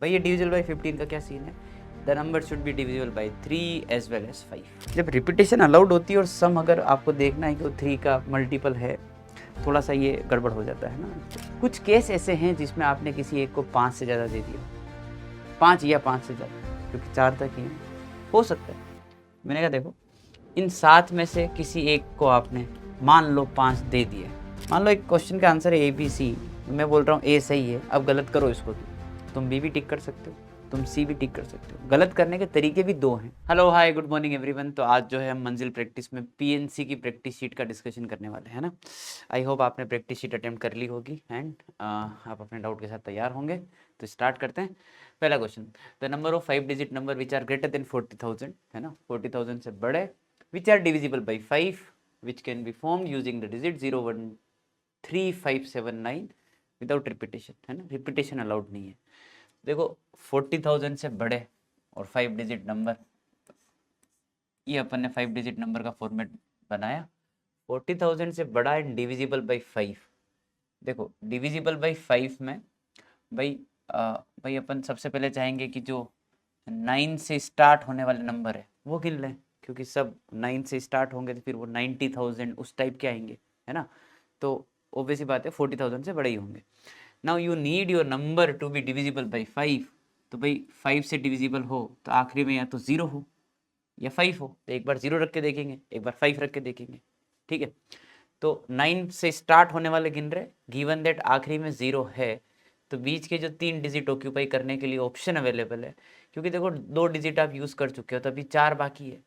भाई ये divisible by 15 का क्या सीन है? The number should be divisible by 3 as well as 5। जब रिपीटेशन अलाउड होती है और सम अगर आपको देखना है कि वो 3 का मल्टीपल है, थोड़ा सा ये गड़बड़ हो जाता है ना। कुछ केस ऐसे हैं जिसमें आपने किसी एक को 5 से ज़्यादा दे दिया, 5 या 5 से ज़्यादा, क्योंकि 4 तक ही है, हो सकता है। मैंने कहा देखो, इन 7 में से किसी एक को आपने मान लो 5 दे दिए। मान लो एक क्वेश्चन का आंसर है ABC, मैं बोल रहा हूँ A सही है, अब गलत करो इसको, तुम B भी टिक कर सकते हो, तुम C भी टिक कर सकते हो। गलत करने के तरीके भी 2 हैं। Hello hi good morning everyone. तो आज जो है हम मंजिल प्रैक्टिस में PNC की प्रैक्टिस शीट का डिस्कशन करने वाले हैं ना। आई होप आपने प्रैक्टिस शीट अटेम्प्ट कर ली होगी एंड आप अपने डाउट के साथ तैयार होंगे। तो स्टार्ट करते हैं। पहला question, the number of 5 digit number which are greater than 40,000, है ना, 40,000 से बड़े, which are divisible by 5, which can be form using the digit 0 1 3 5 7 9 without repetition, है ना। रिपीटेशन अलाउड नहीं है। देखो 40,000 से बड़े और 5 डिजिट नंबर, ये अपन ने 5 डिजिट नंबर का फॉर्मेट बनाया। 40,000 से बड़ा एंड डिविजिबल बाई 5। देखो डिविजिबल बाई 5 में भाई भाई अपन सबसे पहले चाहेंगे कि जो 9 से स्टार्ट होने वाले नंबर है वो गिन लें, क्योंकि सब 9 से स्टार्ट होंगे तो फिर वो 90,000 उस टाइप के आएंगे, है ना। तो ऑब्वियस बात है 40,000 से बड़े ही होंगे। Now you need your number to be divisible by 5। तो भाई 5 से डिविजिबल हो तो आखिरी में या तो 0 हो या 5 हो। तो एक बार 0 रख के देखेंगे, एक बार 5 रख के देखेंगे, ठीक है। तो 9 से स्टार्ट होने वाले गिन रहे, गिवन दैट आखिरी में 0 है, तो बीच के जो 3 डिजिट ऑक्यूपाई करने के लिए ऑप्शन अवेलेबल है। क्योंकि देखो 2 डिजिट आप यूज़ कर चुके हो तो अभी 4 बाकी है,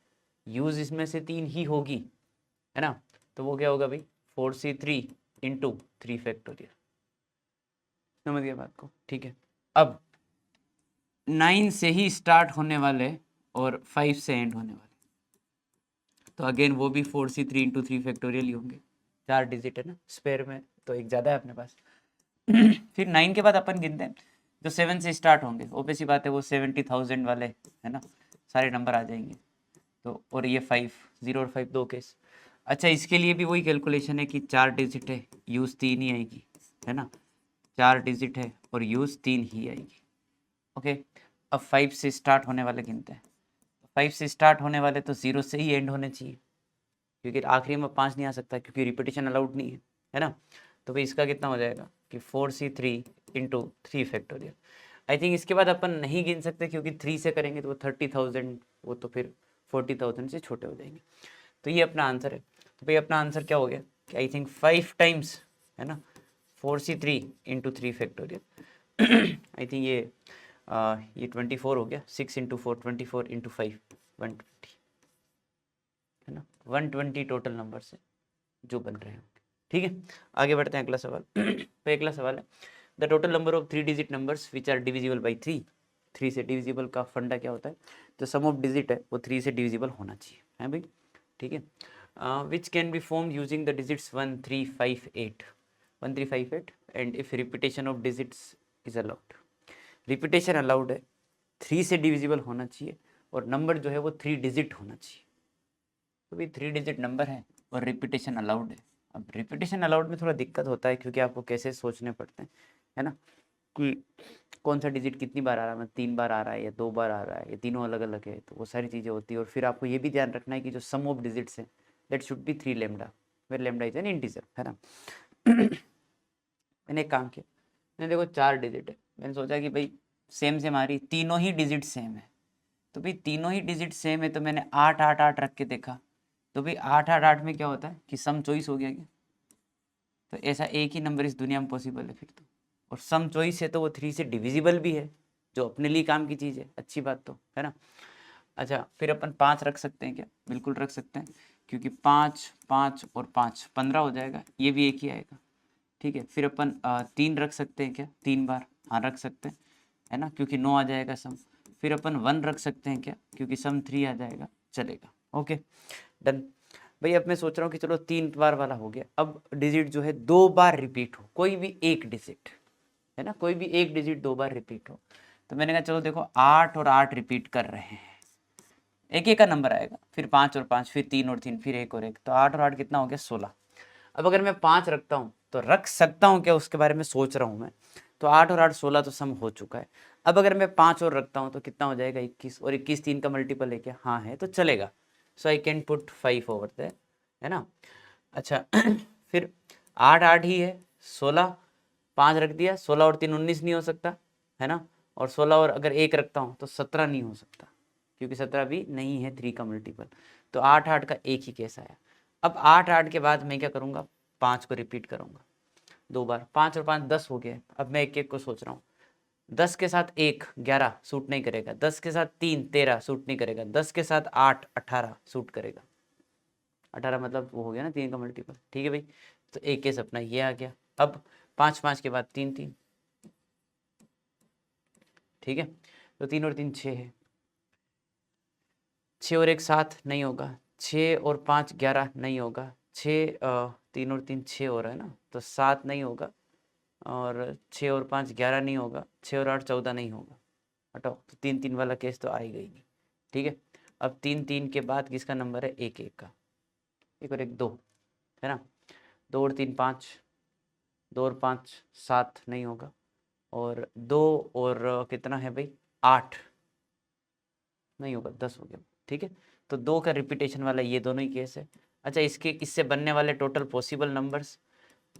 यूज़ इसमें से 3 ही होगी, है ना। तो वो क्या होगा भाई, 4C3 इंटू 3 फैक्टोरियल। समझ गया बात को, ठीक है। अब 9 से ही स्टार्ट होने वाले और 5 से एंड होने वाले, तो अगेन वो भी 4C3 इंटू 3 फैक्टोरियल ही होंगे। 4 डिजिट है ना स्पेयर में, तो एक ज़्यादा है अपने पास। फिर 9 के बाद अपन गिनते हैं जो 7 से स्टार्ट होंगे, ऑब्वियस बात है वो 70,000 वाले, है ना, सारे नंबर आ जाएंगे। तो और ये 5, 0 और 5 दो केस। अच्छा इसके लिए भी वही कैलकुलेशन है कि 4 डिजिट है, यूज़ 3 ही आएगी, है ना। 4 डिजिट है और यूज़ 3 ही आएगी, ओके। अब 5 से स्टार्ट होने वाले गिनते हैं। 5 से स्टार्ट होने वाले तो 0 से ही एंड होने चाहिए, क्योंकि आखिरी में 5 नहीं आ सकता, क्योंकि रिपीटेशन अलाउड नहीं है ना। तो भाई इसका कितना हो जाएगा कि 4C3 into 3 factorial. I think इसके बाद अपन नहीं गिन सकते, क्योंकि 3 से करेंगे तो वो 30,000, वो तो फिर 40,000 से छोटे हो जाएंगे। तो ये अपना आंसर है। तो भाई अपना आंसर क्या हो गया कि आई थिंक 5 टाइम्स, है ना, 4C3 into 3 factorial. I think ये 24 हो गया, 6 इंटू 4 24 इंटू 5 120, है ना। 120 टोटल नंबर से जो बन रहे हैं, ठीक है। आगे बढ़ते हैं, अगला सवाल। तो अगला सवाल है, the total number of 3 digit numbers which are divisible by 3। 3 से डिविजिबल का फंडा क्या होता है, तो सम ऑफ डिजिट है वो 3 से डिविजिबल होना चाहिए, है भाई, ठीक है। विच can be form using the digits 1 3 5 8, 1 3 5 8 and if repetition of digits is allowed. Repetition allowed है, 3 से डिविजिबल होना चाहिए और नंबर जो है वो 3 डिजिट होना चाहिए। तो भी 3 डिजिट नंबर है और रिपीटेशन अलाउड है। अब रिपीटेशन अलाउड में थोड़ा दिक्कत होता है, क्योंकि आपको कैसे सोचने पड़ते हैं, है ना, कि कौन सा डिजिट कितनी बार आ रहा है, मतलब 3 बार आ रहा है या 2 बार आ रहा है या तीनों अलग अलग है, तो वो सारी चीज़ें होती है। और फिर आपको ये भी ध्यान रखना है कि जो सम ऑफ डिजिट्स है that should be 3 lambda, where lambda is an integer, है ना। मैंने एक काम किया, मैंने देखो 4 डिजिट है, मैंने सोचा कि भाई सेम सेम आ रही, तीनों ही डिजिट सेम है, तो भाई तीनों ही डिजिट सेम है, तो मैंने 8 8 8 रख के देखा। तो भाई 8 8 8 में क्या होता है कि सम चॉइस हो गया क्या, तो ऐसा एक ही नंबर इस दुनिया में पॉसिबल है फिर तो। और सम चॉइस है तो वो 3 से डिविजिबल भी है, जो अपने लिए काम की चीज़ है, अच्छी बात तो है ना। अच्छा फिर अपन 5 रख सकते हैं क्या, बिल्कुल रख सकते हैं, क्योंकि 5 5 और 5 15 हो जाएगा, ये भी एक ही आएगा, ठीक है। फिर अपन 3 रख सकते हैं क्या, 3 बार, हाँ रख सकते हैं, है ना, क्योंकि 9 आ जाएगा सम। फिर अपन 1 रख सकते हैं क्या, क्योंकि सम 3 आ जाएगा, चलेगा, ओके डन। भाई अब मैं सोच रहा हूँ कि चलो 3 बार वाला हो गया, अब डिजिट जो है 2 बार रिपीट हो, कोई भी एक डिजिट, है ना, कोई भी एक डिजिट 2 बार रिपीट हो। तो मैंने कहा चलो देखो 8 और 8 रिपीट कर रहे हैं, एक एक का नंबर आएगा, फिर 5 और 5, फिर 3 और 3, फिर 1 और 1, तो 8 और 8 कितना हो गया 16। अब अगर मैं 5 रखता हूँ तो रख सकता हूँ क्या, उसके बारे में सोच रहा हूँ मैं। तो 8 और 8 16 तो सम हो चुका है। अब अगर मैं 5 और रखता हूँ तो कितना हो जाएगा 21, और 21 3 का मल्टीपल है क्या? हाँ है, तो चलेगा। So I can put 5 over there, है ना। अच्छा फिर 8 8 ही है, 16 5 रख दिया, 16 और 3 19 नहीं हो सकता, है ना। और 16 और अगर 1 रखता हूँ तो 17 नहीं हो सकता, क्योंकि 17 भी नहीं है 3 का मल्टीपल। तो 8 8 का एक ही केस आया। अब 8 8 के बाद मैं क्या करूँगा, 5 को रिपीट करूँगा 2 बार। 5 और 5 10 हो गया। अब मैं एक एक को सोच रहा हूँ। 10 के साथ 1 11 सूट नहीं करेगा, 10 के साथ 3 13 सूट नहीं करेगा, 10 के साथ 8 18 सूट करेगा। 18 मतलब वो हो गया ना 3 का मल्टीपल, ठीक है भाई। तो एक केस अपना ये आ गया। अब 5 5 के बाद 3 3, ठीक है। तो 3 और 3 6 है, 6 और 1 7 नहीं होगा, 6 और 5 11 नहीं होगा, 6 3 और 3 6 हो रहा है ना, तो 7 नहीं होगा, और 6 और 5 11 नहीं होगा, 6 और 8 14 नहीं होगा। हटाओ, तो 3 3 वाला केस तो आएगा ही नहीं, ठीक है। अब 3 3 के बाद किसका नंबर है? 1 1 का, 1 और 1 2, है ना। 2 और 3 5, 2 और 5 7 नहीं होगा, और 2 और कितना है भाई 8 नहीं होगा, 10 हो गया, ठीक है। तो 2 का रिपीटेशन वाला ये दोनों ही केस है। अच्छा, इससे बनने वाले total possible numbers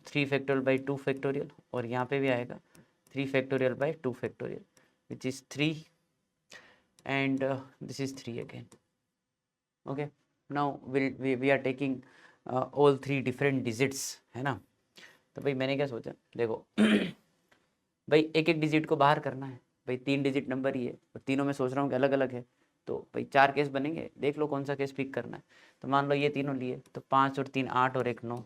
3 factorial by 2 factorial, और यहाँ पे भी आएगा 3 factorial by 2 factorial, which is 3 and this is 3 again. Okay, now we are taking all 3 different digits, है ना। तो भाई मैंने क्या सोचा, देखो भाई एक एक डिजिट को बाहर करना है। भाई 3 डिजिट नंबर ही है, और तीनों में सोच रहा हूँ कि अलग अलग है, तो भाई 4 केस बनेंगे, देख लो कौन सा केस पिक करना है। तो मान लो ये तीनों लिए, तो 5 और 3 8 और 1 9,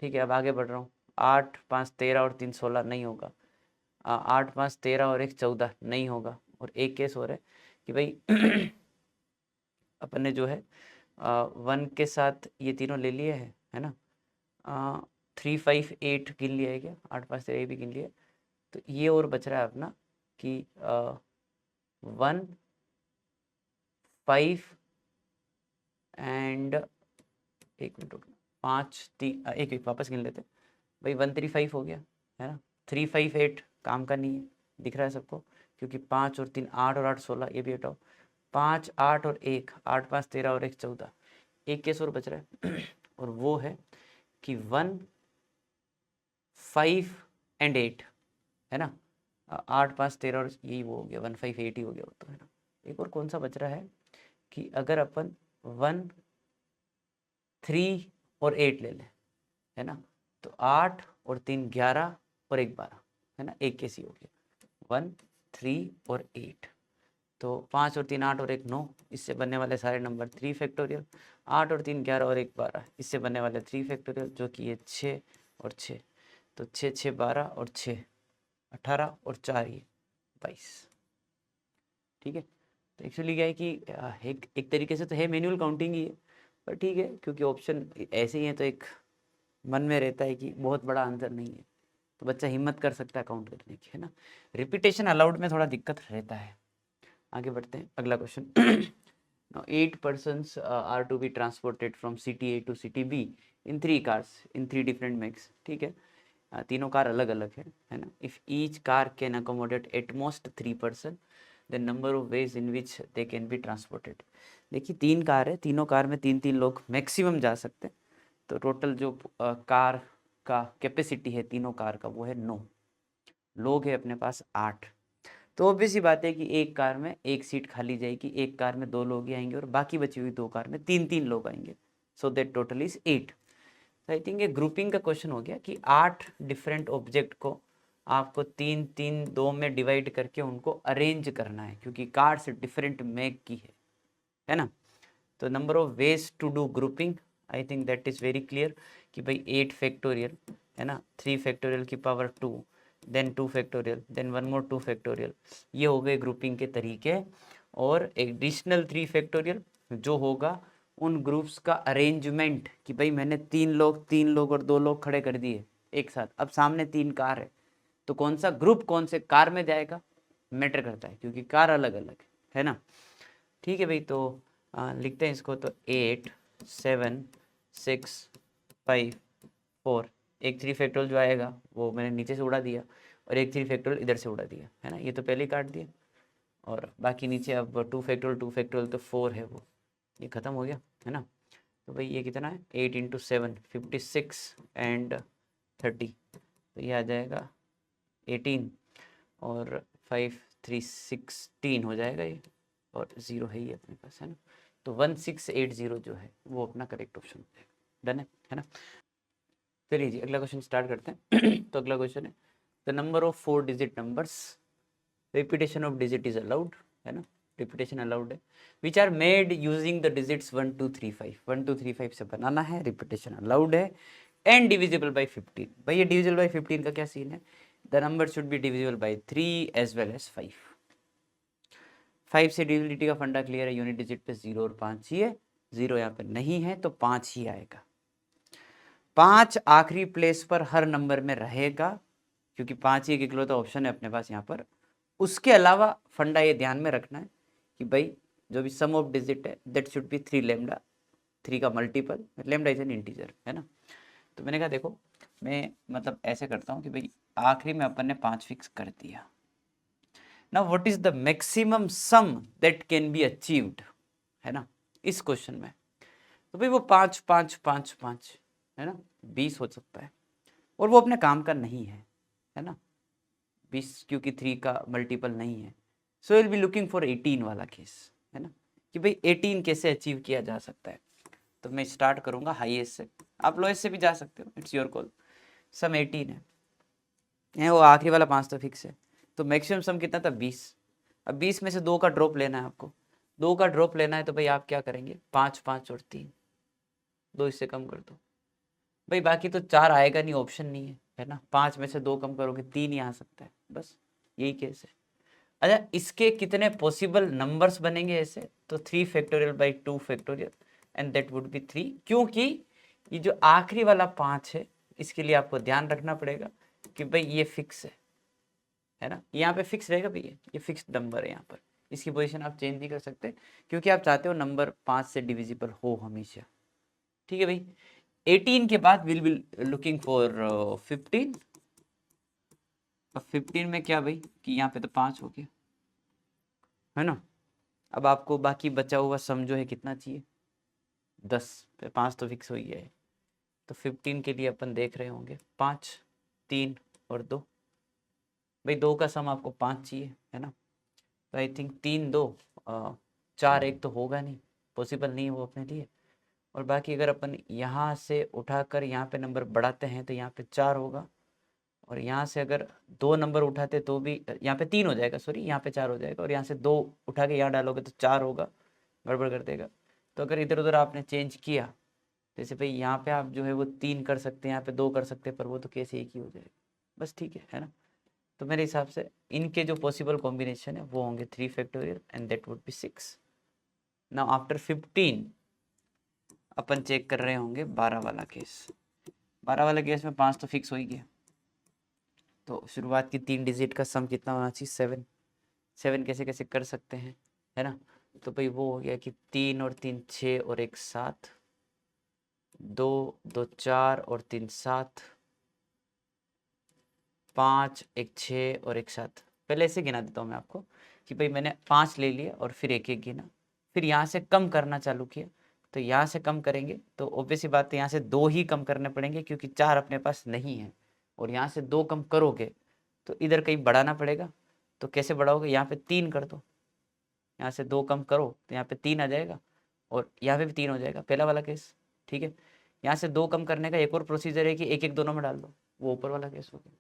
ठीक है। अब आगे बढ़ रहा हूँ, 8 5 13 और 3 16 नहीं होगा, 8 5 13 और 1 14 नहीं होगा, और एक केस हो रहा है कि भाई अपन ने जो है 1 के साथ ये तीनों ले लिए है ना। 3 5 8 गिन लिया है क्या? 8 5 13 भी गिन लिया। तो ये और बच रहा है अपना कि 1 5 एंड, एक मिनट रुकना, 5 3 एक एक वापस गिन लेते भाई। 1 3 5 हो गया, है ना। 3 5 8 काम का नहीं है, दिख रहा है सबको, क्योंकि 5 और 3 8 और 8 16, ये भी हटाओ। 5 8 और 1 8 5 13 और 1 14, एक केस और बच रहा है और वो है कि 1 5 एंड 8, है ना। 8 5 13 और यही वो हो गया, 1 5 8 ही हो गया वो तो, है ना। एक और कौन सा बच रहा है कि अगर अपन 1 3 और 8 ले लें, है ना, तो 8 और 3 11 और 1 12, है ना, एक केस ही हो गया 1 3 और 8। तो 5 और 3 8 और 1 9, इससे बनने वाले सारे नंबर 3 फैक्टोरियल। 8 और 3 11 और 1 12, इससे बनने वाले 3 फैक्टोरियल, जो कि ये 6 और 6। तो 6 6 12 और 6 18 और 4 ये 22, ठीक है। तो एक्चुअली क्या है कि एक तरीके से तो है मैनुअल काउंटिंग ही है, पर ठीक है, क्योंकि ऑप्शन ऐसे ही है तो एक मन में रहता है कि बहुत बड़ा आंसर नहीं है, तो बच्चा हिम्मत कर सकता है काउंट करने की, है ना। रिपीटेशन अलाउड में थोड़ा दिक्कत रहता है। आगे बढ़ते हैं, अगला question. Now 8 persons are to be transported from city A to city B in 3 cars in 3 different makes, ठीक है। तीनों कार अलग अलग है ना। If each car can accommodate at most 3 person, the number of ways in which they can be transported. देखिए 3 car है, तीनों कार में 3 3 लोग मैक्सिमम जा सकते हैं। तो टोटल जो कार का कैपेसिटी है तीनों कार का, वो है 9 लोग है अपने पास 8। तो ऑब्वियस सी बात है कि एक कार में एक सीट खाली जाएगी, एक कार में 2 लोग ही आएंगे, और बाकी बची हुई 2 कार में 3 3 लोग आएंगे। So that total is 8। I think ये ग्रुपिंग का क्वेश्चन हो गया कि 8 डिफरेंट ऑब्जेक्ट को आपको 3 3 2 में डिवाइड करके उनको अरेंज करना है, क्योंकि कार्स डिफरेंट मेक की है ना। तो number of ways to do grouping, I think that is very clear कि भाई 8 फैक्टोरियल, है ना, 3 फैक्टोरियल की power 2, then 2 factorial, then 1 more 2 factorial, ये हो गए ग्रुपिंग के तरीके। और एडिशनल 3 फैक्टोरियल जो होगा उन ग्रुप्स का अरेंजमेंट, कि भाई मैंने 3 लोग और 2 लोग खड़े कर दिए एक साथ, अब सामने 3 कार है, तो कौन सा ग्रुप कौन से कार में जाएगा मैटर करता है, क्योंकि कार अलग अलग है ना। ठीक है भाई, तो लिखते हैं इसको। तो 8 7 6 5 4, एक 3 फैक्टोरियल जो आएगा वो मैंने नीचे से उड़ा दिया, और एक 3 फैक्टोरियल इधर से उड़ा दिया, है ना, ये तो पहले ही काट दिया। और बाकी नीचे अब 2 फैक्टोरियल तो 4 है, वो ये ख़त्म हो गया, है ना। तो भाई ये कितना है, 8 × 7 56 एंड 30, तो ये आ जाएगा 18 और 5 3 16 हो जाएगा ये, और 0 है ही अपने पास, है ना। तो 1680 जो है वो अपना करेक्ट ऑप्शन है। डन है ना। चलिए जी अगला क्वेश्चन स्टार्ट करते हैं। तो अगला क्वेश्चन है the number of 4 digit numbers, repetition of digit is allowed, है ना, रिपीटेशन अलाउड है, which are made using the digits 1 2 3 5, 1 2 3 5 से बनाना है, रिपीटेशन अलाउड है, एंड डिविजिबल बाई 15। भाई ये डिविजिबल बाई 15 का क्या सीन है, the number should be divisible by 3 as well as 5। 5 से डिविजिबिलिटी का फंडा क्लियर है, यूनिट डिजिट पे 0 और 5 चाहिए, 0 यहाँ पे नहीं है तो 5 ही आएगा। 5 आखिरी प्लेस पर हर नंबर में रहेगा, क्योंकि 5 ही एक इकलौता ऑप्शन है अपने पास यहाँ पर। उसके अलावा फंडा ये ध्यान में रखना है कि भाई जो भी सम ऑफ डिजिट है दैट शुड बी 3 लैम्डा, 3 का multiple, lambda is an integer, है ना। तो मैंने कहा देखो मैं मतलब ऐसे करता हूँ कि भाई आखिरी में अपन ने 5 फिक्स कर दिया। Now what is the maximum some that can be achieved, है ना, इस क्वेश्चन में। तो भाई वो 5 5 5 5 है ना, 20 हो सकता है, और वो अपने काम का नहीं है ना, 20 क्योंकि 3 का मल्टीपल नहीं है। So will be looking for 18 वाला केस, है ना, कि भाई 18 कैसे अचीव किया जा सकता है। तो मैं स्टार्ट करूंगा हाईएस्ट से, आप लोएस्ट से भी जा सकते हो, इट्स योर कॉल। सम 18 है, वो आखिरी वाला 5 तो फिक्स है, तो मैक्सिमम सम कितना था 20। अब 20 में से 2 का ड्रॉप लेना है आपको, 2 का ड्रॉप लेना है तो भाई आप क्या करेंगे, 5 5 और 3, 2 इससे कम कर दो भाई, बाकी तो 4 आएगा नहीं, ऑप्शन नहीं है ना। 5 में से 2 कम करोगे 3 ही आ सकता है, बस यही केस है। अच्छा इसके कितने पॉसिबल नंबर्स बनेंगे ऐसे, तो 3 factorial by 2 factorial and that would B 3, क्योंकि ये जो आखिरी वाला 5 है इसके लिए आपको ध्यान रखना पड़ेगा कि भाई ये फिक्स है ना, यहाँ पे फिक्स रहेगा भैया, ये फिक्स नंबर है यहाँ पर, इसकी पोजीशन आप चेंज नहीं कर सकते, क्योंकि आप चाहते हो नंबर 5 से डिविजिबल हो हमेशा। ठीक है भाई, 18 के बाद विल बी लुकिंग फॉर 15। अब 15 में क्या भाई कि यहाँ पे तो 5 हो गया, है ना। अब आपको बाकी बचा हुआ सम जो है कितना चाहिए, 10 पे 5 तो फिक्स हो ही है, तो 15 के लिए अपन देख रहे होंगे 5 3 और 2, भाई 2 का सम आपको 5 चाहिए, है ना। तो आई थिंक 3 2 4 1 तो होगा नहीं, पॉसिबल नहीं है वो अपने लिए। और बाकी अगर अपन यहाँ से उठाकर यहाँ पे नंबर बढ़ाते हैं तो यहाँ पे 4 होगा, और यहाँ से अगर 2 नंबर उठाते तो भी यहाँ पे 3 हो जाएगा, सॉरी यहाँ पे 4 हो जाएगा, और यहाँ से 2 उठा के यहाँ डालोगे तो 4 होगा, गड़बड़ कर देगा। तो अगर इधर उधर आपने चेंज किया, जैसे भाई यहाँ पे आप जो है वो 3 कर सकते हैं, यहाँ पे 2 कर सकते हैं, पर वो तो केस एक ही हो जाएगा, बस ठीक है ना। तो मेरे हिसाब से इनके जो पॉसिबल कॉम्बिनेशन है वो होंगे 3 factorial and that would be 6। Now after 15 अपन चेक कर रहे होंगे 12 वाला केस। 12 वाला केस में 5 तो फिक्स हो ही गया, तो शुरुआत की 3 डिजिट का सम कितना होना चाहिए, 7। 7 कैसे कैसे कर सकते हैं, है ना। तो भाई वो हो गया कि 3 और 3 6 और 1 7, 2 2 4 और 3 7, 5 1 6 और 1 7। पहले ऐसे गिना देता हूँ मैं आपको कि भाई मैंने 5 ले लिया और फिर एक एक गिना, फिर यहाँ से कम करना चालू किया, तो यहाँ से कम करेंगे तो ऑब्वियस सी बात है यहाँ से 2 ही कम करने पड़ेंगे, क्योंकि 4 अपने पास नहीं है, और यहाँ से 2 कम करोगे तो इधर कहीं बढ़ाना पड़ेगा। तो कैसे बढ़ाओगे, यहाँ पे 3 कर दो, यहाँ से 2 कम करो तो यहाँ पे 3 आ जाएगा, और यहाँ पे भी 3 हो जाएगा, पहला वाला केस। ठीक है, यहाँ से 2 कम करने का एक और प्रोसीजर है कि एक एक दोनों में डाल दो, वो ऊपर वाला केस हो गया,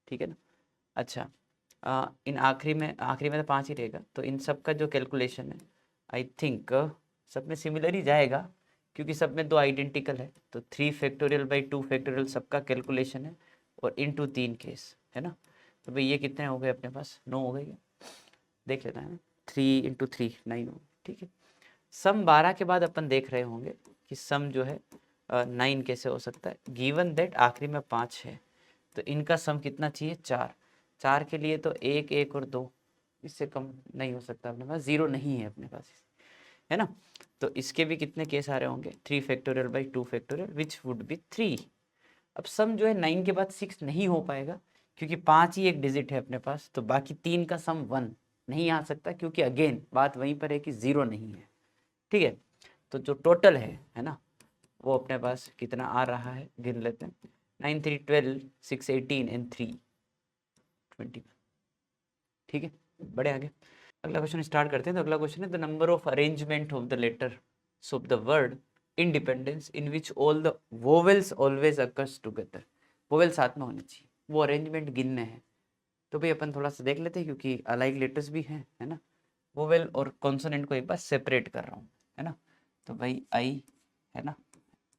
ठीक है ना। अच्छा इन आखिरी में तो 5 ही रहेगा, तो इन सब का जो कैलकुलेशन है आई थिंक सब में सिमिलर ही जाएगा, क्योंकि सब में 2 आइडेंटिकल है। तो 3 फैक्टोरियल बाई 2 फैक्टोरियल सबका कैलकुलेशन है, और इनटू 3 केस, है ना। तो भाई ये कितने हो गए अपने पास, 9 हो गए क्या, देख लेना है ना, 3 × 3 9 हो, ठीक है। सम 12 के बाद अपन देख रहे होंगे कि सम जो है 9 कैसे हो सकता है, गिवन दैट आखिरी में 5 है, तो इनका सम कितना चाहिए, 4। 4 के लिए तो 1 1 और 2, इससे कम नहीं हो सकता अपने पास, 0 नहीं है अपने पास, है ना। तो इसके भी कितने केस आ रहे होंगे, 3 factorial by 2 factorial which would be 3। अब सम जो है 9 के बाद 6 नहीं हो पाएगा, क्योंकि 5 ही एक डिजिट है अपने पास, तो बाकी 3 का सम 1 नहीं आ सकता, क्योंकि अगेन बात वहीं पर है कि 0 नहीं है। ठीक है, तो जो टोटल है ना, वो अपने पास कितना आ रहा है, गिन लेते हैं। 9 3 12 6 18 एंड 3 21। ठीक है, बड़े आगे अगला क्वेश्चन स्टार्ट करते हैं। तो अगला क्वेश्चन है the number of arrangement of the letter of the word independence in which all the vowels always occurs together. Vowel साथ में होनी चाहिए, वो अरेंजमेंट गिनने हैं। तो भाई अपन थोड़ा सा देख लेते हैं, क्योंकि अलाइक लेटर्स भी हैं, है ना। वोवेल और कॉन्सोनेंट को एक बार सेपरेट कर रहा हूँ, है ना। तो भाई आई, है ना,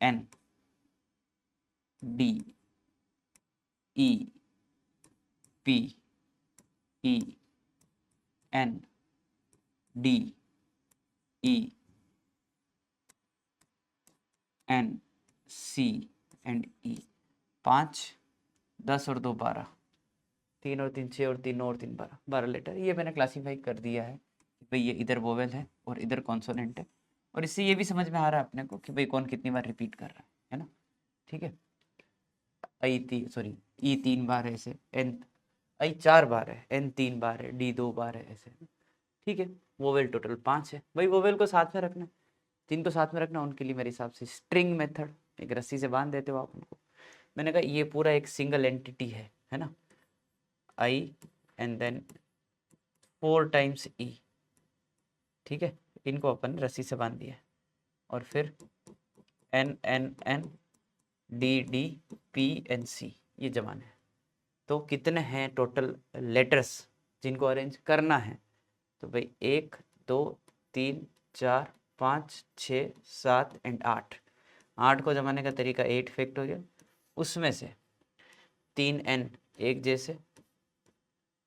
N, D, E, P, E, N, D, E, N, C and E. 5 10 और 2 12, 3 और 3 6 और 3 और 3 12, 12 लेटर। ये मैंने क्लासीफाई कर दिया है कि भाई ये इधर वोवेल है और इधर कॉन्सोनेंट है, और इससे ये भी समझ में आ रहा है अपने को कि भाई कौन कितनी बार रिपीट कर रहा है ना। ठीक है, सॉरी ई 3 बार है ऐसे, एन आई 4 बार है, एन 3 बार है, डी 2 बार है ऐसे। ठीक है, वोवेल टोटल 5 है। भाई वोवेल को साथ में रखना, 3 को साथ में रखना, उनके लिए मेरे हिसाब से स्ट्रिंग मेथड, एक रस्सी से बांध देते हो आप उनको। मैंने कहा ये पूरा एक सिंगल एंटिटी है ना, आई एंड देन 4 टाइम्स ई। ठीक है, इनको अपन रस्सी से बांध दिया, और फिर N N N, D D, P N C, ये जमाने हैं। तो कितने हैं टोटल लेटर्स जिनको अरेंज करना है? तो भाई 1 2 3 4 5 6 7 एंड 8। 8 को जमाने का तरीका 8 फैक्टोरियल, उसमें से 3 एन एक जैसे,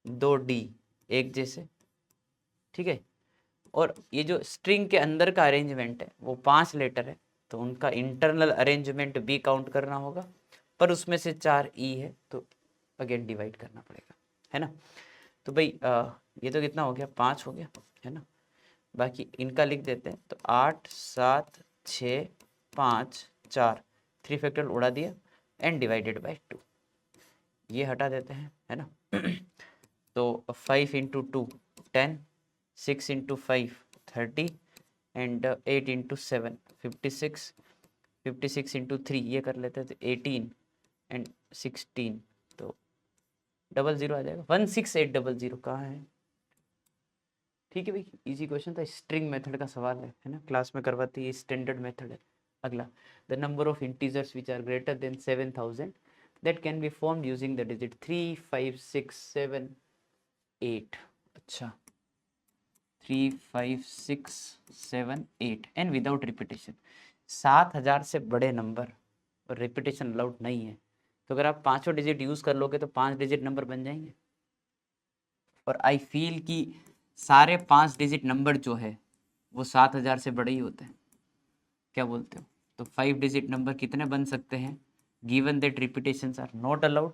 2 डी एक जैसे। ठीक है, और ये जो स्ट्रिंग के अंदर का अरेंजमेंट है वो 5 लेटर है, तो उनका इंटरनल अरेंजमेंट भी काउंट करना होगा, पर उसमें से 4 ई है, तो अगेन डिवाइड करना पड़ेगा, है ना। तो भाई ये तो कितना हो गया, 5 हो गया, है ना। बाकी इनका लिख देते हैं, तो 8 7 6 5 4, 3 फैक्टोरियल उड़ा दिया, एंड डिवाइडेड बाय 2, ये हटा देते हैं, है ना। तो 5 into 2 10, 6 into 5 30, and 8 into 7 56, 56 into 3 ये कर लेते हैं, तो 18 एंड 16, तो 00 आ जाएगा। 16800 कहाँ है? ठीक है भाई, इजी क्वेश्चन था, स्ट्रिंग मेथड का सवाल है ना, क्लास में करवाती है, स्टैंडर्ड मेथड है। अगला, the number of integers which are greater than 7000 that can be formed using the digit 3 5 6 7 8। अच्छा, 3 5 6 7 8 एंड विदाउट रिपीटेशन। 7000 से बड़े नंबर और रिपीटेशन अलाउड नहीं है, तो अगर आप 5वां डिजिट यूज़ कर लोगे तो 5 डिजिट नंबर बन जाएंगे। और आई फील कि सारे 5 डिजिट नंबर जो है वो 7000 से बड़े ही होते हैं, क्या बोलते हो? तो 5 डिजिट नंबर कितने बन सकते हैं, given that repetitions are not allowed?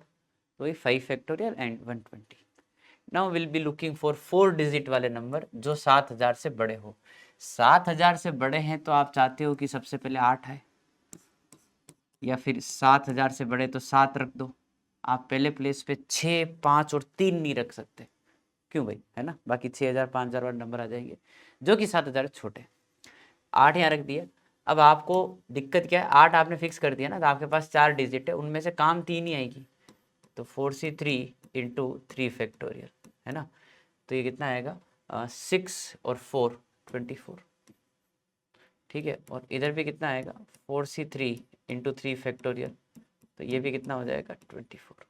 तो ये 5 factorial and 120। Now will be looking for 4 digit वाले नंबर जो 7000 से बड़े हो। 7000 से बड़े हैं तो आप चाहते हो कि सबसे पहले 8 आए, या फिर 7000 से बड़े तो 7 रख दो। आप पहले प्लेस पे 6 5 और 3 नहीं रख सकते, क्यों भाई, है ना। बाकी 6000 5000 वाले नंबर आ जाएंगे जो कि 7000 छोटे। 8 यहाँ रख दिया। अब आपको दिक्कत क्या है, 8 आपने फिक्स कर दिया ना, तो आपके पास 4 डिजिट है, उनमें से काम 3 ही आएगी, तो 4c3 इंटू 3 फैक्टोरियल, है ना। तो ये कितना आएगा, 6 और 4 24। ठीक है, और इधर भी कितना आएगा, 4c3 इंटू 3 फैक्टोरियल, तो ये भी कितना हो जाएगा, 24।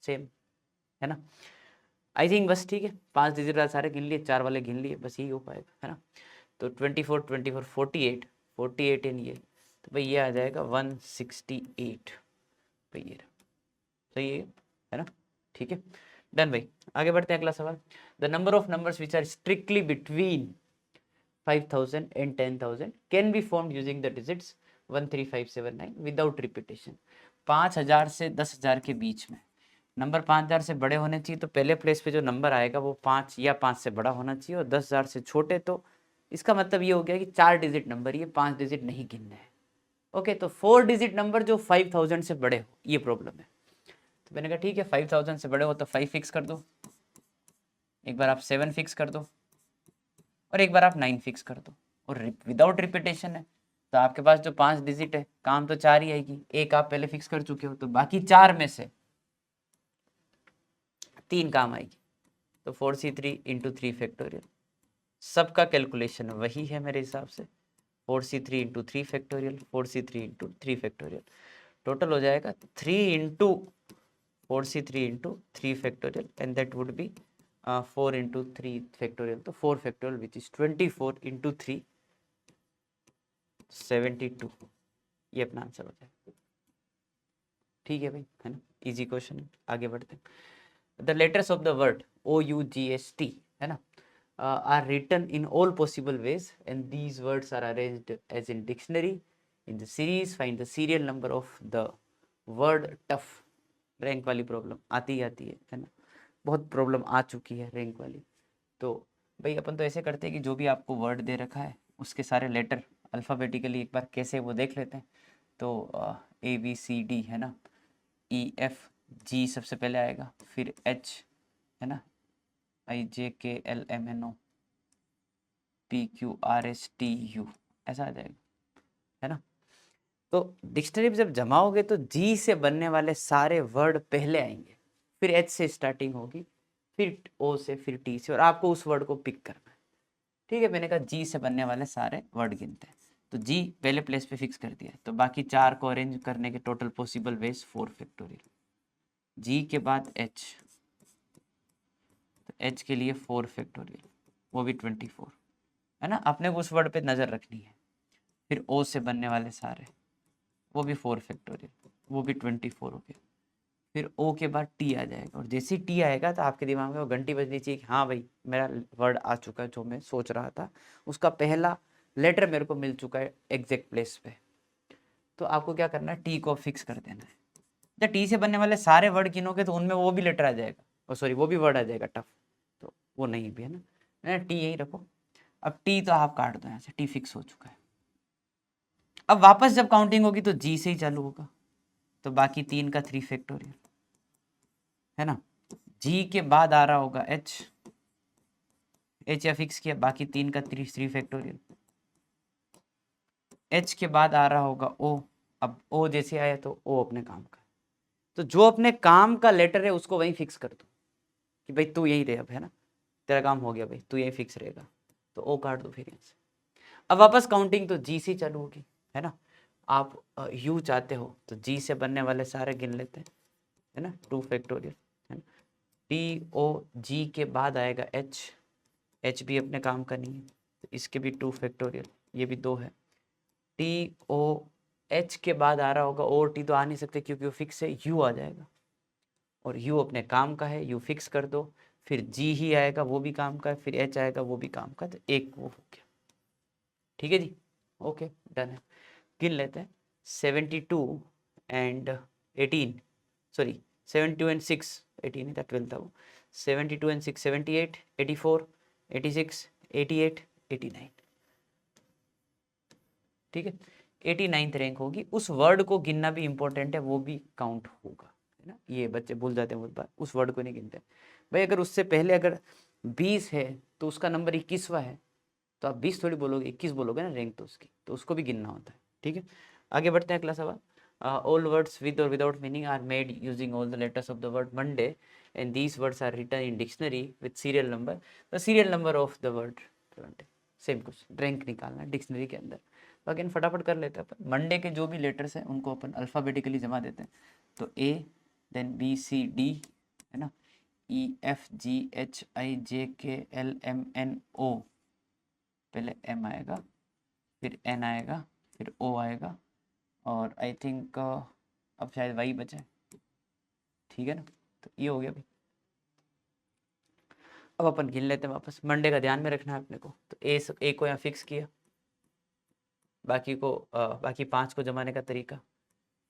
सेम, है ना। आई थिंक बस ठीक है, 5 डिजिट वाले सारे गिन लिए, 4 वाले गिन लिए, बस यही हो पाएगा, है ना। तो 24 24 48 48 इन ये, तो भाई ये आ जाएगा 168। भाई ये सही है ना, ठीक है, डन भाई। आगे बढ़ते हैं, अगला सवाल। The number of numbers which are strictly between 5000 and 10,000 can be formed using the digits 13579 without repetition। 5000 से 10,000 के बीच में नंबर 5000 से बड़े होने चाहिए, तो पहले प्लेस पे जो नंबर आएगा वो 5 या 5 से बड़ा होना चाहिए, और 10,000 से छोटे, तो इसका मतलब ये हो गया कि 4 डिजिट नंबर, ये 5 डिजिट नहीं गिनने हैं। ओके, तो 4 डिजिट नंबर जो 5000 से बड़े हो, ये प्रॉब्लम है। तो मैंने कहा ठीक है 5000 से बड़े हो तो 5 फिक्स कर दो, एक बार आप 7 फिक्स कर दो और एक बार आप 9 फिक्स कर दो। और विदाउट रिपीटेशन है तो आपके पास जो 5 डिजिट है काम तो 4 ही आएगी, एक आप पहले फिक्स कर चुके हो तो बाकी 4 में से 3 काम आएगी। तो 4c3 इंटू 3 फैक्टोरियल, सबका कैलकुलेशन वही है मेरे हिसाब से, 4c3 into 3 factorial, 4c3 into 3 factorial, total हो जाएगा 3 into 4c3 into 3 factorial and that would B 4 into 3 factorial. तो 4 फैक्टोरियल विच इज 24 इंटू 3 72, ये अपना आंसर हो जाएगा। ठीक है भाई, है ना, इजी क्वेश्चन है। आगे बढ़ते हैं। The letters of the word OUGST, है ना, are written in all possible ways and these words are arranged as in dictionary in the series. Find the serial number of the word tough. Rank वाली problem आती है ना, बहुत problem आ चुकी है rank वाली। तो भाई अपन तो ऐसे करते हैं कि जो भी आपको वर्ड दे रखा है उसके सारे लेटर अल्फ़ाबेटिकली एक बार कैसे वो देख लेते हैं। तो ABCD, है ना, EFG सबसे पहले आएगा, फिर H, है ना, IJKLMNO PQRSTU, ऐसा आ जाएगा, है ना। तो डिक्शनरी में जब जमाओगे तो जी से बनने वाले सारे वर्ड पहले आएंगे, फिर एच से स्टार्टिंग होगी, फिर ओ से, फिर टी से, और आपको उस वर्ड को पिक करना है। ठीक है, मैंने कहा जी से बनने वाले सारे वर्ड गिनते हैं, तो जी पहले प्लेस पे फिक्स कर दिया, तो बाकी 4 को अरेंज करने के टोटल पॉसिबल वेज 4 फैक्टोरियल। जी के बाद एच, तो एच के लिए 4 फैक्टोरियल, वो भी 24, है ना, अपने को उस वर्ड पे नज़र रखनी है। फिर ओ से बनने वाले सारे, वो भी 4 फैक्टोरियल, वो भी 24 हो गया। फिर ओ के बाद टी आ जाएगा, और जैसे ही टी आएगा तो आपके दिमाग में वो घंटी बजनी चाहिए कि हाँ भाई मेरा वर्ड आ चुका है, जो मैं सोच रहा था उसका पहला लेटर मेरे को मिल चुका है एग्जैक्ट प्लेस पे। तो आपको क्या करना है, टी को फिक्स कर देना है। जब टी से बनने वाले सारे वर्ड गिनोगे तो उनमें वो भी लेटर आ जाएगा, और सॉरी वो भी वर्ड आ जाएगा टफ, तो वो नहीं भी, है ना, टी यही रखो। अब टी तो आप काट दो यहाँ से, टी फिक्स हो चुका है। अब वापस जब काउंटिंग होगी तो जी से ही चालू होगा, तो बाकी 3 का 3 फैक्टोरियल, है ना। जी के बाद आ रहा होगा एच, एच या फिक्स किया, बाकी 3 का 3 फैक्टोरियल। एच के बाद आ रहा होगा ओ, अब ओ जैसे आया तो ओ अपने काम का, तो जो अपने काम का लेटर है उसको वहीं फिक्स कर दो कि भाई तू यहीं रहे, अब है ना, तेरा काम हो गया भाई, तू यहीं फिक्स रहेगा, तो ओ काट दो फिर यहाँ से। अब वापस काउंटिंग तो जी से चालू होगी, है ना। आप यू चाहते हो तो जी से बनने वाले सारे गिन लेते हैं, है ना, 2 फैक्टोरियल, है ना। TOG के बाद आएगा एच, एच भी अपने काम का नहीं है तो इसके भी 2 फैक्टोरियल, ये भी 2 है। TOH के बाद आ रहा होगा, और टी तो आ नहीं सकते क्योंकि वो फिक्स है, यू आ जाएगा, और यू अपने काम का है, यू फिक्स कर दो। फिर जी ही आएगा, वो भी काम का है, फिर एच आएगा, वो भी काम का, तो एक वो हो गया। ठीक है जी, ओके डन है। गिन लेते हैं, 72 एंड 18, सॉरी 72 एंड 6, 18 है, 12 था वो, 72 एंड 6 78, 84, 86, 88, 89। ठीक है, 89th रैंक होगी। उस वर्ड को गिनना भी इंपॉर्टेंट है, वो भी काउंट होगा, है ना। ये बच्चे भूल जाते हैं बहुत बार, उस वर्ड को नहीं गिनते भाई। अगर उससे पहले अगर 20 है तो उसका नंबर 21वां है, तो आप 20 थोड़ी बोलोगे, 21 बोलोगे ना रैंक, तो उसकी, तो उसको भी गिनना होता है। ठीक है, आगे बढ़ते हैं, अगला सवाल। ऑल वर्ड्स विद और without meaning are made using all the letters of the word Monday and these words are written in dictionary with serial number, the serial number of the word Monday. Same कुछ rank निकालना है dictionary के अंदर। बाकी फटाफट कर लेते हैं अपन। मंडे के जो भी लेटर्स हैं उनको अपन अल्फ़ाबेटिकली जमा देते हैं, तो A, देन BCD, है ना, EFGHIJKLMNO, पहले M आएगा, फिर N आएगा, फिर O आएगा, और आई थिंक अब शायद वही बचा है। ठीक है ना, तो ये हो गया भाई। अब अपन गिन लेते हैं वापस। मंडे का ध्यान में रखना है अपने को, तो ए को यहाँ फिक्स किया, बाकी को बाकी 5 को जमाने का तरीका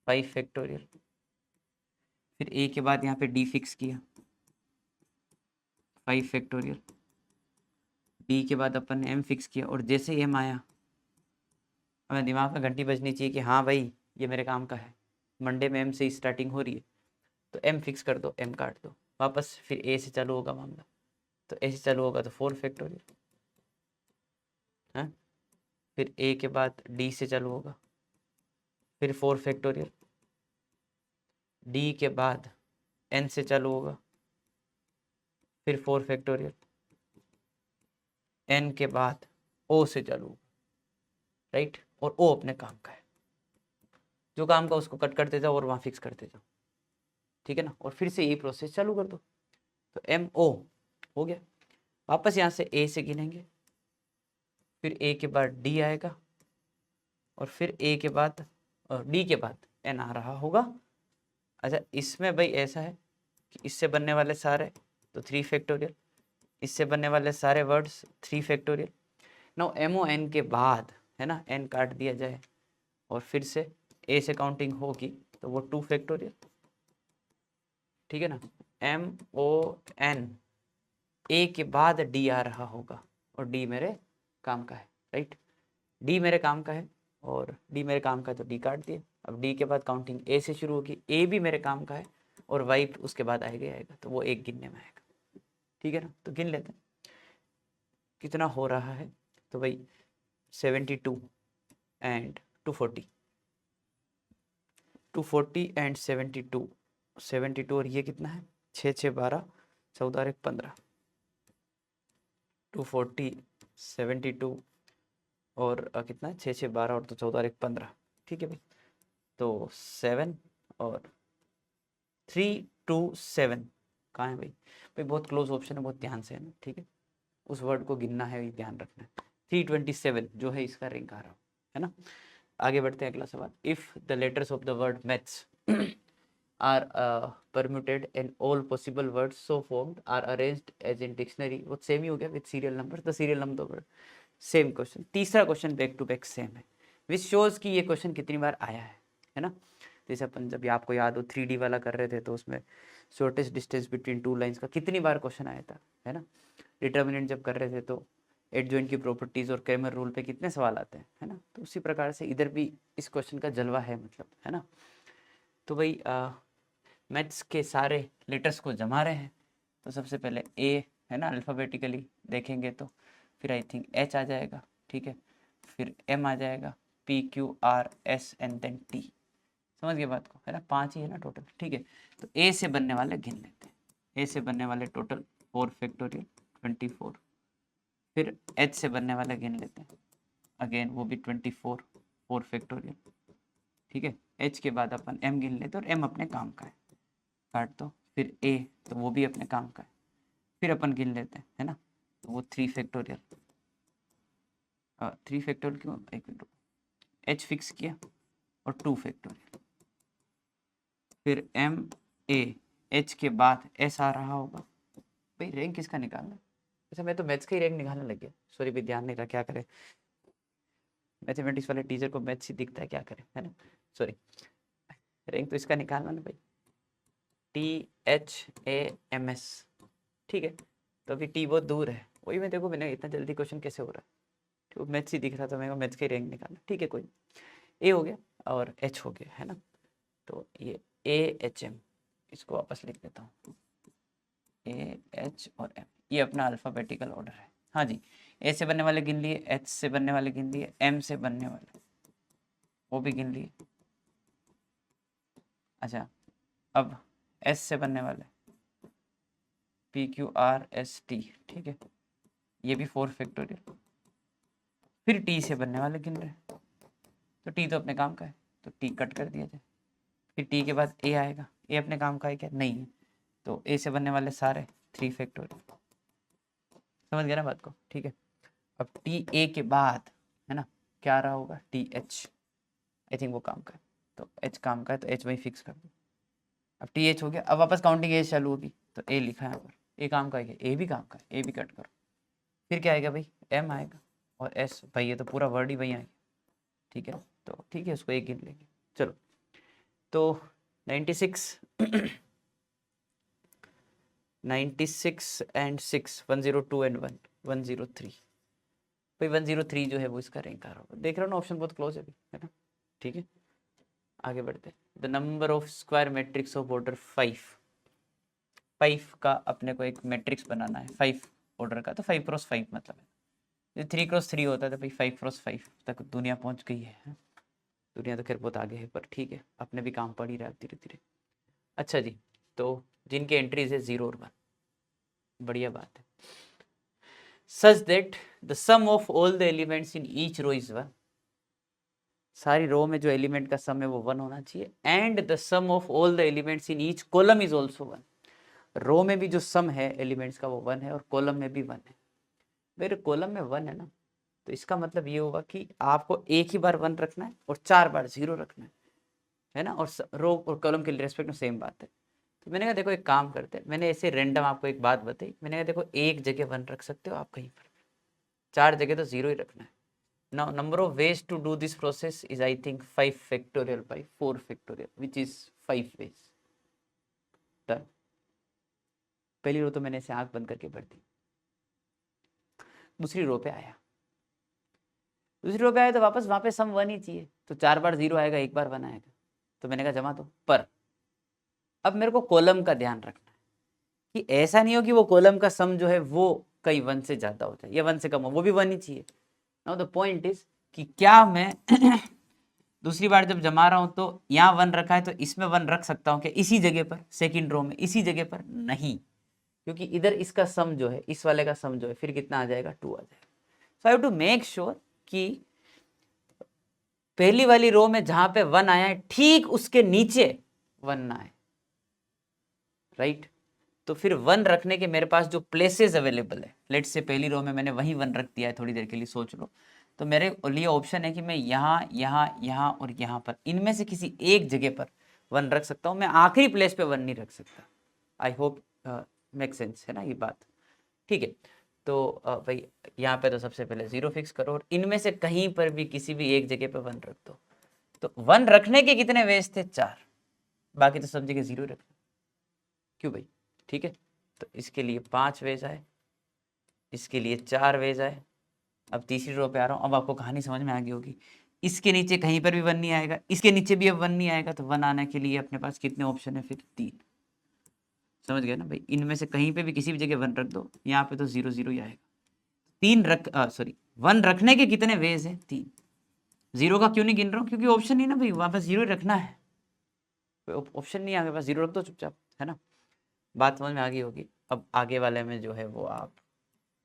5 फैक्टोरियल, फिर ए के बाद यहाँ पे डी फिक्स किया 5 फैक्टोरियल, डी के बाद अपन ने एम फिक्स किया, और जैसे ही एम आया हमें दिमाग में घंटी बजनी चाहिए कि हाँ भाई ये मेरे काम का है, मंडे में एम से ही स्टार्टिंग हो रही है, तो m फिक्स कर दो, m काट दो, वापस फिर a से चालू होगा मामला, तो a से चालू होगा तो 4 फैक्टोरियल है, फिर a के बाद d से चालू होगा, फिर 4 फैक्टोरियल, d के बाद n से चालू होगा, फिर 4 फैक्टोरियल, n के बाद o से चालू होगा, राइट। और o अपने काम का है, जो काम का उसको कट करते जाओ और वहाँ फिक्स करते जाओ, ठीक है ना। और फिर से यही प्रोसेस चालू कर दो, तो एम ओ हो गया। वापस यहाँ से ए से गिनेंगे, फिर ए के बाद डी आएगा, और फिर ए के बाद और डी के बाद एन आ रहा होगा। अच्छा, इसमें भाई ऐसा है कि इससे बनने वाले सारे तो 3 फैक्टोरियल, इससे बनने वाले सारे words 3 factorial. Now M O N के बाद है ना, एन काट दिया जाए और फिर से ए से काउंटिंग होगी तो वो 2 फैक्टोरियल, ठीक है ना। एम ओ एन, ए के बाद डी आ रहा होगा और डी मेरे काम का है, राइट। डी मेरे काम का है और डी मेरे काम का है तो डी काट दिया। अब डी के बाद काउंटिंग ए से शुरू होगी, ए भी मेरे काम का है और वाई उसके बाद आएगा आएगा, तो वो एक गिनने में आएगा, ठीक है ना। तो गिन लेते हैं कितना हो रहा है, तो भाई 72 एंड 240, 240 एंड 72, 72 और ये कितना है 6 6 12 14 और 1 15, 240 72 और कितना है 6 6 12 और तो 14 और 1 15, ठीक है भाई। तो 7 और 3 2 7 कहाँ है भाई, भाई बहुत क्लोज ऑप्शन है, बहुत ध्यान से है ना, ठीक है। उस वर्ड को गिनना है, ध्यान रखना है। 327 जो है इसका रिंग आ रहा है ना। आगे बढ़ते हैं, अगला सवाल। If the letters of the word maths are permuted and all possible words so formed are arranged as in dictionary, वो सेम ही हो गया with serial number, the serial number word same question. तीसरा question back to back same है, which shows कि ये question कितनी बार आया है ना। जैसे अपन जब आपको याद हो 3D वाला कर रहे थे तो उसमें shortest distance between two lines का कितनी बार क्वेश्चन आया था, है ना। डिटर्मिनेंट जब कर रहे थे तो एडजॉइंट की प्रॉपर्टीज और क्रेमर रूल पे कितने सवाल आते हैं, है ना। तो उसी प्रकार से इधर भी इस क्वेश्चन का जलवा है, मतलब, है ना। तो भाई मैथ्स के सारे लेटर्स को जमा रहे हैं, तो सबसे पहले ए है ना, अल्फ़ाबेटिकली देखेंगे तो फिर आई थिंक एच आ जाएगा, ठीक है, फिर एम आ जाएगा, P Q R S and then T. समझ गए बात को, है ना, 5 ही है ना टोटल, ठीक है। तो ए से बनने वाले गिन लेते हैं, ए से बनने वाले टोटल 4 फैक्टोरियल 24, फिर एच से बनने वाले गिन लेते हैं, अगेन वो भी 24 4 फैक्टोरियल, ठीक है। एच के बाद अपन एम गिन लेते हैं और एम अपने काम का है, काट दो। फिर ए, तो वो भी अपने काम का है, फिर अपन गिन लेते हैं, है ना, तो वो 3 फैक्टोरियल, 3 फैक्टोरियल क्यों, एक मिनट, एच फिक्स किया और 2 फैक्टोरियल, फिर एम ए, एच के बाद एस आ रहा होगा। भाई रैंक किसका निकालना, अच्छा मैं तो मैथ्स का ही रैंक निकालने लग गया, सॉरी भाई ध्यान नहीं रहा, क्या करें, मैथमेटिक्स वाले टीचर को मैथ्स ही दिखता है, क्या करें, है ना, सॉरी। रैंक तो इसका निकालना ना भाई, THAMS, ठीक है। तो अभी टी बहुत दूर है, वही मैं देखो मैंने इतना जल्दी क्वेश्चन कैसे हो रहा है, तो मैथ्स ही दिख रहा था, मेरे को मैथ्स का रैंक निकालना, ठीक है। कोई ए हो गया और एच हो गया, है ना। तो ये AHM, इसको वापस लिख देता हूँ, AH और M, ये अपना अल्फ़ाबेटिकल ऑर्डर है। हाँ जी, ए से बनने वाले गिन लिए, एच से बनने वाले गिन लिए, एम से बनने वाले वो भी गिन लिए। अच्छा, अब एस से बनने वाले PQRST, ठीक है, ये भी 4 फैक्टोरियल। फिर टी से बनने वाले गिन रहे, तो टी तो अपने काम का है तो टी कट कर दिया जाए। फिर टी के बाद ए आएगा, ए अपने काम का है क्या, नहीं है, तो ए से बनने वाले सारे 3 फैक्टोरियल। समझ गया ना बात को, ठीक है। अब टी ए के बाद है ना क्या आ रहा होगा, TH, आई थिंक वो काम का है, तो एच काम का है तो एच वही फिक्स कर दो। अब TH हो गया, अब वापस काउंटिंग ए चालू होगी, तो ए लिखा है यहाँ पर, ए काम का है, ए भी काम का है, ए भी कट करो। फिर क्या आएगा भाई, एम आएगा और एस, भाई ये तो पूरा वर्ड ही वही आएगा, ठीक है। तो ठीक है, उसको एक गिन लेंगे, चलो। तो 96 96 एंड 6 102 एंड 1 103, भाई 103 जो है वो इसका रैंक आ रहा होगा, देख रहा हूँ ना, ऑप्शन बहुत क्लोज है अभी, है ना, ठीक है। आगे बढ़ते हैं। The number of square matrix of order 5 का अपने को एक मैट्रिक्स बनाना है 5 ऑर्डर का, तो 5 क्रॉस 5 मतलब है, जो 3 क्रॉस 3 होता है तो भाई 5 क्रॉस 5 तक दुनिया पहुंच गई है। दुनिया तो खैर बहुत आगे है, पर ठीक है, अपने भी काम पड़ ही रहा है धीरे धीरे। अच्छा जी, तो जिनके एंट्रीज है 0 और 1, बढ़िया बात है। Such that the sum of all the elements in each row is 1, सारी रो में जो एलिमेंट का सम है वो 1 होना चाहिए। And the sum of all the elements in each column is also 1, row में भी जो सम है एलिमेंट्स का वो 1 है और कॉलम में भी 1 है। मेरे कॉलम में 1 है ना, तो इसका मतलब ये होगा कि आपको एक ही बार 1 रखना है और 4 बार 0 रखना है ना, और रो और कॉलम के रेस्पेक्ट में सेम बात है। तो मैंने कहा देखो एक काम करते हैं, मैंने ऐसे रैंडम आपको एक बात बताई, मैंने कहा देखो एक जगह 1 रख सकते हो आप कहीं पर, 4 जगह तो 0 ही रखना है। Now number of ways to do this process is I think 5 factorial by 4 factorial which is 5 ways. Done. पहली रो तो मैंने ऐसे आंख बंद करके भर दी। दूसरी रो पे आया, तो वापस वहां पे सम 1 ही चाहिए, तो 4 बार 0 आएगा, 1 बार 1 आएगा, तो मैंने कहा जमा दो। पर अब मेरे को कॉलम का ध्यान रखना है कि ऐसा नहीं हो कि वो कॉलम का सम जो है वो कई 1 से ज्यादा हो जाए या 1 से कम हो, वो भी 1 ही चाहिए। नाउ द पॉइंट इज कि क्या मैं दूसरी बार जब जमा रहा हूं तो यहाँ 1 रखा है तो इसमें 1 रख सकता हूँ क्या इसी जगह पर, सेकंड रो में इसी जगह पर? नहीं, क्योंकि इधर इसका सम जो है, इस वाले का सम जो है फिर कितना आ जाएगा, 2 आ जाएगा। So I have to make sure कि पहली वाली रो में जहां पे 1 आया है ठीक उसके नीचे 1 ना आए, राइट। तो फिर 1 रखने के मेरे पास जो प्लेसेस अवेलेबल है, लेट्स से पहली रो में मैंने वहीं 1 रख दिया है, थोड़ी देर के लिए सोच लो, तो मेरे लिए ऑप्शन है कि मैं यहाँ यहाँ यहाँ और यहाँ पर इनमें से किसी एक जगह पर 1 रख सकता हूँ, मैं आखिरी प्लेस पे 1 नहीं रख सकता। आई होप मेक सेंस है ना ये बात, ठीक है। तो भाई यहाँ पे तो सबसे पहले 0 फिक्स करो और इनमें से कहीं पर भी किसी भी एक जगह पे 1 रख दो। तो 1 रखने के कितने वेज थे, 4, बाकी तो सब जगह 0 रखना। क्यों भाई, ठीक है। तो इसके लिए 5 वेज आए, इसके लिए 4 वेज आए। अब तीसरी रो पे आ रहा हूँ, अब आपको कहानी समझ में आ गई होगी। इसके नीचे कहीं पर भी 1 नहीं आएगा, इसके नीचे भी अब 1 नहीं आएगा, तो 1 आने के लिए अपने पास कितने ऑप्शन है फिर, 3। समझ गए ना भाई, इनमें से कहीं पे भी किसी भी जगह 1 रख दो, यहाँ पे तो 0 0 ही आएगा। 1 रखने के कितने वेज है, 3। 0 का क्यों नहीं गिन रहा हूँ, क्योंकि ऑप्शन नहीं ना भाई, वहाँ पर 0 रखना है, ऑप्शन नहीं आगे पास, 0 रख दो चुपचाप, है ना। बात समझ में आ गई होगी। अब आगे वाले में जो है वो आप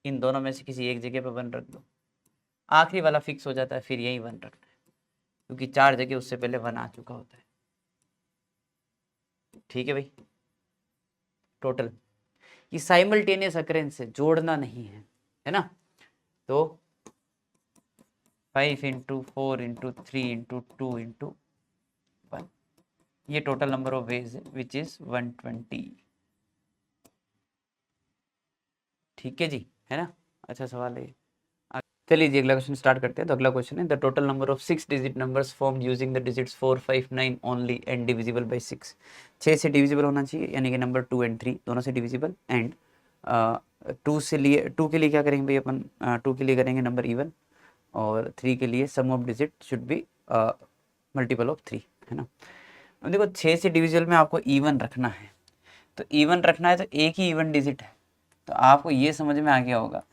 इन दोनों में से किसी एक जगह पे 1 रख दो, आखिरी वाला फिक्स हो जाता है, फिर यही 1 रखना है, क्योंकि 4 जगह उससे पहले 1 आ चुका होता है। ठीक है भाई, टोटल ये साइमल्टेनियस अकरेंस है, जोड़ना नहीं है ना। तो 5 × 4 × 3 × 2 × 1, ये टोटल नंबर ऑफ वेज है विच इज 120। ठीक है जी, है ना, अच्छा सवाल है। चलिए जी अगला क्वेश्चन स्टार्ट करते हैं। तो अगला क्वेश्चन है the total number of 6 digit numbers formed using the digits 4 5 9 only and divisible by 6। 6 से डिविजिबल होना चाहिए, यानी कि नंबर 2 और 3 दोनों से डिविजिबल। एंड 2 से लिए 2 के लिए क्या करेंगे भाई अपन, 2 के लिए करेंगे नंबर इवन, और 3 के लिए sum of digit should be multiple of 3, है ना। अब देखो 6 से डिविजिबल में आपको इवन रखना है, तो इवन रखना है तो एक ही इवन डिजिट है, तो आपको ये समझ में आ गया होगा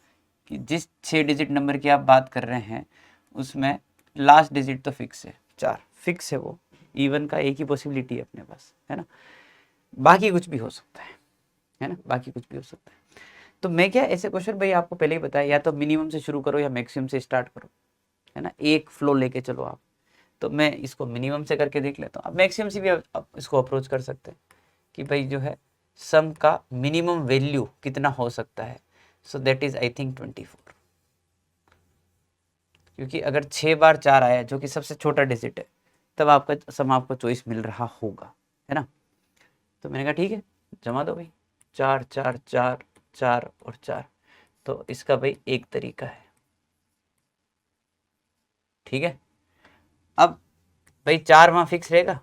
कि जिस 6 डिजिट नंबर की आप बात कर रहे हैं उसमें लास्ट डिजिट तो फिक्स है, 4 फिक्स है, वो इवन का एक ही पॉसिबिलिटी है अपने पास, है ना। बाकी कुछ भी हो सकता है ना, बाकी कुछ भी हो सकता है। तो मैं क्या ऐसे क्वेश्चन भाई आपको पहले ही बताया, या तो मिनिमम से शुरू करो या मैक्सिमम से स्टार्ट करो, है ना, एक फ्लो लेके चलो आप। तो मैं इसको मिनिमम से करके देख लेता हूँ, अब मैक्सिमम से भी आप इसको अप्रोच कर सकते हैं कि भाई जो है सम का मिनिमम वैल्यू कितना हो सकता है। So that is I think 24, क्योंकि अगर 6 बार 4 आया जो कि सबसे छोटा डिजिट है, तब आपका सम आपको चॉइस मिल रहा होगा, है ना। तो मैंने कहा ठीक है जमा दो भाई, 4 4 4 4 और 4। तो इसका भाई एक तरीका है, ठीक है। अब भाई 4 वहाँ फिक्स रहेगा,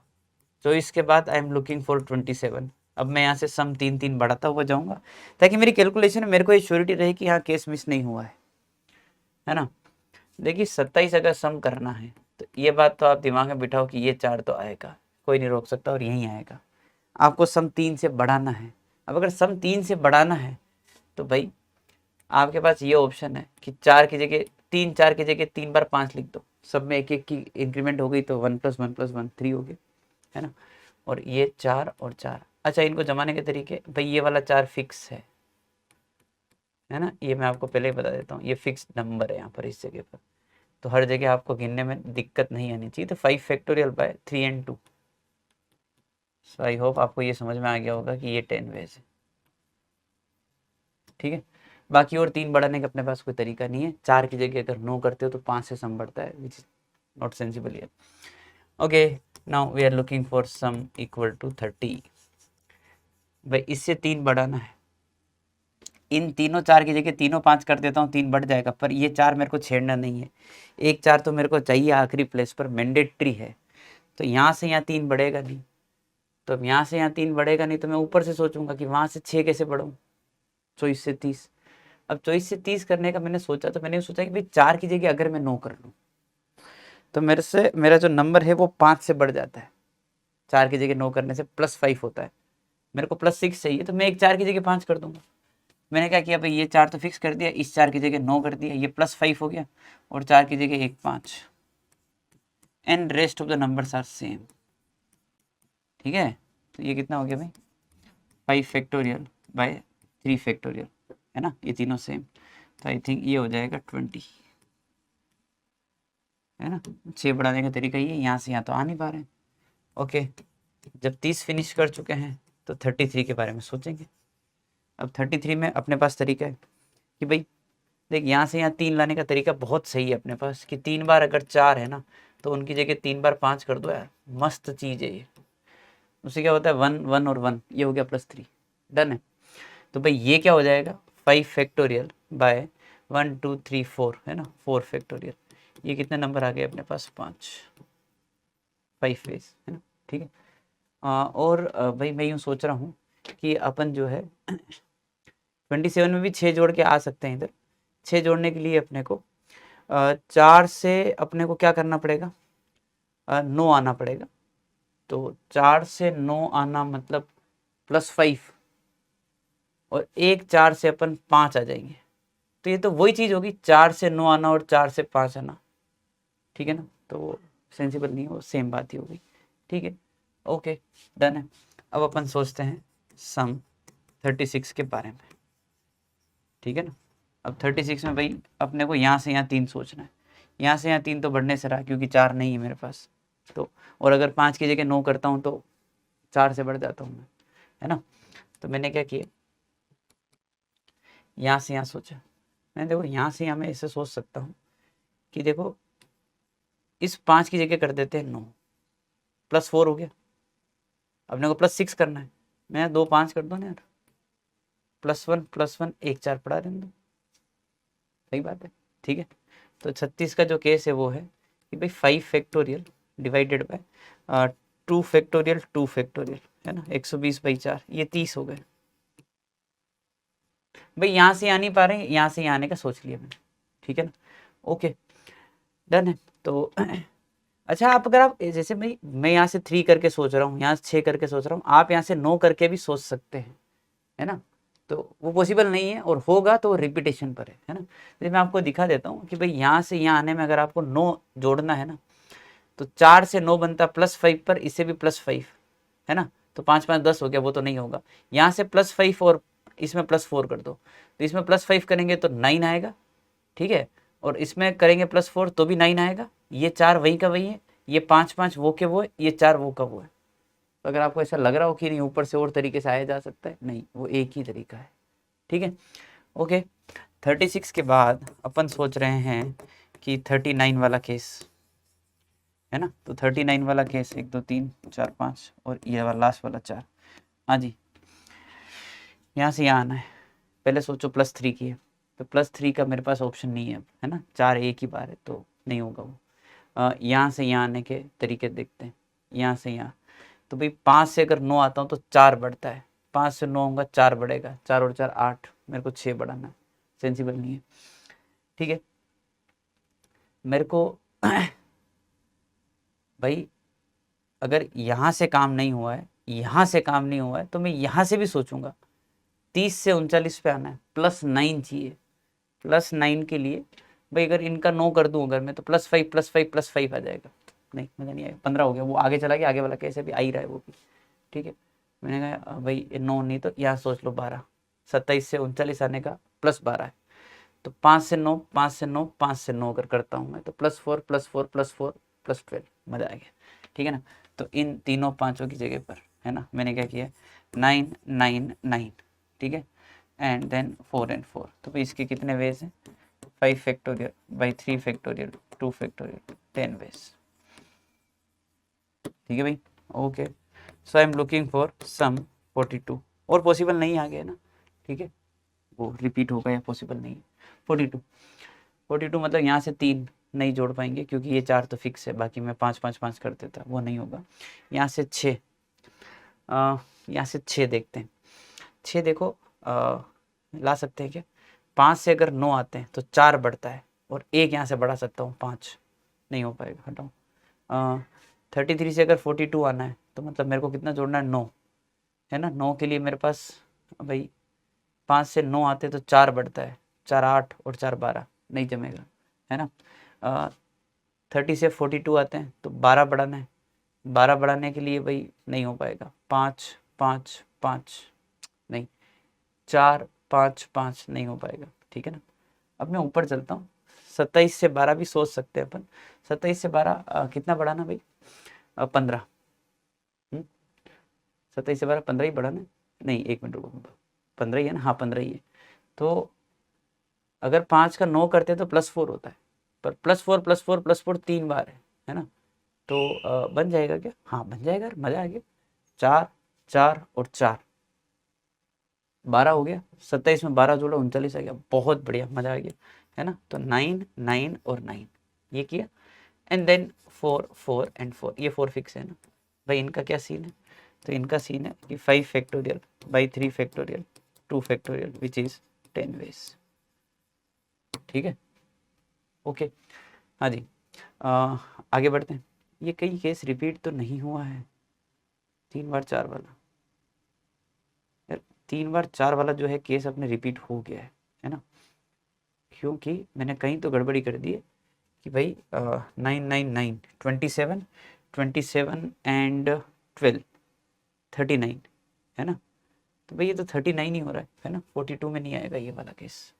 तो इसके बाद आई एम लुकिंग फॉर 27। अब मैं यहाँ से सम 3 3 बढ़ाता हुआ जाऊंगा, ताकि मेरी कैलकुलेशन में मेरे को ये श्योरिटी रहे कि यहाँ केस मिस नहीं हुआ है ना। देखिए 27 अगर सम करना है तो ये बात तो आप दिमाग में बिठाओ कि ये 4 तो आएगा, कोई नहीं रोक सकता और यहीं आएगा। आपको सम 3 से बढ़ाना है। अब अगर सम 3 से बढ़ाना है तो भाई आपके पास ये ऑप्शन है कि 4 की जगह 3, 4 की जगह 3 बार 5 लिख दो, सब में एक एक की इंक्रीमेंट हो गई तो 1 + 1 + 1 3 हो गए, है ना। और ये 4 और 4। अच्छा, इनको जमाने के तरीके, भाई ये वाला 4 फिक्स है ना, ये मैं आपको पहले ही बता देता हूँ, ये फिक्स नंबर है यहाँ पर इस जगह पर, तो हर जगह आपको गिनने में दिक्कत नहीं आनी चाहिए। तो 5 factorial by 3 and 2। So I hope आपको ये समझ में आ गया होगा कि ये 10 वेज है, ठीक है। बाकी और 3 बढ़ाने का अपने पास कोई तरीका नहीं है। 4 की जगह अगर 9 करते हो तो 5 से सम बढ़ता है, which is not sensible here. Okay, now we are looking for sum equal to 30। भाई इससे 3 बढ़ाना है, इन तीनों 4 की जगह तीनों 5 कर देता हूँ, 3 बढ़ जाएगा, पर ये 4 मेरे को छेड़ना नहीं है। एक 4 तो मेरे को चाहिए आखिरी प्लेस पर, मैंडेटरी है। तो यहाँ से यहाँ 3 बढ़ेगा नहीं, तो अब यहाँ से यहाँ 3 बढ़ेगा नहीं, तो मैं ऊपर से सोचूंगा कि वहाँ से 6 कैसे बढ़ूँ, 24 से 30। अब 24 से 30 करने का मैंने सोचा, तो मैंने सोचा कि भाई 4 की जगह अगर मैं 9 कर लूँ तो मेरे से मेरा जो नंबर है वो 5 से बढ़ जाता है। 4 की जगह 9 करने से +5 होता है, मेरे को +6 चाहिए, तो मैं एक 4 की जगह 5 कर दूंगा। मैंने क्या किया भाई, ये 4 तो फिक्स कर दिया, इस 4 की जगह 9 कर दिया, ये +5 हो गया, और 4 की जगह 1 5, and rest of the numbers are same, ठीक है। तो ये कितना हो गया भाई, 5 फैक्टोरियल बाय 3 फैक्टोरियल, है ना, ये तीनों सेम। तो आई थिंक ये हो जाएगा 20, है ना। 6 बढ़ाने का तरीका ये, यहाँ से यहाँ तो आ नहीं पा रहे हैं। ओके, जब 30 फिनिश कर चुके हैं तो 33 के बारे में सोचेंगे। अब 33 में अपने पास तरीका है कि भाई देख, यहाँ से यहाँ 3 लाने का तरीका बहुत सही है अपने पास, कि 3 बार अगर 4 है ना तो उनकी जगह 3 बार 5 कर दो यार, मस्त चीज़ है ये। उससे क्या होता है, 1 1 और 1, ये हो गया +3, डन है। तो भाई ये क्या हो जाएगा, 5 फैक्टोरियल बाय 1 2 3 4, है ना, 4 फैक्टोरियल। ये कितने नंबर आ गए अपने पास, 5 फेज, है ना, ठीक है। और भाई मैं यूँ सोच रहा हूँ कि अपन जो है 27 में भी 6 जोड़ के आ सकते हैं इधर। 6 जोड़ने के लिए अपने को 4 से अपने को क्या करना पड़ेगा, 9 आना पड़ेगा। तो 4 से 9 आना मतलब +5, और एक 4 से अपन 5 आ जाएंगे। तो ये तो वही चीज़ होगी, 4 से 9 आना और 4 से 5 आना, ठीक है ना। तो सेंसिबल नहीं हो, सेम बात ही होगी, ठीक है। ओके, डन है। अब अपन सोचते हैं सम 36 के बारे में, ठीक है ना। अब 36 में भाई अपने को यहाँ से यहाँ 3 सोचना है। यहाँ से यहाँ 3 तो बढ़ने से रहा, क्योंकि 4 नहीं है मेरे पास, तो और अगर 5 की जगह 9 करता हूँ तो 4 से बढ़ जाता हूँ मैं, है ना। तो मैंने क्या किया, यहाँ से यहाँ सोचा। मैं देखो यहाँ से यहाँ मैं ऐसे सोच सकता हूँ कि देखो इस 5 की जगह कर देते हैं 9, +4 हो गया। अपने को +6 करना है, मैं 2 5 कर दो ना यार, +1 +1 1 4 पढ़ा दें दो, सही बात है, ठीक है। तो 36 का जो केस है वो है कि भाई 5 factorial divided by 2 factorial 2 factorial, है ना, 120/4, ये 30 हो गए। भाई यहाँ से आ नहीं पा रहे, यहाँ से यहाँ आने का सोच लिया मैंने, ठीक है ना। ओके, डन है। तो अच्छा, आप अगर आप जैसे भाई मैं यहाँ से 3 करके सोच रहा हूँ, यहाँ से 6 करके सोच रहा हूँ, आप यहाँ से 9 करके भी सोच सकते हैं, है ना। तो वो पॉसिबल नहीं है, और होगा तो रिपीटेशन पर है ना। तो मैं आपको दिखा देता हूँ कि भाई यहाँ से यहाँ आने में अगर आपको 9 जोड़ना है ना, तो 4 से 9 बनता +5 पर, इसे भी +5, है ना। तो 5 5 10 हो गया, वो तो नहीं होगा। यहाँ से +5 और इसमें +4 कर दो, तो इसमें +5 करेंगे तो 9 आएगा, ठीक है। और इसमें करेंगे +4 तो भी 9 आएगा। ये 4 वही का वही है, ये 5 5 वो के वो है, ये 4 वो का वो है। तो अगर आपको ऐसा लग रहा हो कि नहीं ऊपर से और तरीके से आया जा सकता है, नहीं, वो एक ही तरीका है, ठीक है। ओके, 36 के बाद अपन सोच रहे हैं कि 39 वाला केस, है ना। तो 39 वाला केस 1 2 3 4 5 और ये वाला लास्ट वाला 4। हाँ जी, यहाँ से यहाँ आना है। पहले सोचो +3 की है, तो +3 का मेरे पास ऑप्शन नहीं है अब, है ना। 4 एक ही बार है तो नहीं होगा वो। यहाँ से यहाँ आने के तरीके देखते हैं। यहाँ से यहाँ, तो भाई 5 से अगर 9 आता हूँ तो 4 बढ़ता है, 5 से 9 होगा 4 बढ़ेगा, 4 और 4 8, मेरे को 6 बढ़ाना है, सेंसिबल नहीं है, ठीक है। मेरे को भाई अगर यहाँ से काम नहीं हुआ है, यहाँ से काम नहीं हुआ है, तो मैं यहाँ से भी सोचूंगा 30 से 39 पे आना है, +9 चाहिए। +9 के लिए भाई अगर इनका 9 कर दूं अगर मैं, तो +5 +5 +5 आ जाएगा। नहीं मज़ा नहीं आएगा, 15 हो गया, वो आगे चला गया, आगे वाला कैसे भी आ ही रहा है वो भी। ठीक है, मैंने कहा भाई 9 नहीं तो यहाँ सोच लो 12, 27 से 39 आने का +12 है, तो 5 से 9 5 से 9 5 से 9 अगर करता हूँ मैं, तो +4 +4 +4 +12, मज़ा आ गया। ठीक है ना, तो इन तीनों पाँचों की जगह पर है ना मैंने क्या किया, 9 9 9। ठीक है, एंड देन 4 एंड 4, तो भाई इसके कितने वेज हैं, 5 factorial by 3 factorial 2 factorial 10 ways. ठीक है भाई, okay. So I am looking for sum 42, और पॉसिबल नहीं आ गया ना। ठीक है, वो रिपीट होगा या पॉसिबल नहीं है। 42 42 मतलब यहाँ से 3 नहीं जोड़ पाएंगे क्योंकि ये 4 तो फिक्स है, बाकी मैं 5 5 5 कर देता, वो नहीं होगा। यहाँ से 6, यहाँ से 6 देखते हैं। 6 देखो ला सकते हैं क्या, 5 से अगर 9 आते हैं तो 4 बढ़ता है, और एक यहाँ से बढ़ा सकता हूँ 5, नहीं हो पाएगा, हटाओ। 33 से अगर 42 आना है तो मतलब मेरे को कितना जोड़ना है, 9 है ना। 9 के लिए मेरे पास भाई 5 से 9 आते तो 4 बढ़ता है, 4 8 और 4 12, नहीं जमेगा है ना। 30 से 42 आते हैं तो 12 बढ़ाना है, 12 बढ़ाने के लिए भाई नहीं हो पाएगा, 5 5 5 नहीं, 4 5 5 नहीं हो पाएगा। ठीक है ना, अब मैं ऊपर चलता हूँ, 27 से 12 भी सोच सकते हैं अपन। 27 से 12 कितना बढ़ाना भाई, 15। 27 से 12 15 ही बढ़ाना, नहीं 1 मिनट रुको, 15 ही है ना, हाँ 15 ही है। तो अगर 5 का 9 करते तो +4 होता है, पर +4 +4 +4 3 बार है ना, तो बन जाएगा क्या, हाँ बन जाएगा, मज़ा आ गया। 4 4 और 4 12 हो गया, 27 में 12 जोड़ा 39 आ गया, बहुत बढ़िया, मज़ा आ गया है ना। तो 9 9 और 9 ये किया, एंड देन 4 4 एंड 4, ये 4 फिक्स है ना भाई। इनका क्या सीन है, तो इनका सीन है कि 5 factorial by 3 factorial 2 factorial which is 10 ways. ठीक है, ओके, हाँ जी। आगे बढ़ते हैं। ये कई केस रिपीट तो नहीं हुआ है, 3 बार 4 वाला यार, 3 बार 4 वाला जो है केस अपने रिपीट हो गया है ना, क्योंकि मैंने कहीं तो गड़बड़ी कर दी है कि भाई 9 9 9 27 27 एंड 12 39 है ना, तो भाई ये तो 39 ही हो रहा है ना, 42 में नहीं आएगा ये वाला केस।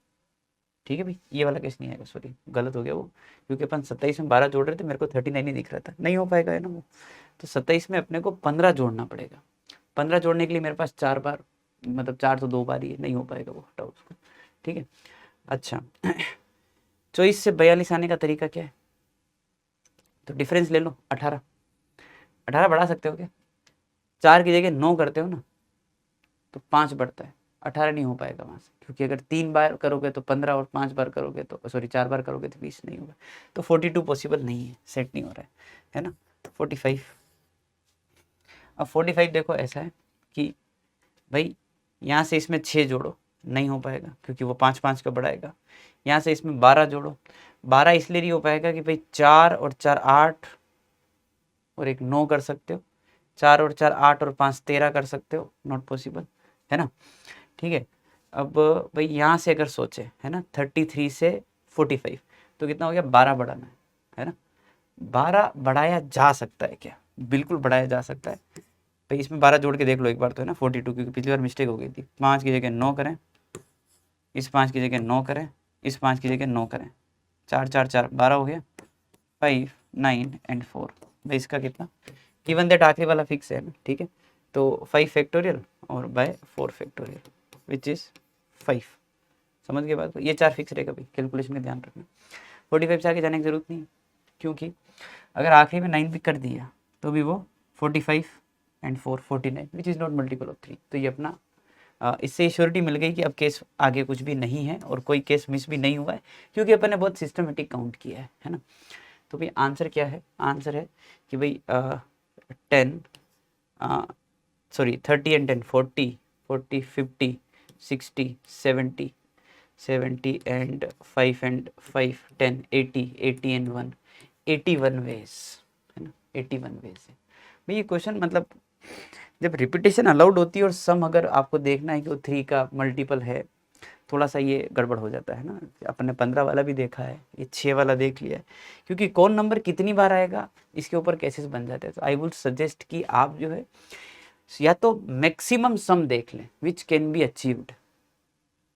ठीक है भाई, ये वाला केस नहीं आएगा, सॉरी गलत हो गया वो, क्योंकि अपन 27 में 12 जोड़ रहे थे, मेरे को 39 ही दिख रहा था, नहीं हो पाएगा है ना वो। तो 27 में अपने को 15 जोड़ना पड़ेगा, 15 जोड़ने के लिए मेरे पास 4 बार, मतलब 4 तो 2 बार ही है, नहीं हो पाएगा वो, हटाओ उसको। ठीक है, अच्छा 24 से 42 आने का तरीका क्या है, तो डिफरेंस ले लो, 18 18 बढ़ा सकते हो क्या, 4 की जगह 9 करते हो ना तो 5 बढ़ता है, 18 नहीं हो पाएगा वहाँ से, क्योंकि अगर 3 बार करोगे तो 15 और 5 बार करोगे तो, सॉरी 4 बार करोगे तो 20 नहीं होगा, तो 42 पॉसिबल नहीं है, सेट नहीं हो रहा है ना। 45, अब 45 देखो ऐसा है कि भाई यहाँ से इसमें 6 जोड़ो, नहीं हो पाएगा क्योंकि वो 5 5 का बढ़ाएगा। यहाँ से इसमें 12 जोड़ो, 12 इसलिए नहीं हो पाएगा कि भाई 4 और 4 8 और एक 9 कर सकते हो, 4 और 4 8 और 5 13 कर सकते हो, नॉट पॉसिबल है ना। ठीक है, अब भाई यहाँ से अगर सोचे है ना 33 से 45, तो कितना हो गया, 12 बढ़ाना है ना। 12 बढ़ाया जा सकता है क्या, बिल्कुल बढ़ाया जा सकता है भाई, इसमें 12 जोड़ के देख लो एक बार तो है ना 42, क्योंकि पिछली बार मिस्टेक हो गई थी, 5 की जगह 9 करें, इस 5 की जगह 9 करें, इस 5 की जगह 9 करें, 4 4 4 12 हो गया, 5 9 एंड 4, भाई इसका कितना, इवन दैट आखिरी वाला फिक्स है ना। ठीक है, तो 5 फैक्टोरियल और बाय 4 फैक्टोरियल विच इज़ 5, समझ गए बात को, ये 4 फिक्स रहेगा भाई, कैलकुलेशन में ध्यान रखना। 45 से आगे जाने की जरूरत नहीं है, क्योंकि अगर आखिरी में 9 भी कर दिया तो भी वो 45 and 4 49 which is not multiple of 3, तो ये अपना इससे श्योरिटी मिल गई कि अब केस आगे कुछ भी नहीं है और कोई केस मिस भी नहीं हुआ है, क्योंकि अपन ने बहुत सिस्टमेटिक काउंट किया है ना। तो भाई आंसर क्या है, आंसर है कि भाई 10 sorry 30 and 10 40 40 50 60 70 70 and 5 and 5 10 80 80 and 1 81 ways है ना, 81 वेज है। भाई ये क्वेश्चन मतलब जब रिपीटेशन अलाउड होती है और सम अगर आपको देखना है कि वो 3 का मल्टीपल है, थोड़ा सा ये गड़बड़ हो जाता है ना। अपन ने 15 वाला भी देखा है, ये 6 वाला देख लिया है, क्योंकि कौन नंबर कितनी बार आएगा इसके ऊपर केसेस बन जाते हैं। तो आई वुड सजेस्ट कि आप जो है या तो मैक्सिमम सम देख लें विच can be achieved,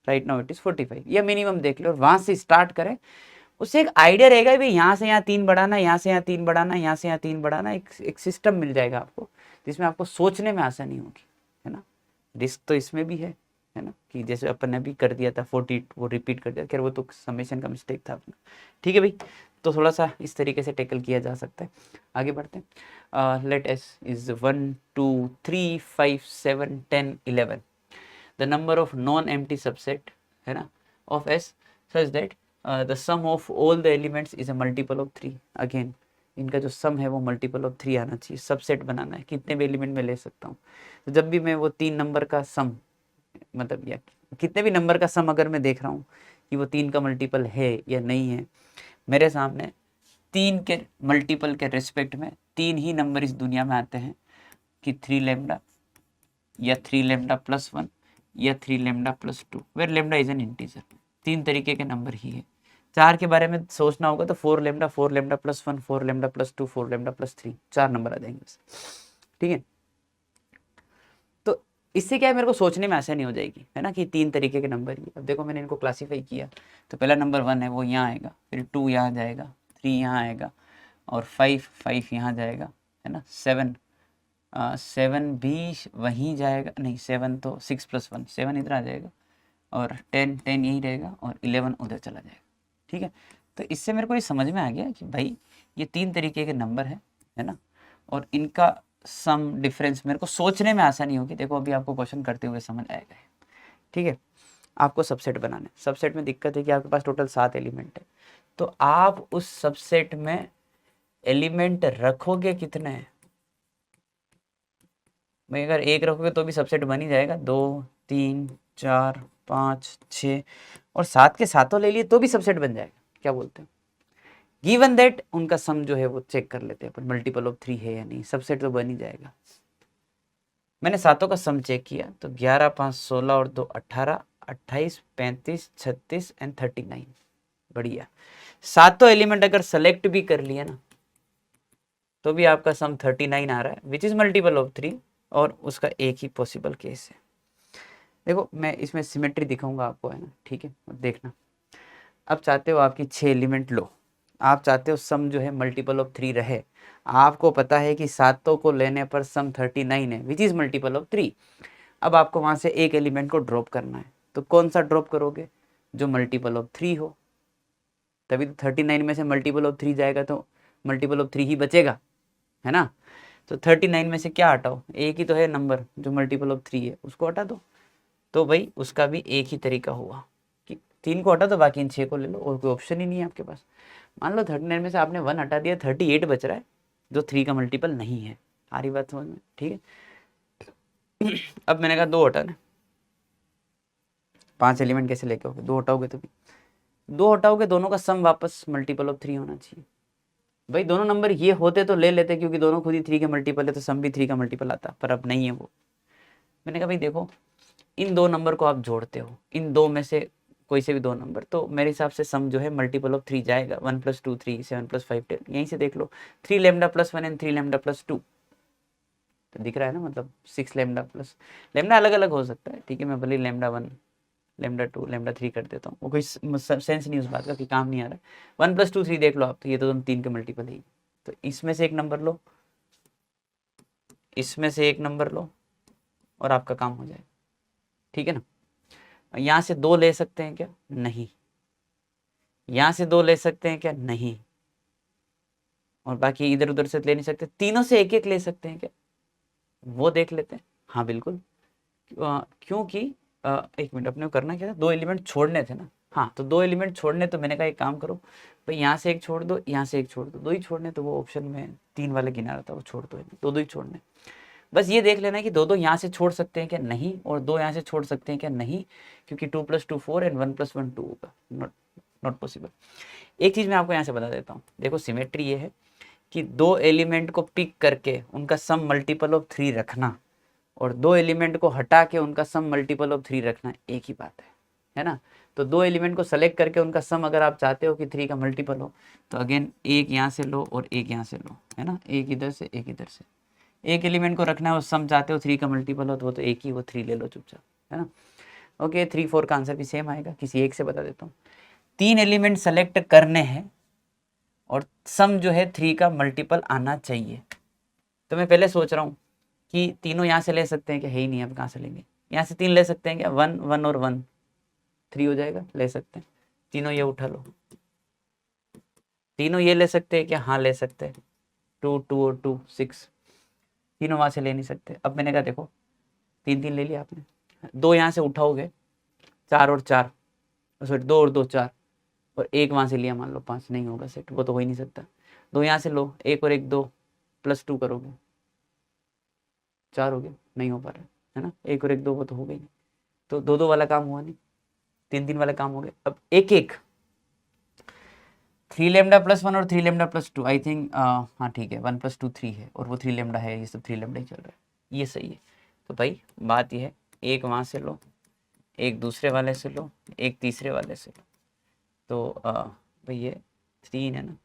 right now it is 45, या मिनिमम देख लें और वहां से स्टार्ट करें। उससे एक आइडिया रहेगा भाई यहाँ से यहाँ 3 बढ़ाना, यहाँ से यहाँ 3 बढ़ाना, यहाँ से यहाँ 3 बढ़ाना, एक सिस्टम मिल जाएगा आपको जिसमें आपको सोचने में आसानी होगी, है ना। रिस्क तो इसमें भी है ना, कि जैसे अपन ने भी कर दिया था 40 वो रिपीट कर दिया, खैर वो तो समेशन का मिस्टेक था अपना, ठीक है भाई। तो थोड़ा सा इस तरीके से टैकल किया जा सकता है। आगे बढ़ते हैं। Let S is 1 2 3 5 7 10 11 the number of non empty subset, है ना, of S such that the sum of all the elements is a multiple of 3। Again इनका जो सम है वो मल्टीपल ऑफ 3 आना चाहिए। सबसेट बनाना है, कितने भी एलिमेंट में ले सकता हूँ। तो जब भी मैं वो 3 नंबर का सम, मतलब या कितने भी नंबर का सम अगर मैं देख रहा हूँ कि वो 3 का मल्टीपल है या नहीं है, मेरे सामने 3 के मल्टीपल के रिस्पेक्ट में 3 ही नंबर इस दुनिया में आते हैं कि 3 लेमडा या 3 लेमडा प्लस 1 या 3 lambda plus 2, where lambda is an integer. 3 तरीके के नंबर ही है। 4 के बारे में सोचना होगा तो 4 lambda plus 1, 4 lambda plus 2, 4 lambda plus 3, 4 number आ जाएंगे बस, ठीक है। तो इससे क्या है, मेरे को सोचने में आसानी हो जाएगी, है ना, कि 3 तरीके के नंबर ही। अब देखो मैंने इनको क्लासीफाई किया, तो पहला नंबर 1 है वो यहाँ आएगा, फिर 2 यहाँ जाएगा, 3 यहाँ आएगा, और 5 यहाँ जाएगा, है ना। 7 भी वहीं जाएगा, नहीं 7 तो 6 + 1 7 इधर आ जाएगा, और 10 यहीं रहेगा, और 11 उधर चला जाएगा, ठीक है। तो इससे मेरे को ये समझ में आ गया कि भाई ये 3 तरीके के नंबर है ना, और इनका सम डिफरेंस मेरे को सोचने में आसानी होगी। देखो अभी आपको क्वेश्चन करते हुए समझ आएगा, ठीक है। आपको सबसेट बनाना है। सबसेट में दिक्कत है कि आपके पास टोटल 7 एलिमेंट है, तो आप उस सबसेट में एलिमेंट रखोगे कितने हैं भाई। अगर 1 रखोगे तो भी सबसेट बन ही जाएगा, 2 3 4 5 6 और 7 के सातों ले लिए तो भी सबसेट बन जाएगा। क्या बोलते हैं? गिवन दैट उनका सम जो है वो चेक कर लेते हैं अपन, मल्टीपल ऑफ 3 है या नहीं, सबसेट तो बन ही जाएगा। मैंने सातों का सम चेक किया तो 11 5 16 और 2 18 28 35 36 एंड 39। बढ़िया। सातों एलिमेंट अगर सेलेक्ट भी कर लिया ना तो भी आपका सम 39 आ रहा है, विच इज मल्टीपल ऑफ 3, और उसका एक ही पॉसिबल केस है। देखो मैं इसमें सिमेट्री दिखाऊंगा आपको, है ना, ठीक है, देखना। अब चाहते हो आपकी 6 एलिमेंट लो, आप चाहते हो सम जो है मल्टीपल ऑफ 3 रहे, आपको पता है कि सातों को लेने पर सम 39 है, विच इज मल्टीपल ऑफ 3। अब आपको वहां से एक एलिमेंट को ड्रॉप करना है, तो कौन सा ड्रॉप करोगे? जो मल्टीपल ऑफ 3 हो, तभी तो 39 में से मल्टीपल ऑफ 3 जाएगा तो मल्टीपल ऑफ 3 ही बचेगा, है ना। तो 39 में से क्या हटाओ? एक ही तो है नंबर जो मल्टीपल ऑफ 3 है, उसको हटा दो। तो भाई उसका भी एक ही तरीका हुआ कि 3 को हटा दो, बाकी इन 6 को ले लो, और कोई ऑप्शन ही नहीं है आपके पास। मान लो 39 में से आपने 1 हटा दिया, 38 बच रहा है जो 3 का मल्टीपल नहीं है। आ रही बात समझ में? ठीक है। अब मैंने कहा 2 हटाना, 5 एलिमेंट कैसे लेके आओगे? 2 हटाओगे तो भी 2 हटाओगे, दोनों का सम वापस मल्टीपल ऑफ 3 होना चाहिए। भाई दोनों नंबर ये होते तो ले लेते, क्योंकि दोनों खुद ही 3 के मल्टीपल है, तो सम भी 3 का मल्टीपल आता, पर अब नहीं है वो। मैंने कहा भाई देखो इन 2 नंबर को आप जोड़ते हो, इन 2 में से कोई से भी 2 नंबर, तो मेरे हिसाब से सम जो है मल्टीपल ऑफ 3 जाएगा। 1 + 2 3, 7 + 5 10, यहीं से देख लो। 3 lambda plus 1 and 3 lambda plus 2, तो दिख रहा है ना, मतलब 6 लेमडा प्लस, लेमडा अलग अलग हो सकता है, ठीक है। मैं भले लेमडा 1 लेमडा 2 लेमडा 3 कर देता हूँ, वो कोई सेंस नहीं उस बात का कि काम नहीं आ रहा है। 1 + 2 3 देख लो आप, तो ये तो 3 के मल्टीपल है। तो इसमें से एक नंबर लो, इसमें से एक नंबर लो, और आपका काम हो जाएगा, ठीक है ना। यहाँ से 2 ले सकते हैं क्या? नहीं। यहाँ से 2 ले सकते हैं क्या? नहीं। और बाकी इधर उधर से ले नहीं सकते। तीनों से एक एक ले सकते हैं क्या? वो देख लेते हैं। हाँ बिल्कुल, क्योंकि एक मिनट, अपने को करना क्या था? 2 एलिमेंट छोड़ने थे ना। हाँ, तो 2 एलिमेंट छोड़ने, तो मैंने कहा एक काम करो भाई, यहाँ से एक छोड़ दो, यहाँ से एक छोड़ दो, 2 ही छोड़ने, तो वो ऑप्शन में 3 वाले गिना रहा था, वो छोड़ दो, 2 ही छोड़ने। बस ये देख लेना है कि 2 यहाँ से छोड़ सकते हैं क्या? नहीं। और 2 यहाँ से छोड़ सकते हैं क्या? नहीं, क्योंकि 2 + 2 4 एंड 1 + 1 2 होगा, नॉट पॉसिबल। एक चीज़ मैं आपको यहाँ से बता देता हूँ, देखो सिमेट्री ये है कि 2 एलिमेंट को पिक करके उनका सम मल्टीपल ऑफ 3 रखना और 2 एलिमेंट को हटा के उनका सम मल्टीपल ऑफ 3 रखना एक ही बात है ना। तो 2 एलिमेंट को सेलेक्ट करके उनका सम अगर आप चाहते हो कि 3 का मल्टीपल हो तो अगेन एक यहाँ से लो और एक यहाँ से लो, है ना, एक इधर से एक इधर से। एक एलिमेंट को रखना है और सम चाहते हो 3 का मल्टीपल हो तो वो तो एक ही, वो 3 ले लो चुपचाप, है ना। ओके 3 4 का आंसर भी सेम आएगा। किसी एक से बता देता हूँ, 3 एलिमेंट सेलेक्ट करने हैं और सम जो है 3 का मल्टीपल आना चाहिए। तो मैं पहले सोच रहा हूँ कि तीनों यहाँ से ले सकते हैं कि है ही नहीं, अब कहाँ से लेंगे, यहाँ से 3 ले सकते हैं क्या, 1 1 और 1 3 हो जाएगा, ले सकते हैं। तीनों ये उठा लो, तीनों ये ले सकते हैं क्या, हाँ ले सकते हैं। 2 2 और 2 6, तीनों वहाँ से ले नहीं सकते। अब मैंने कहा देखो 3 3 ले लिया आपने, 2 यहाँ से उठाओगे 4 और 4, सॉरी 2 और 2 4, और एक वहाँ से लिया मान लो 5, नहीं होगा सेट, वो तो हो ही नहीं सकता। 2 यहाँ से लो, 1 और 1 2 +2 करोगे 4 हो गया, नहीं हो पा रहा है ना। 1 और 1 2 वो तो हो गई नहीं, तो 2 2 वाला काम हुआ नहीं, 3 3 वाला काम हो गया। अब एक एक 3 लैम्डा +1 और 3 लैम्डा +2, आई थिंक हाँ ठीक है, 1 + 2 3 है और वो 3 लैम्डा है, ये सब 3 लैम्डा ही चल रहा है, ये सही है। तो भाई बात ये है, एक वहाँ से लो, एक दूसरे वाले से लो, एक तीसरे वाले से लो। तो भाई ये 3 है ना,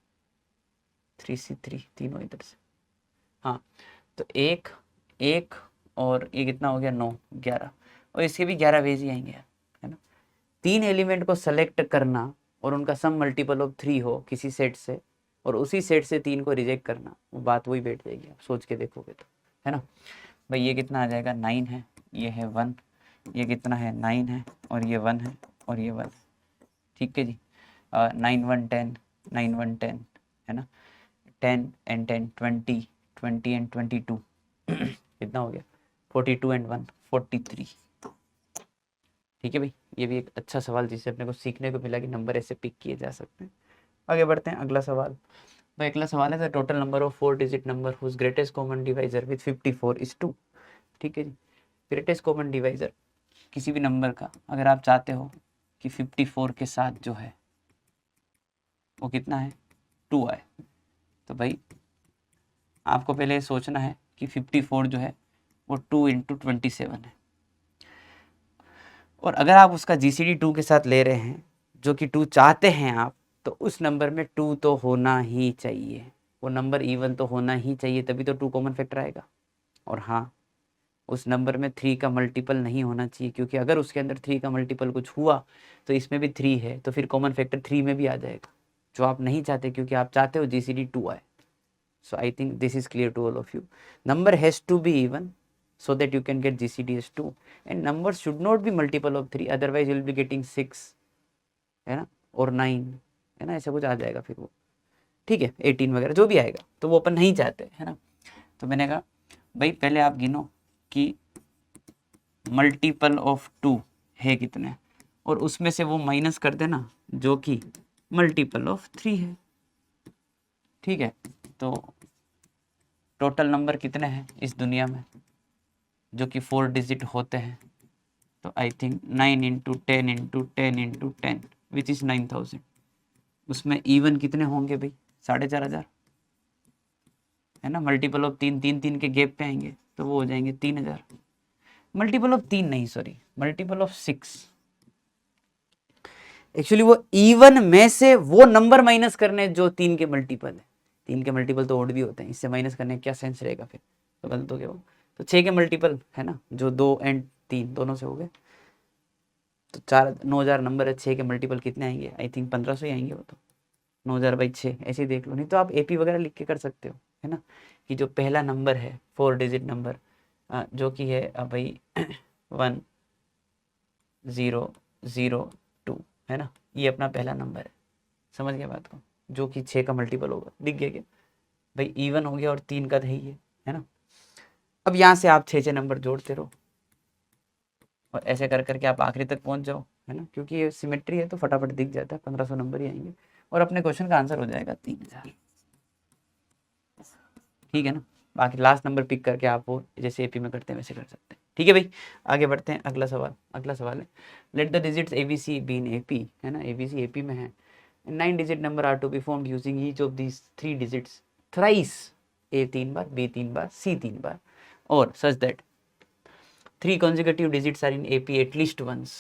3 से 3 तीनों इधर से, हाँ तो एक एक और ये कितना हो गया 9 11, और इसके भी 11 वेज ही आएंगे यार, है ना। 3 एलिमेंट को सेलेक्ट करना और उनका सम मल्टीपल ऑफ 3 हो किसी सेट से, और उसी सेट से 3 को रिजेक्ट करना, वो बात वही बैठ जाएगी, आप सोच के देखोगे तो, है ना। भाई ये कितना आ जाएगा 9 है, ये है 1, ये कितना है 9 है और ये 1 है और ये 1, ठीक है जी। 9 1 10, 9 1 10, है ना, 10 and 10 20, 20 and 22 कितना हो गया 42 and 1 43। ठीक है भाई, ये भी एक अच्छा सवाल जिससे अपने को सीखने को मिला कि नंबर ऐसे पिक किए जा सकते हैं। आगे बढ़ते हैं, अगला सवाल। भाई अगला सवाल है the total number of 4 digit number whose greatest common divisor with 54 is 2। ठीक है जी, ग्रेटेस्ट कॉमन डिवाइजर किसी भी नंबर का अगर आप चाहते हो कि 54 के साथ जो है वो कितना है 2 आए, तो भाई आपको पहले सोचना है कि 54 जो है वो 2 × 27 है, और अगर आप उसका GCD 2 के साथ ले रहे हैं जो कि 2 चाहते हैं आप, तो उस नंबर में 2 तो होना ही चाहिए, वो नंबर इवन तो होना ही चाहिए, तभी तो 2 कॉमन फैक्टर आएगा। और हाँ, उस नंबर में 3 का मल्टीपल नहीं होना चाहिए, क्योंकि अगर उसके अंदर 3 का मल्टीपल कुछ हुआ तो इसमें भी 3 है, तो फिर कॉमन फैक्टर 3 में भी आ जाएगा, जो आप नहीं चाहते, क्योंकि आप चाहते हो GCD 2 आए। So I think this is clear to all of you. Number has to be even so that you can get GCD as 2, and number should not be multiple of 3, otherwise you will be getting 6, है ना, और 9, है ना, ऐसा कुछ आ जाएगा फिर वो, ठीक है 18 वगैरह जो भी आएगा, तो वो अपन नहीं चाहते, है ना। तो मैंने कहा भाई पहले आप गिनो कि मल्टीपल ऑफ 2 है कितने, और उसमें से वो माइनस कर देना जो कि मल्टीपल ऑफ 3 है, ठीक है। तो टोटल नंबर कितने हैं इस दुनिया में जो कि 4 डिजिट होते हैं, तो आई थिंक 9 × 10 × 10 × 10 विच इज़ 9000। उसमें इवन कितने होंगे भाई 4500, है ना, मल्टीपल ऑफ 3 3 3 के गैप पे आएंगे तो वो हो जाएंगे 3000, मल्टीपल ऑफ 3 नहीं, सॉरी मल्टीपल ऑफ 6। एक्चुअली वो इवन में से वो नंबर माइनस करने जो 3 के मल्टीपल है, 3 के मल्टीपल तो ओड भी होते हैं, इससे माइनस करने का क्या सेंस रहेगा फिर, तो गलत हो गया वो। तो 6 के मल्टीपल है ना, जो 2 और 3 दोनों से हो गए, तो 9000 नंबर है, 6 के मल्टीपल कितने आएंगे, आई थिंक 1500 ही आएंगे वो तो, 9000/6 ऐसे ही देख लो, नहीं तो आप AP वगैरह लिख के कर सकते हो, है ना, कि जो पहला नंबर है 4 डिजिट नंबर जो कि है भाई 1 0 0 2, है ना, ये अपना पहला नंबर है, समझ गया बात को, जो कि 6 का मल्टीपल होगा, दिख गया क्या भाई, इवन हो गया और 3 का ही है ना। अब यहाँ से आप 6 नंबर जोड़ते रहो और ऐसे कर करके आप आखिरी तक पहुँच जाओ, है ना, क्योंकि ये सिमेट्री है तो फटाफट दिख जाता है, 1500 नंबर ही आएंगे और अपने क्वेश्चन का आंसर हो जाएगा 3000, ठीक है ना। बाकी लास्ट नंबर पिक करके आप वो जैसे AP में करते हैं वैसे कर सकते हैं, ठीक है भाई। आगे बढ़ते हैं, अगला सवाल है let the digits ABC be in AP, है ना, ABC AP में है, 9 digit number are to be formed using each of these 3 digits thrice, A 3 बार, बी 3 बार, सी 3 बार, और such that 3 consecutive digits are in AP at least once।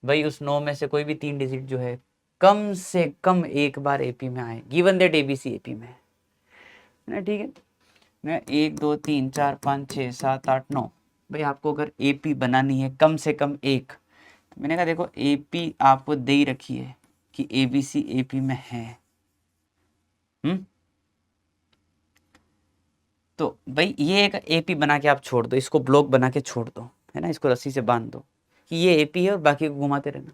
भाई उस 9 में से कोई भी 3 डिजिट जो है कम से कम एक बार एपी में आए, गिवन दैट एबीसी एपी में है ना, ठीक है। मैं 1 2 3 4 5 6 7 8 9, भाई आपको अगर एपी बनानी है कम से कम एक, मैंने कहा देखो एपी आपको दे ही रखी है कि एबीसी एपी में है, तो भाई ये एक एपी बना के आप छोड़ दो, इसको ब्लॉक बना के छोड़ दो, है ना, इसको रस्सी से बांध दो कि ये एपी है और बाकी को घुमाते रहना,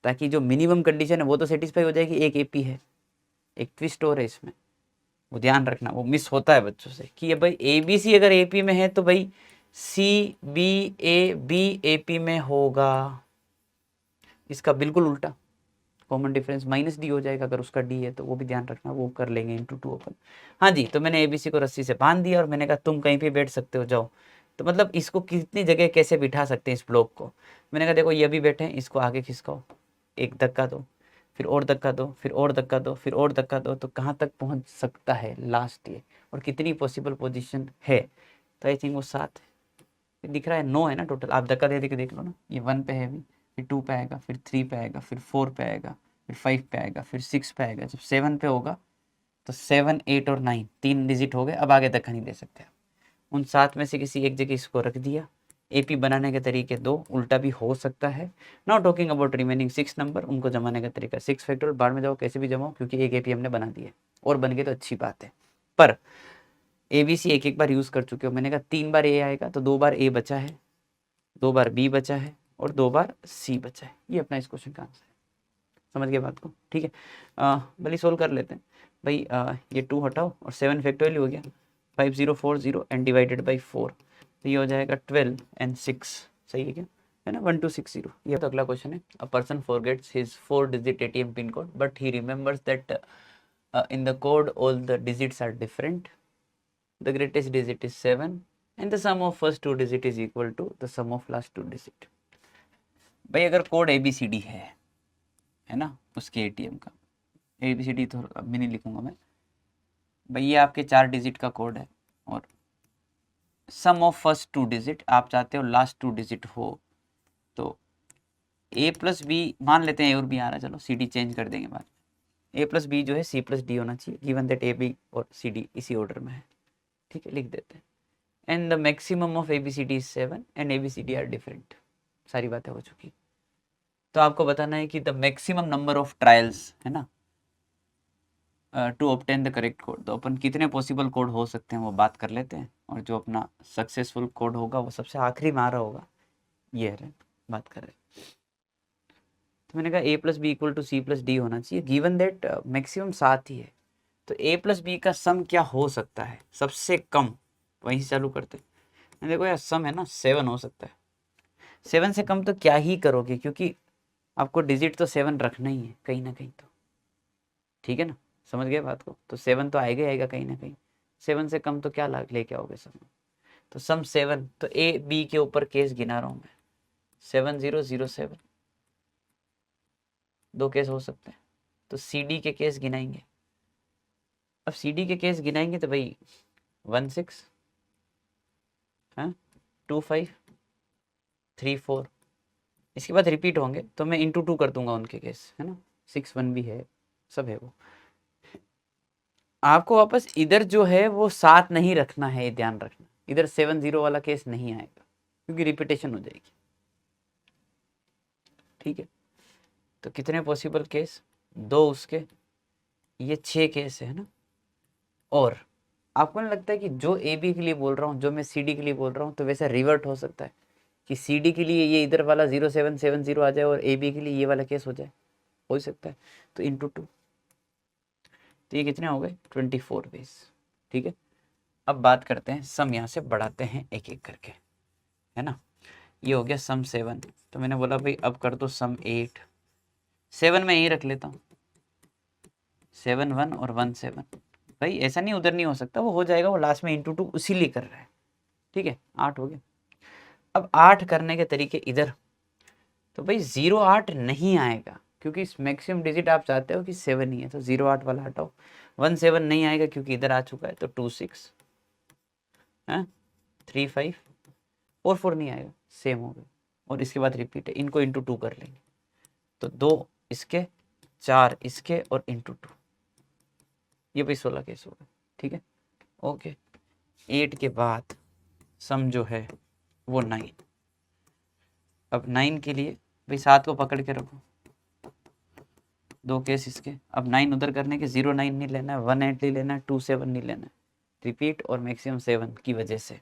ताकि जो मिनिमम कंडीशन है वो तो सेटिस्फाई हो जाएगी, एक एपी है। एक ट्विस्ट और है इसमें, वो ध्यान रखना, वो मिस होता है बच्चों से कि भाई एबीसी अगर एपी में है तो भाई C B A B AP में होगा, इसका बिल्कुल उल्टा कॉमन डिफरेंस माइनस डी हो जाएगा अगर उसका डी है, तो वो भी ध्यान रखना, वो कर लेंगे इंटू 2 अपन। हाँ जी, तो मैंने एबीसी को रस्सी से बांध दिया और मैंने कहा तुम कहीं पे बैठ सकते हो, जाओ। तो मतलब इसको कितनी जगह कैसे बिठा सकते हैं इस ब्लॉक को, मैंने कहा देखो ये भी बैठे हैं, इसको आगे खिसकाओ, एक धक्का दो, फिर और धक्का दो, फिर और धक्का दो, फिर और धक्का दो, तो कहाँ तक पहुँच सकता है लास्ट ये, और कितनी पॉसिबल पोजिशन है, तो आई थिंक वो 7 है, दिख रहा है 9 है ना टोटल, आप धक्का दे के देख लो ना, ये 1 पे है अभी, फिर 2 पे आएगा, फिर 3 पे आएगा, फिर 4 पे आएगा, फिर 5 पे आएगा, फिर 6 पे आएगा, जब 7 पे होगा तो 7 8 और 9 3 डिजिट हो गए, अब आगे धक्का नहीं दे सकते। उन 7 में से किसी एक जगह इसको रख दिया। एपी बनाने के तरीके 2, उल्टा भी हो सकता है। Now talking about remaining 6 number, उनको जमाने का तरीका 6 फैक्टोरियल, बाहर में जाओ कैसे भी जमाओ, क्योंकि एक एपी हमने बना दिया और बन गए तो अच्छी बात है। पर एबीसी एक एक बार यूज कर चुके हो, मैंने कहा 3 बार ए आएगा तो 2 बार ए बचा है, 2 बार बी बचा है और 2 बार सी बचा है। ये अपना इस क्वेश्चन का आंसर है, समझ गए बात को, ठीक है। भले सोल्व कर लेते हैं भाई, ये 2 हटाओ और 7 फैक्टोरियल हो गया, 5040 एंड डिवाइडेड बाई 4, तो ये हो जाएगा 12 एंड 6, सही है क्या, है ना, 1260। ये तो अगला क्वेश्चन है। A person forgets his 4 digit ATM pin code but he remembers that in the code all the digits are different, the greatest digit is 7 and the sum of first 2 digit is equal to the sum of last 2 digit. भाई अगर code ABCD है ना, उसके ATM का ABCD तो अब भी नहीं लिखूंगा मैं, भाई ये आपके 4 डिजिट का कोड है और सम ऑफ फर्स्ट 2 डिजिट, आप चाहते हो लास्ट 2 डिजिट हो, तो A प्लस बी मान लेते हैं, A और B आ रहा है, चलो CD चेंज कर देंगे बाद में, A प्लस बी जो है C प्लस D होना चाहिए, गिवन दैट AB और CD इसी ऑर्डर में है, ठीक है, लिख देते हैं। And the maximum of ABCD is 7 and ABCD are different, सारी बातें हो चुकी। तो आपको बताना है कि the maximum number of trials, है ना, to obtain the correct code, तो अपन कितने पॉसिबल कोड हो सकते हैं वो बात कर लेते हैं, और जो अपना सक्सेसफुल कोड होगा वो सबसे आखिरी में आ रहा होगा, ये है बात कर रहे हैं। तो मैंने कहा A plus B equal to C plus D होना चाहिए, गिवन दैट मैक्सिमम 7 ही है, तो A प्लस बी का सम क्या हो सकता है सबसे कम, वहीं से चालू करते हैं। देखो यार सम है ना 7 हो सकता है, 7 से कम तो क्या ही करोगे, क्योंकि आपको डिजिट तो 7 रखना ही है कहीं ना कहीं, तो ठीक है ना, समझ गए बात को, तो 7 तो आएगा आएगा कहीं ना कहीं, 7 से कम तो क्या लेके आओगे सम, तो सम 7, तो AB के ऊपर केस गिना रहा हूँ मैं, 7007, 2 केस हो सकते हैं, तो CD के केस गिनाएंगे। अब CD के केस गिनाएंगे तो भाई 16, हाँ 25, 34, इसके बाद रिपीट होंगे तो मैं इंटू 2 कर दूंगा उनके केस, है ना, 6 1 भी है, सब है वो। आपको वापस इधर जो है वो 7 नहीं रखना है, ये ध्यान रखना, इधर 7 0 वाला केस नहीं आएगा क्योंकि रिपीटेशन हो जाएगी, ठीक है। तो कितने पॉसिबल केस, 2 उसके, ये 6 केस है ना, और आपको नहीं लगता है कि जो AB के लिए बोल रहा हूँ, जो मैं CD के लिए बोल रहा हूँ, तो वैसा रिवर्ट हो सकता है कि CD के लिए ये इधर वाला 0770 आ जाए और AB के लिए ये वाला केस हो जाए, हो सकता है, तो इंटू 2, तो ये कितने हो गए 24 बेस, ठीक है। अब बात करते हैं सम, यहाँ से बढ़ाते हैं एक एक करके, है ना, ये हो गया सम 7, तो मैंने बोला भाई अब कर दो सम 8, 7 में यही रख लेता हूँ, 7 1 और 1 7, भाई ऐसा नहीं उधर नहीं हो सकता, वो हो जाएगा, वो लास्ट में इंटू 2 उसीलिए कर रहा है, ठीक है, 8 हो गया। अब 8 करने के तरीके इधर, तो भाई 0 8 नहीं आएगा, क्योंकि मैक्सिमम डिजिट आप चाहते हो कि 7 ही है, तो 0 8 वाला हटाओ, 1 7 नहीं आएगा क्योंकि इधर आ चुका है, तो 2 6 है, 3 5 4 4 नहीं आएगा, सेम हो गया। और इसके बाद रिपीट है, इनको इंटू 2 कर लेंगे, तो 2 इसके 4 इसके और इंटू 2, ये भाई 16 केस हो गए। ठीक है, ओके। 8 के बाद सम जो है वो 9। अब 9 के लिए भाई 7 को पकड़ के रखो, 2 केस इसके। अब 9 उधर करने के 0 9 नहीं लेना है, 1 8 नहीं लेना है, 2 7 नहीं लेना है, रिपीट और मैक्सिमम 7 की वजह से।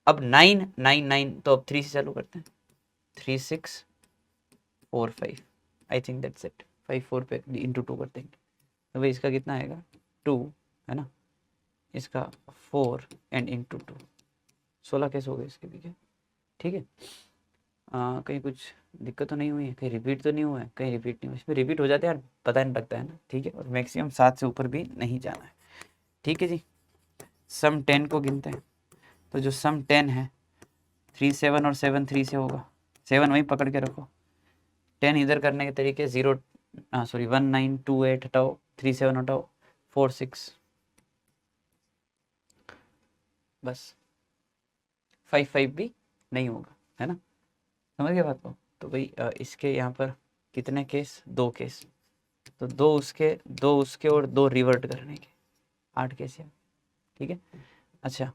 अब 9 9 9, तो अब 3 से चालू करते हैं, 3 6 4 5, आई थिंक दैट्स इट। 5 4 पे इंटू 2 कर देंगे, तो भाई इसका कितना आएगा 2, है ना, इसका 4 एंड इंटू 2, 16 केस हो गए इसके भी। क्या ठीक है, कहीं कुछ दिक्कत तो नहीं हुई है, कहीं रिपीट तो नहीं हुआ है, कहीं रिपीट नहीं हुआ, इसमें रिपीट हो जाते हैं यार, पता नहीं लगता है ना। ठीक है, और मैक्सिमम 7 से ऊपर भी नहीं जाना है। ठीक है जी, सम 10 को गिनते हैं, तो जो सम 10 है 3 7 और 7 3 से होगा, 7 वहीं पकड़ के रखो। 10 इधर करने के तरीके 0 सॉरी 1 9 2 8 हटाओ, 3 7 हटाओ, 4 6, बस 5 5 भी नहीं होगा, है ना, समझ गए बात को। तो भाई इसके यहाँ पर कितने केस, 2 केस, तो 2 उसके और 2 रिवर्ट करने के, 8 केस है। ठीक है, अच्छा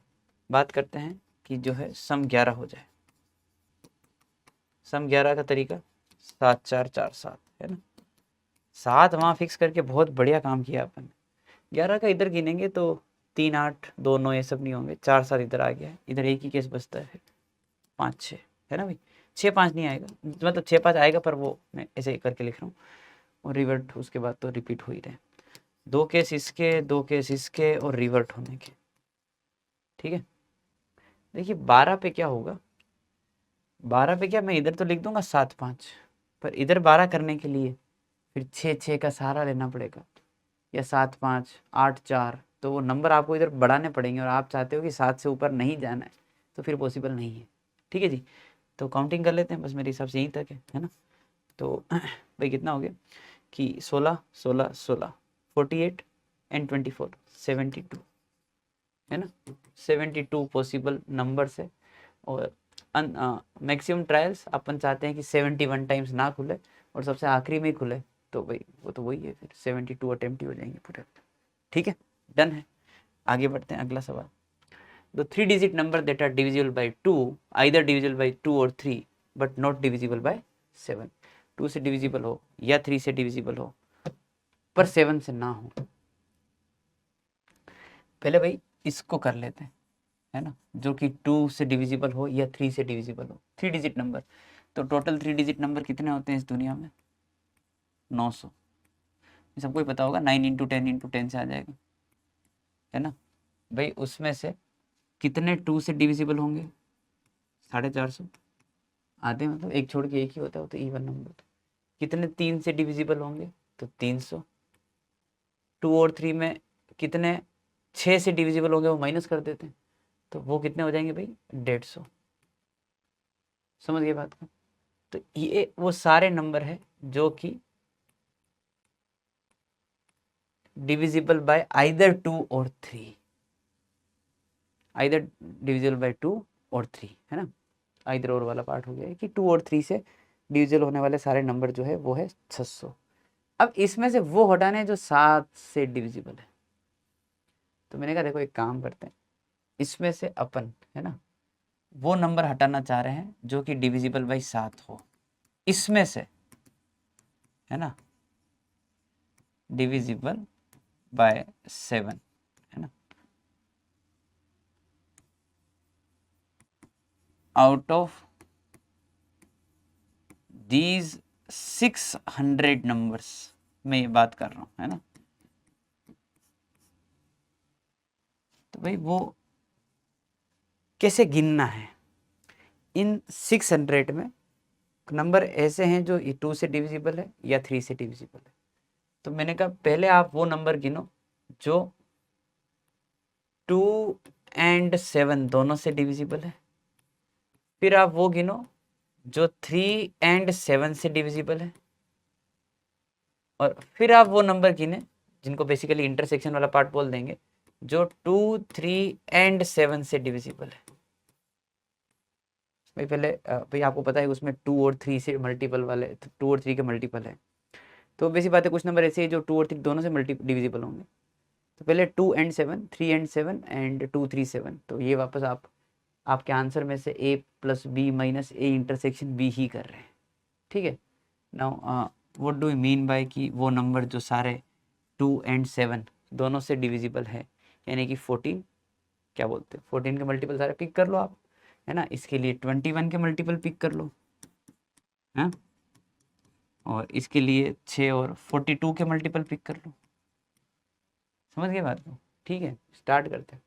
बात करते हैं कि जो है सम 11 हो जाए। सम 11 का तरीका 7 4 4 7, है ना, 7 वहाँ फिक्स करके बहुत बढ़िया काम किया अपन। 11 का इधर गिनेंगे तो 3 8 2 9 ये सब नहीं होंगे, 4 7 इधर आ गया है, इधर एक ही केस बचता है, फिर 5 6, है ना भाई, 6 5 नहीं आएगा, मतलब 6 5 आएगा पर वो मैं ऐसे करके लिख रहा हूँ, और रिवर्ट उसके बाद तो रिपीट हो ही रहे। 2 केस इसके, 2 केस इसके और रिवर्ट होने के। ठीक है, देखिए 12 पे क्या होगा, 12 पे क्या, मैं इधर तो लिख दूंगा 7 5, पर इधर 12 करने के लिए फिर 6 6 का सहारा लेना पड़ेगा, या 7 5 8 4, तो वो नंबर आपको इधर बढ़ाने पड़ेंगे, और आप चाहते हो कि 7 से ऊपर नहीं जाना है, तो फिर पॉसिबल नहीं है। ठीक है जी, तो काउंटिंग कर लेते हैं, बस मेरे हिसाब से यहीं तक है ना। तो भाई कितना हो गया कि 16 16 16 48 एंड 24 72, है ना, 72 पॉसिबल नंबर्स है। और मैक्सिमम ट्रायल्स अपन चाहते हैं कि 71 टाइम्स ना खुले और सबसे आखिरी में ही खुले, तो भाई वो तो वही है, फिर 72 अटेम्प्ट ही हो जाएंगे पूरे। ठीक है, डन है, आगे बढ़ते हैं अगला सवाल। The 3 digit number that are divisible by 2, either divisible by 2 और 3 बट नॉट डिविजिबल बाय 7। 2 से डिविजिबल हो या 3 से डिविजिबल हो पर 7 से ना हो। पहले भाई इसको कर लेते हैं, है ना, जो कि 2 से डिविजिबल हो या 3 से डिविजिबल हो, 3 डिजिट नंबर। तो टोटल 3 डिजिट नंबर कितने होते हैं इस दुनिया में, 900। सबको ही पता होगा, 9 इंटू 10 इंटू 10 से आ जाएगा, है ना भाई। उसमें से कितने 2 से डिविजिबल होंगे, 450, आधे, मतलब एक छोड़ के एक ही होता है, वो तो इवन नंबर। कितने 3 से डिविजिबल होंगे, तो 300। 2 और 3 में कितने 6 से डिविजिबल होंगे, वो माइनस कर देते हैं, तो वो कितने हो जाएंगे भाई, 150। समझ गए बात को। तो ये वो सारे नंबर है जो कि डिविजिबल बाय आइदर 2 और 3, आइदर डिविजिबल बाय 2 और 3, है ना, आइदर और वाला पार्ट हो गया है कि 2 और 3 से डिविजिबल होने वाले सारे नंबर जो है वो है 600। अब इसमें से वो हटाने जो 7 से डिविजिबल है, तो मैंने कहा देखो एक काम करते हैं, इसमें से अपन, है ना, वो नंबर हटाना चाह रहे हैं जो कि डिविजिबल बाय 7 हो, इसमें से, है ना, डिविजिबल बाय 7, है ना, आउट ऑफ दीज 600 नंबर्स में ये बात कर रहा हूं, है ना। तो भाई वो कैसे गिनना है, इन 600 में नंबर ऐसे हैं जो 2 से डिविजिबल है या 3 से डिविजिबल है। तो मैंने कहा पहले आप वो नंबर गिनो जो 2 एंड 7 दोनों से डिविजिबल है, फिर आप वो गिनो जो 3 एंड 7 से डिविजिबल है, और फिर आप वो नंबर गिने जिनको बेसिकली इंटरसेक्शन वाला पार्ट बोल देंगे, जो 2, 3 एंड 7 से डिविजिबल है। भाई पहले भाई आपको पता है उसमें 2 और 3 से मल्टीपल वाले, 2 और 3 के मल्टीपल है, तो बेसिक बात है कुछ नंबर ऐसे है जो 2 और 3 दोनों से डिविजिबल होंगे। तो पहले 2 एंड 7, 3 एंड 7 एंड 2, 3, 7, तो ये वापस आप आपके आंसर में से a plus B minus A intersection B ही कर रहे हैं। ठीक है, now what do you mean by कि वो नंबर जो सारे 2 एंड 7 दोनों से डिविजिबल है, यानी कि 14, क्या बोलते हैं 14 के मल्टीपल सारे पिक कर लो आप, है ना। इसके लिए 21 के मल्टीपल पिक कर लो, है, और इसके लिए 6 और 42 के मल्टीपल पिक कर लो। समझ गए बात को? ठीक है, स्टार्ट करते हैं।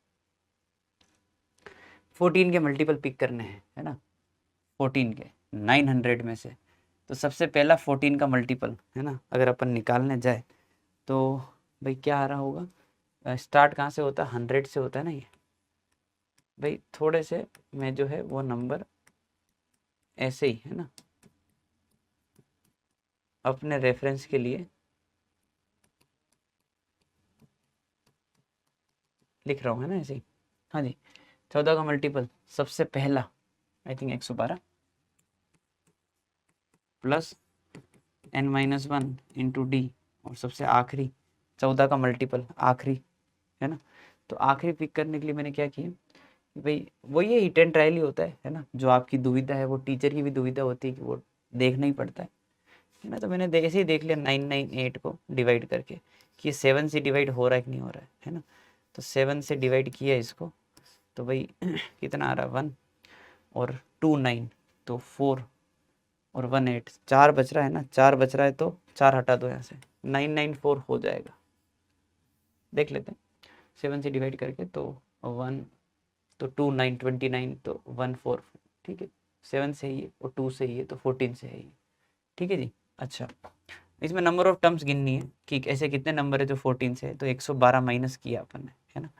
14 के मल्टीपल पिक करने हैं, है ना, 14 के 900 में से। तो सबसे पहला 14 का मल्टीपल, है ना, अगर अपन निकालने जाए तो भाई क्या आ रहा होगा, स्टार्ट कहाँ से होता है, 100 से होता है ना ये। भाई थोड़े से मैं जो है वो नंबर ऐसे ही, है ना, अपने रेफरेंस के लिए लिख रहा हूँ, है ना, ऐसे ही। हाँ जी, 14 का मल्टीपल सबसे पहला I think 112 plus n-1 into D, और सबसे आखिरी 14 का मल्टीपल आखिरी, है ना। तो आखिरी पिक करने के लिए मैंने क्या किया कि भाई वो ये हिट एंड ट्रायल ही होता है ना, जो आपकी दुविधा है वो टीचर की भी दुविधा होती है कि वो देखना ही पड़ता है ना। तो मैंने ऐसे ही देख लिया 998 को डिवाइड करके कि ये 7 से डिवाइड हो रहा है कि नहीं हो रहा है ना। तो 7 से डिवाइड किया इसको, तो भाई कितना आ रहा है 1 और 2 9, तो 4 और 1 8, 4 बच रहा है ना, 4 बच रहा है तो 4 हटा दो यहाँ से, 994 हो जाएगा। देख लेते हैं 7 से डिवाइड करके, तो 1 तो 2 9 29, तो 1 4, ठीक है, 7 से ही है और 2 से ही है तो 14 से है ये। ठीक है जी। अच्छा, इसमें नंबर ऑफ टर्म्स गिननी है कि ऐसे कितने नंबर है जो 14 से है, तो 112 माइनस किया अपन ने, है ना।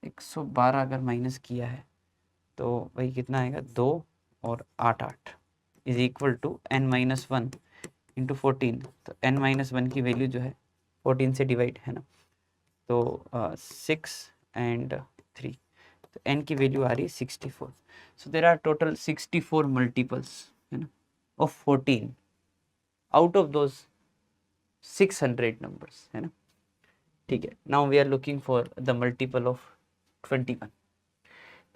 112 अगर माइनस किया है तो भाई कितना आएगा, 2 और 8 8 is equal to n-1 into 14। तो n-1 की वैल्यू जो है 14 से डिवाइड, है ना, तो 6 एंड 3, तो n की वैल्यू आ रही है 64। So there are total 64 multiples, है ना, of 14 out of those 600 numbers, है ना। ठीक है, now we are looking for the multiple of 21।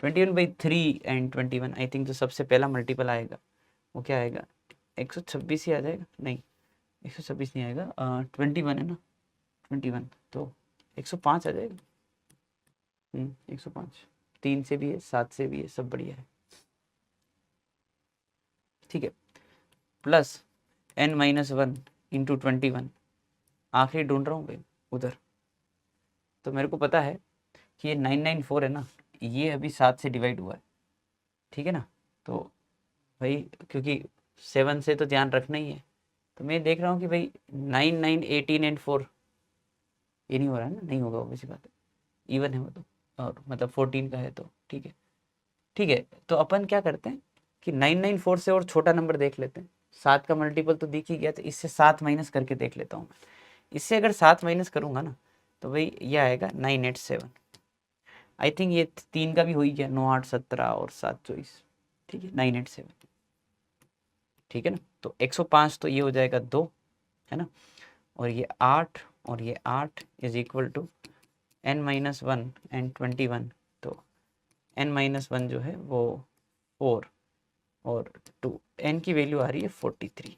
21 by 3 and 21, I think जो सबसे पहला मल्टीपल आएगा वो क्या आएगा, 126 ही आ जाएगा, नहीं 126 नहीं आएगा, 21 है ना, 21 तो 105 आ जाएगा। 105, 3 से भी है 7 से भी है, सब बढ़िया है। ठीक है, प्लस n-1 इंटू 21, आखिरी ढूंढ रहा हूँ भाई उधर। तो मेरे को पता है कि ये 994 है ना, ये अभी 7 से डिवाइड हुआ है, ठीक है ना। तो भाई क्योंकि 7 से तो ध्यान रखना ही है, तो मैं देख रहा हूँ कि भाई 9 9 18 एंड 4 ये नहीं हो रहा है ना, नहीं होगा वो, वैसी बात है, इवन है वो तो, और मतलब 14 का है तो ठीक है। ठीक है, तो अपन क्या करते हैं कि 994 से और छोटा नंबर देख लेते हैं। 7 का मल्टीपल तो दिख ही गया, तो इससे 7 माइनस करके देख लेता हूँ मैं। इससे अगर 7 माइनस करूँगा ना, तो भाई ये आएगा 987। आई थिंक ये 3 का भी हो ही गया, 9 8 17 और 7 24, ठीक है, 987, ठीक है ना। तो 105 तो ये हो जाएगा 2, है ना, और ये 8 और ये 8 is equal to n-1 and 21, तो n-1 जो है वो 4 और 2, n की वैल्यू आ रही है 43।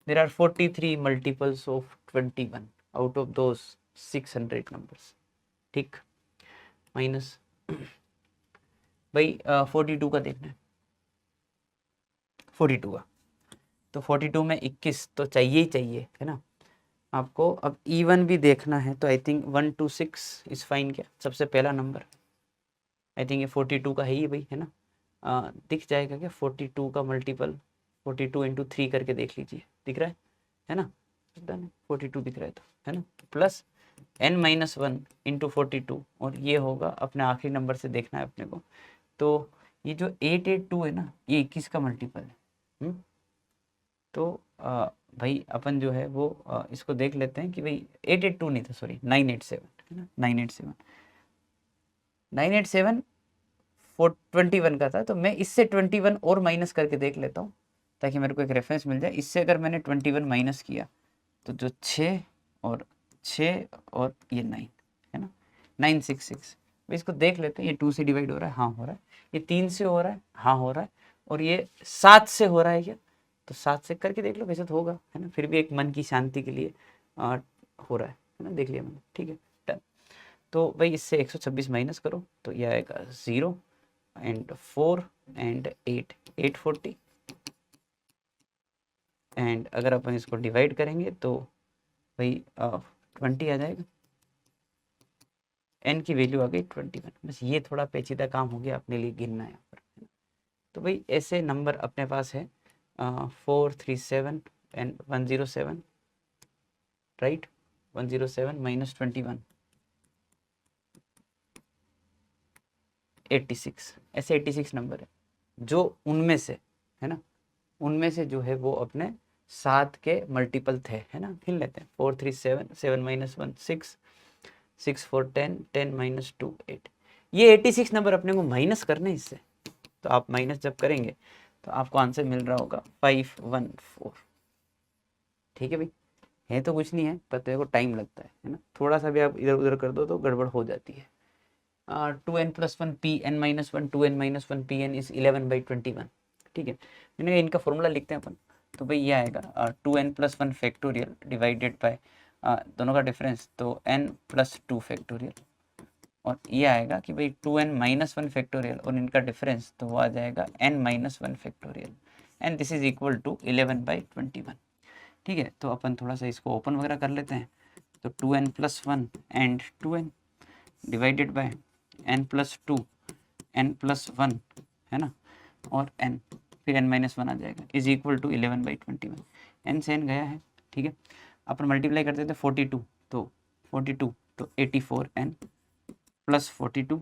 There are 43 multiples of 21 out of those 600 numbers, ठीक, माइनस भाई 42 का देखना है, 42 का, तो 42 में 21 तो चाहिए ही चाहिए, है ना आपको। अब इवन भी देखना है, तो आई थिंक 126 इज फाइन। क्या सबसे पहला नंबर, आई थिंक ये 42 का है ही भाई, है ना। दिख जाएगा क्या 42 का मल्टीपल, 42 इंटू 3 करके देख लीजिए, दिख रहा है ना, 42 दिख रहा है तो, है ना, प्लस n-1 इंटू 42, और ये होगा अपने आखिरी नंबर से देखना है अपने को। तो ये जो 882 है ना, ये 21 का मल्टीपल है। तो भाई अपन जो है वो इसको देख लेते हैं कि भाई 882 नहीं था, सॉरी 987 है ना, 987 987 421 का था। तो मैं इससे 21 और माइनस करके देख लेता हूँ ताकि मेरे को एक रेफरेंस मिल जाए। इससे अगर मैंने 21 माइनस किया तो जो 6 और 6 और ये 9 है ना, 966। भाई इसको देख लेते हैं, ये 2 से डिवाइड हो रहा है, हाँ हो रहा है। ये 3 से हो रहा है, हाँ हो रहा है। और ये 7 से हो रहा है क्या, तो 7 से करके देख लो, वैसे तो होगा है ना, फिर भी एक मन की शांति के लिए हो रहा है ना, देख लिया मैंने, ठीक है डन। तो भाई इससे 126 माइनस करो तो ये आएगा 0 एंड 4 एंड 8 840। एंड अगर अपन इसको डिवाइड करेंगे तो भाई 20 आ जाएगा। n की वैल्यू आ गई 21। बस ये थोड़ा पेचीदा काम हो गया अपने लिए गिनना यहाँ पर। तो भाई ऐसे नंबर अपने पास है 437 एंड 107, राइट, 107 माइनस 21 86। ऐसे 86 नंबर है जो उनमें से है ना, उनमें से जो है वो अपने 7 के मल्टीपल थे है ना। गिन लेते हैं 437 7 माइनस 1 6 6 4 10 10 माइनस 2 8। ये 86 नंबर अपने को माइनस करने इससे, तो आप माइनस जब करेंगे तो आपको आंसर मिल रहा होगा 514। ठीक है भाई, है तो कुछ नहीं है, पर तेरे को टाइम लगता है ना, थोड़ा सा भी आप इधर उधर कर दो तो गड़बड़ हो जाती है। 2n plus 1 P N minus 1 2n minus 1 P N is 11/21। ठीक है, मैंने कहा इनका फॉर्मूला लिखते हैं अपन। तो भाई ये आएगा 2n plus 1 factorial divided by दोनों का डिफरेंस तो n प्लस 2 फैक्टोरियल, और ये आएगा कि भाई 2n माइनस 1 फैक्टोरियल और इनका डिफरेंस तो वो आ जाएगा n minus 1 factorial, and this is equal to 11/21। ठीक है, तो अपन थोड़ा सा इसको ओपन वगैरह कर लेते हैं। तो 2n plus 1 and 2n divided by n plus 2 n plus 1 है ना, और n फिर n माइनस 1 आ जाएगा इज इक्वल टू 11/21। n से n गया है, ठीक है। अपन मल्टीप्लाई करते थे 42 तो 42 तो 84n प्लस 42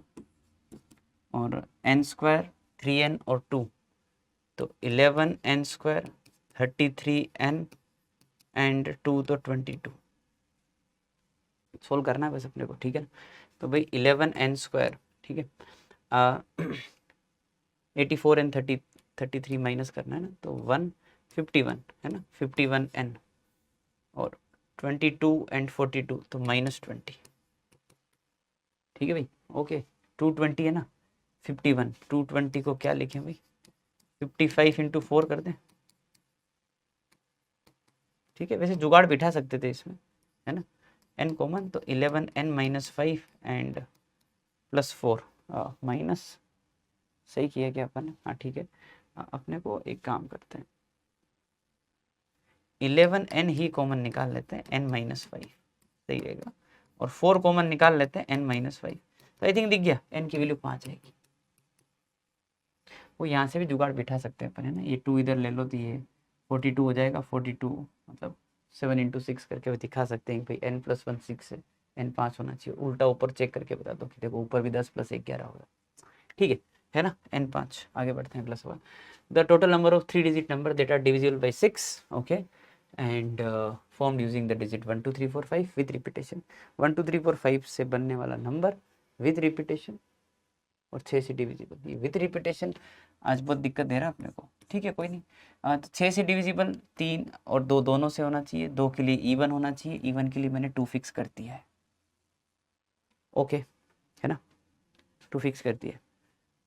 और n स्क्वायर 3n और 2 तो 11n स्क्वायर 33n एंड 2 तो 22। सोल्व करना है बस अपने को, ठीक है। तो भाई 11n स्क्वायर, ठीक है, 84 एंड 33 माइनस करना है ना, तो 151 है ना, 51n और 22 एंड 42 तो माइनस 20। ठीक है भाई, ओके 220 है ना, 51 220 को क्या लिखें भाई, 55 इंटू 4 कर दें। ठीक है, वैसे जुगाड़ बिठा सकते थे इसमें है ना, n कॉमन तो 11n minus 5 and plus 4 minus, सही किया क्या अपन ने, हाँ ठीक है। अपने को एक काम करते हैं 11n ही कॉमन निकाल लेते हैं, n माइनस 5 सही रहेगा, और 4 कॉमन निकाल लेते हैं n माइनस 5। तो आई थिंक दिख गया, n की वैल्यू 5 आएगी। वो यहाँ से भी जुगाड़ बिठा सकते हैं अपन है ना, ये 2 इधर ले लो तो ये 42 हो जाएगा, 42 मतलब 7 इंटू 6 करके वो दिखा सकते हैं भाई n प्लस 1 6 है, n 5 होना चाहिए। उल्टा ऊपर चेक करके बता दो कि देखो ऊपर भी 10 प्लस 1 11 होगा। ठीक है ना, n 5। आगे बढ़ते हैं plus 1। The total number of 3 digit number that are divisible by 6, okay, and formed using the digit 1 2 3 4 5 with repetition. 1 2 3 4 5 से बनने वाला नंबर विथ रिपीटेशन और 6 से डिविजिबल, ये विथ रिपीटेशन आज बहुत दिक्कत दे रहा है अपने को। ठीक है, कोई नहीं। तो 6 से डिविजिबल 3 और 2 दोनों से होना चाहिए, 2 के लिए इवन होना चाहिए, इवन के लिए मैंने 2 फिक्स कर दिया है, ओके है ना, 2 फिक्स कर दिया।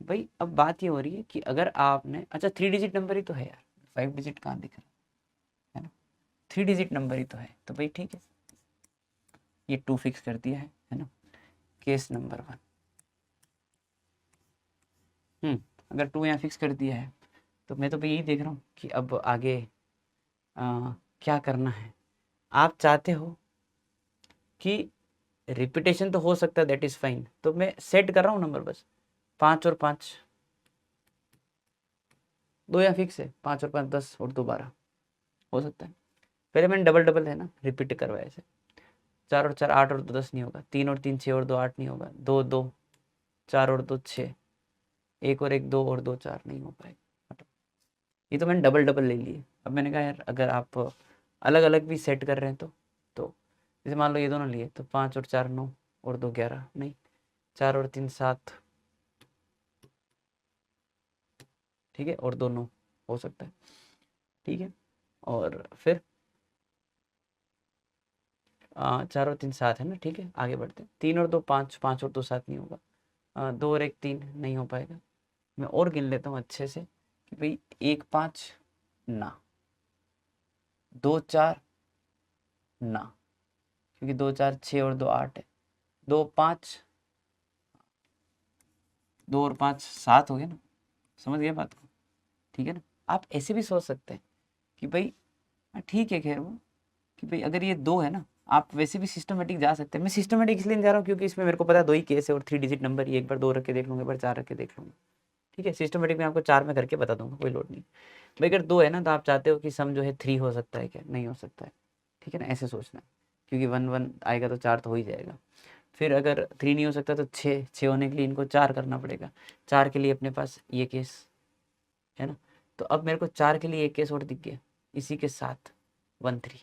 भाई अब बात ये हो रही है कि अगर आपने, अच्छा 3 डिजिट नंबर ही तो है यार, 5 डिजिट कहाँ दिख रहा है ना, 3 डिजिट नंबर ही तो है, तो भाई ठीक है, ये 2 फिक्स कर दिया है ना। केस नंबर 1, अगर 2 यहाँ फिक्स कर दिया है तो मैं तो भाई यही देख रहा हूँ कि अब आगे क्या करना है। आप चाहते हो कि रिपीटेशन तो हो सकता है, दैट इज़ फाइन, तो मैं सेट कर रहा हूँ नंबर बस 5 और 5, 2 यहाँ फिक्स है, 5 और 5 10 और 2 12 हो सकता है। पहले मैंने डबल डबल है ना रिपीट करवाया ऐसे, 4 और 4 8 और 2 10 नहीं होगा, 3 और 3 6 और 2 8 नहीं होगा, 2 2 4 और 2 6, 1 और 1 2 और 2 4 नहीं हो पाएगा। ये तो मैंने डबल डबल ले लिए। अब मैंने कहा यार अगर आप अलग अलग भी सेट कर रहे हैं तो जैसे मान लो ये दोनों लिए तो 5 और 4 9 और 2 11, नहीं 4 और 3 7, ठीक है, और 2 9 हो सकता है, ठीक है। और फिर 4 और 3 7 है ना, ठीक है, आगे बढ़ते हैं। 3 और 2 5, 5 और 2 7 नहीं होगा, 2 और 1 3 नहीं हो पाएगा। मैं और गिन लेता हूँ अच्छे से कि भाई 1 5 ना, 2 4 ना, क्योंकि 2 4 6 और 2 8 है, 2 5, 2 और 5 7 हो गया ना, समझ गए बात को, ठीक है ना। आप ऐसे भी सोच सकते हैं कि भाई ठीक है, खैर वो कि भाई अगर ये 2 है ना, आप वैसे भी सिस्टमेटिक जा सकते हैं। मैं सिस्टमेटिक इसलिए नहीं जा रहा हूँ क्योंकि इसमें मेरे को पता है 2 ही केस है और 3 डिजिट नंबर, ये एक बार 2 रख के देख लूँगा, एक बार 4 रख के देख लूँगा, ठीक है। सिस्टमेटिक में आपको 4 में करके बता दूंगा, कोई लोड नहीं। भाई अगर 2 है ना तो आप चाहते हो कि सम जो है 3 हो सकता है क्या, नहीं हो सकता है, ठीक है ना, ऐसे सोचना है, क्योंकि 1 1 आएगा तो 4 तो हो ही जाएगा। फिर अगर 3 नहीं हो सकता तो 6 होने के लिए इनको 4 करना पड़ेगा, 4 के लिए अपने पास ये केस है ना। तो अब मेरे को 4 के लिए एक केस और दिख गया, इसी के साथ 1 3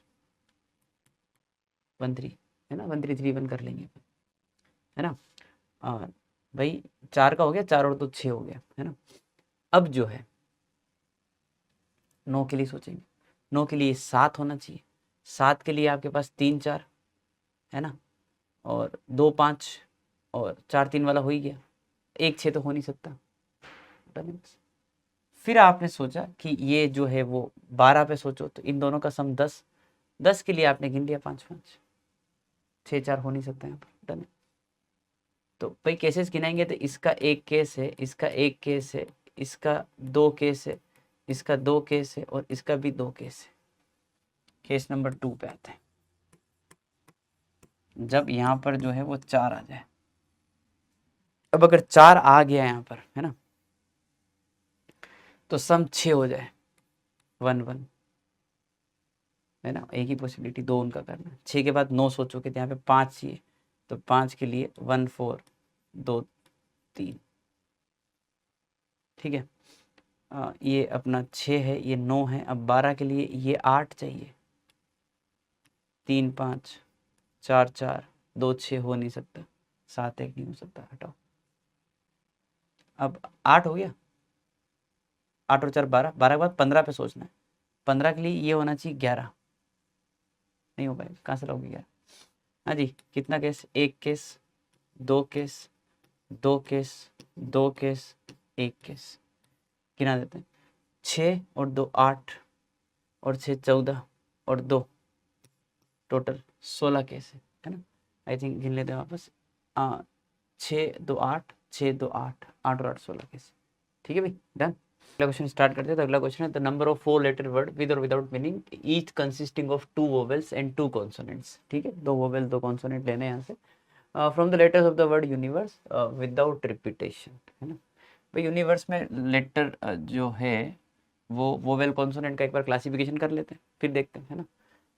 1 3 है ना, 1 3 3 1 कर लेंगे, है ना। और भाई 4 का हो गया, 4 और 2 6 हो गया, है ना। अब जो है 9 के लिए सोचेंगे, 9 के लिए 7 होना चाहिए, 7 के लिए आपके पास 3 4 है ना, और 2 5 और 4 3 वाला हो ही गया, 1 6 तो हो नहीं सकता। फिर आपने सोचा कि ये जो है वो 12 पे सोचो, तो इन दोनों का सम 10, 10 के लिए आपने गिन लिया 5 5, 6 4 हो नहीं सकता यहाँ पर, डन है। तो भाई केसेस गिनाएंगे तो इसका एक केस है, इसका एक केस है, इसका 2 केस है, इसका 2 केस है और इसका भी 2 केस है। केस नंबर 2 पे आते हैं, जब यहाँ पर जो है वो 4 आ जाए। अब अगर 4 आ गया यहाँ पर, है ना, तो सम 6 हो जाए 1 1, है ना, एक ही पॉसिबिलिटी, 2 उनका करना है। 6 के बाद 9 सोचोगे तो यहाँ पे 5 चाहिए, तो 5 के लिए 1 4 2 3, ठीक है। ये अपना 6 है, ये 9 है, अब 12 के लिए ये 8 चाहिए, 3 5 4 4 2 6 हो नहीं सकता, 7 1 नहीं हो सकता, हटाओ। अब 8 हो गया, 8 और 4 12, 12 के बाद 15 पे सोचना है, 15 के लिए ये होना चाहिए 11, नहीं हो पाएगा, कहाँ से लाओगे 11। हाँ जी, कितना केस, एक case, 2 case, 2 case, 2 case, 1 case, गिना देते हैं। 6 और 2 8 और 6 14 और 2 टोटल 16 केस है ना। आई थिंक गिन लेते हैं वापस, 6 2 8 6 2 8 8 और 8 16 केस, ठीक है भाई, डन। अगला क्वेश्चन स्टार्ट करते हैं। तो अगला क्वेश्चन है the number of 4 letter word with और without meaning each consisting of 2 vowels and 2 consonants, ठीक है, 2 वोवेल 2 कॉन्सोनेंट लेने हैं यहाँ से, from the letters of the word universe without repetition, है ना। भाई यूनिवर्स में लेटर जो है वो वोवेल कॉन्सोनेंट का एक बार क्लासिफिकेशन कर लेते हैं, फिर देखते हैं, है ना।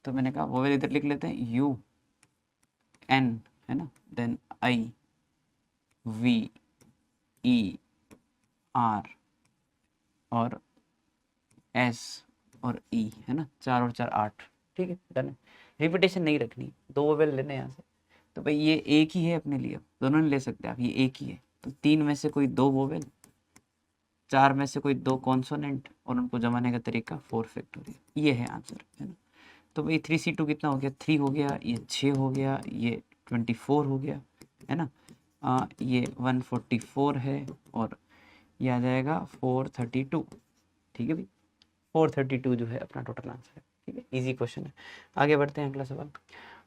तो मैंने कहा वोवेल इधर लिख लेते हैं, यू एन, है ना, then I V E R और एस और ई, है ना, 4 और 4 8, ठीक है, डन है। रिपीटेशन नहीं रखनी, 2 वोवेल लेने यहाँ से। तो भाई ये एक ही है अपने लिए, दोनों नहीं ले सकते आप, ये एक ही है, तो 3 में से कोई 2 वोवेल, 4 में से कोई 2 कॉन्सोनेंट और उनको जमाने का तरीका 4 फैक्टोरियल, ये है आंसर, है ना। तो भाई 3C2 कितना हो गया, 3 हो गया, ये 6 हो गया, ये 24 हो गया, है ना। ये 144 है और ये आ जाएगा 432, ठीक है भाई, 432 जो है अपना टोटल आंसर है, ठीक है, इजी क्वेश्चन है। आगे बढ़ते हैं, अगला सवाल।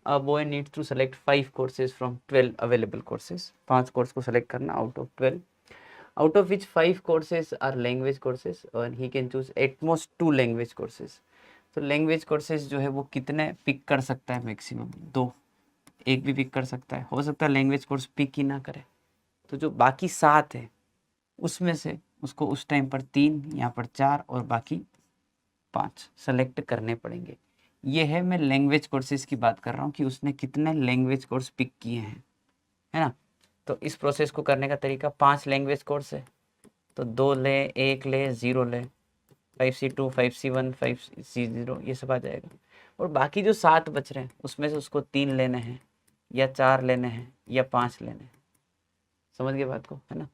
A boy needs to select 5 courses from 12 available courses, 5 course को सेलेक्ट करना out of 12, out of which 5 courses are language courses and he can choose at most 2 language courses। तो लैंग्वेज कोर्सेज जो है वो कितने पिक कर सकता है, मैक्सिमम 2, एक भी पिक कर सकता है, हो सकता है लैंग्वेज कोर्स पिक ही ना करे, तो जो बाकी 7 है उसमें से उसको उस टाइम पर 3, यहाँ पर 4 और बाकी 5 सेलेक्ट करने पड़ेंगे। ये है, मैं लैंग्वेज कोर्सेज की बात कर रहा हूँ कि उसने कितने लैंग्वेज कोर्स पिक किए हैं, है ना। तो इस प्रोसेस को करने का तरीका, 5 लैंग्वेज कोर्स है तो 2 ले, 1 ले, 0 ले, 5C2 5C1 5C0 ये सब आ जाएगा। और बाकी जो 7 बच रहे हैं उसमें से उसको 3 लेने हैं या 4 लेने हैं या 5 लेने हैं। समझ गए बात को, है ना।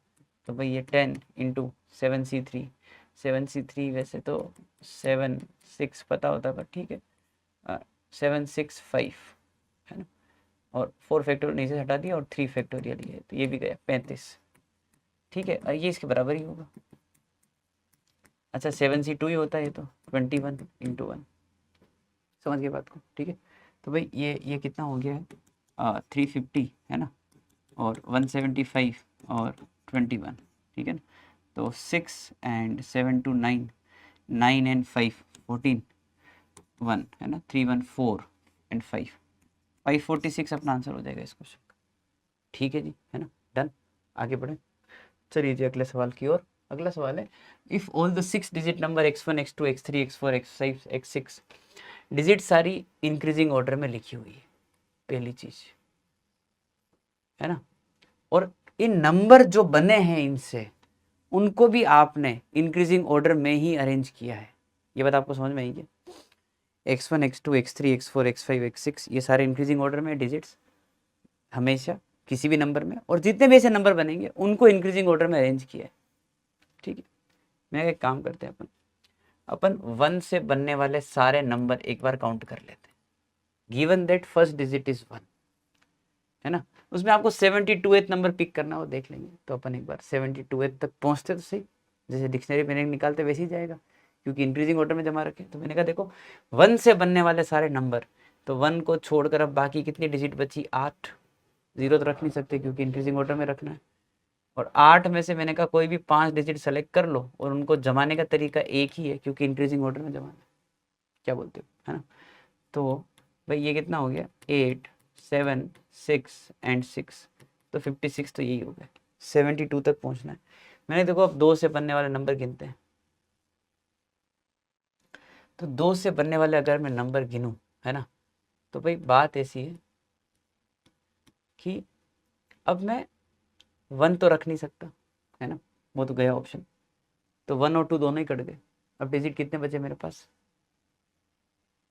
तो भाई ये 10 इंटू 7C3, 7C3 वैसे तो 7 6 पता होता है, पर ठीक है 7 6 5, है ना। और 4 फैक्टोरियल नीचे से हटा दिया और 3 फैक्टोरियल ये, तो ये भी गया 35, ठीक है। और ये इसके बराबर ही होगा। अच्छा 7C2 ही होता है ये तो 21 इंटू 1। समझ गए बात को, ठीक है। तो भाई ये कितना हो गया है 350, है ना, और 175 और 21, ठीक है ना। तो 6 एंड 7 to 9, 9 and 5 14, 1 है ना, 3 1 4 एंड 5, 546 अपना आंसर हो जाएगा इस क्वेश्चन का। ठीक है जी, है ना, डन। आगे बढ़े, चलिए जी अगले सवाल की ओर। अगला सवाल है, if all the 6 digit number x1 x2 x3 x4 x5 x6 digit सारी इंक्रीजिंग ऑर्डर में लिखी हुई है, पहली चीज, है ना, और इन नंबर जो बने हैं इनसे उनको भी आपने इंक्रीजिंग ऑर्डर में ही अरेंज किया है। ये बात आपको समझ में आई क्या? x1 x2 x3 x4 x5 x6 ये सारे इंक्रीजिंग ऑर्डर में डिजिट्स हमेशा किसी भी नंबर में, और जितने भी ऐसे नंबर बनेंगे उनको इंक्रीजिंग ऑर्डर में अरेंज किया है। ठीक है, मैं एक काम करते हैं, अपन 1 से बनने वाले सारे नंबर एक बार काउंट कर लेते हैं। Given that first digit is 1, है ना, उसमें आपको 72th नंबर पिक करना हो देख लेंगे। तो अपन एक बार 72th तक पहुंचते तो सही, जैसे डिक्शनरी में निकालते वैसे ही जाएगा, क्योंकि इंक्रीजिंग ऑर्डर में जमा रखे। तो मैंने कहा देखो 1 से बनने वाले सारे नंबर, तो 1 को छोड़कर अब बाकी कितनी डिजिट बची, 8। 0 तो रख नहीं सकते क्योंकि इंक्रीजिंग ऑर्डर में रखना है। और 8 में से मैंने कहा कोई भी 5 डिजिट सेलेक्ट कर लो, और उनको जमाने का तरीका एक ही है क्योंकि इंक्रीजिंग ऑर्डर में जमाना है। क्या बोलते हो, है ना। तो भाई ये कितना हो गया, 8 7 6 एंड 6, तो 56 तो यही हो गया। 72 तक पहुंचना है। मैंने देखो अब 2 से बनने वाले नंबर गिनते हैं, तो 2 से बनने वाले अगर मैं नंबर गिनूं, है ना, तो भाई बात ऐसी है कि अब मैं 1 तो रख नहीं सकता, है ना, वो तो गया ऑप्शन। तो 1 और 2 दोनों ही कट गए। अब डिजिट कितने बचे मेरे पास,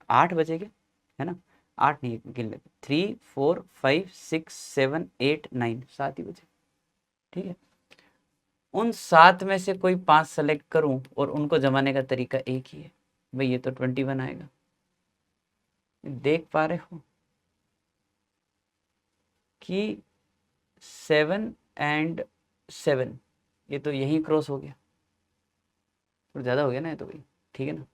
8 बचेंगे, है ना। 8 नहीं गिन लेते, 3 4 5 6 7 8 9, 7 ही बचे। ठीक है, उन 7 में से कोई 5 सेलेक्ट करूं और उनको जमाने का तरीका एक ही है। भाई ये तो 21 आएगा। देख पा रहे हो कि 7 एंड 7 ये तो यही क्रॉस हो गया, और ज़्यादा हो गया ना ये तो भाई, ठीक है ना।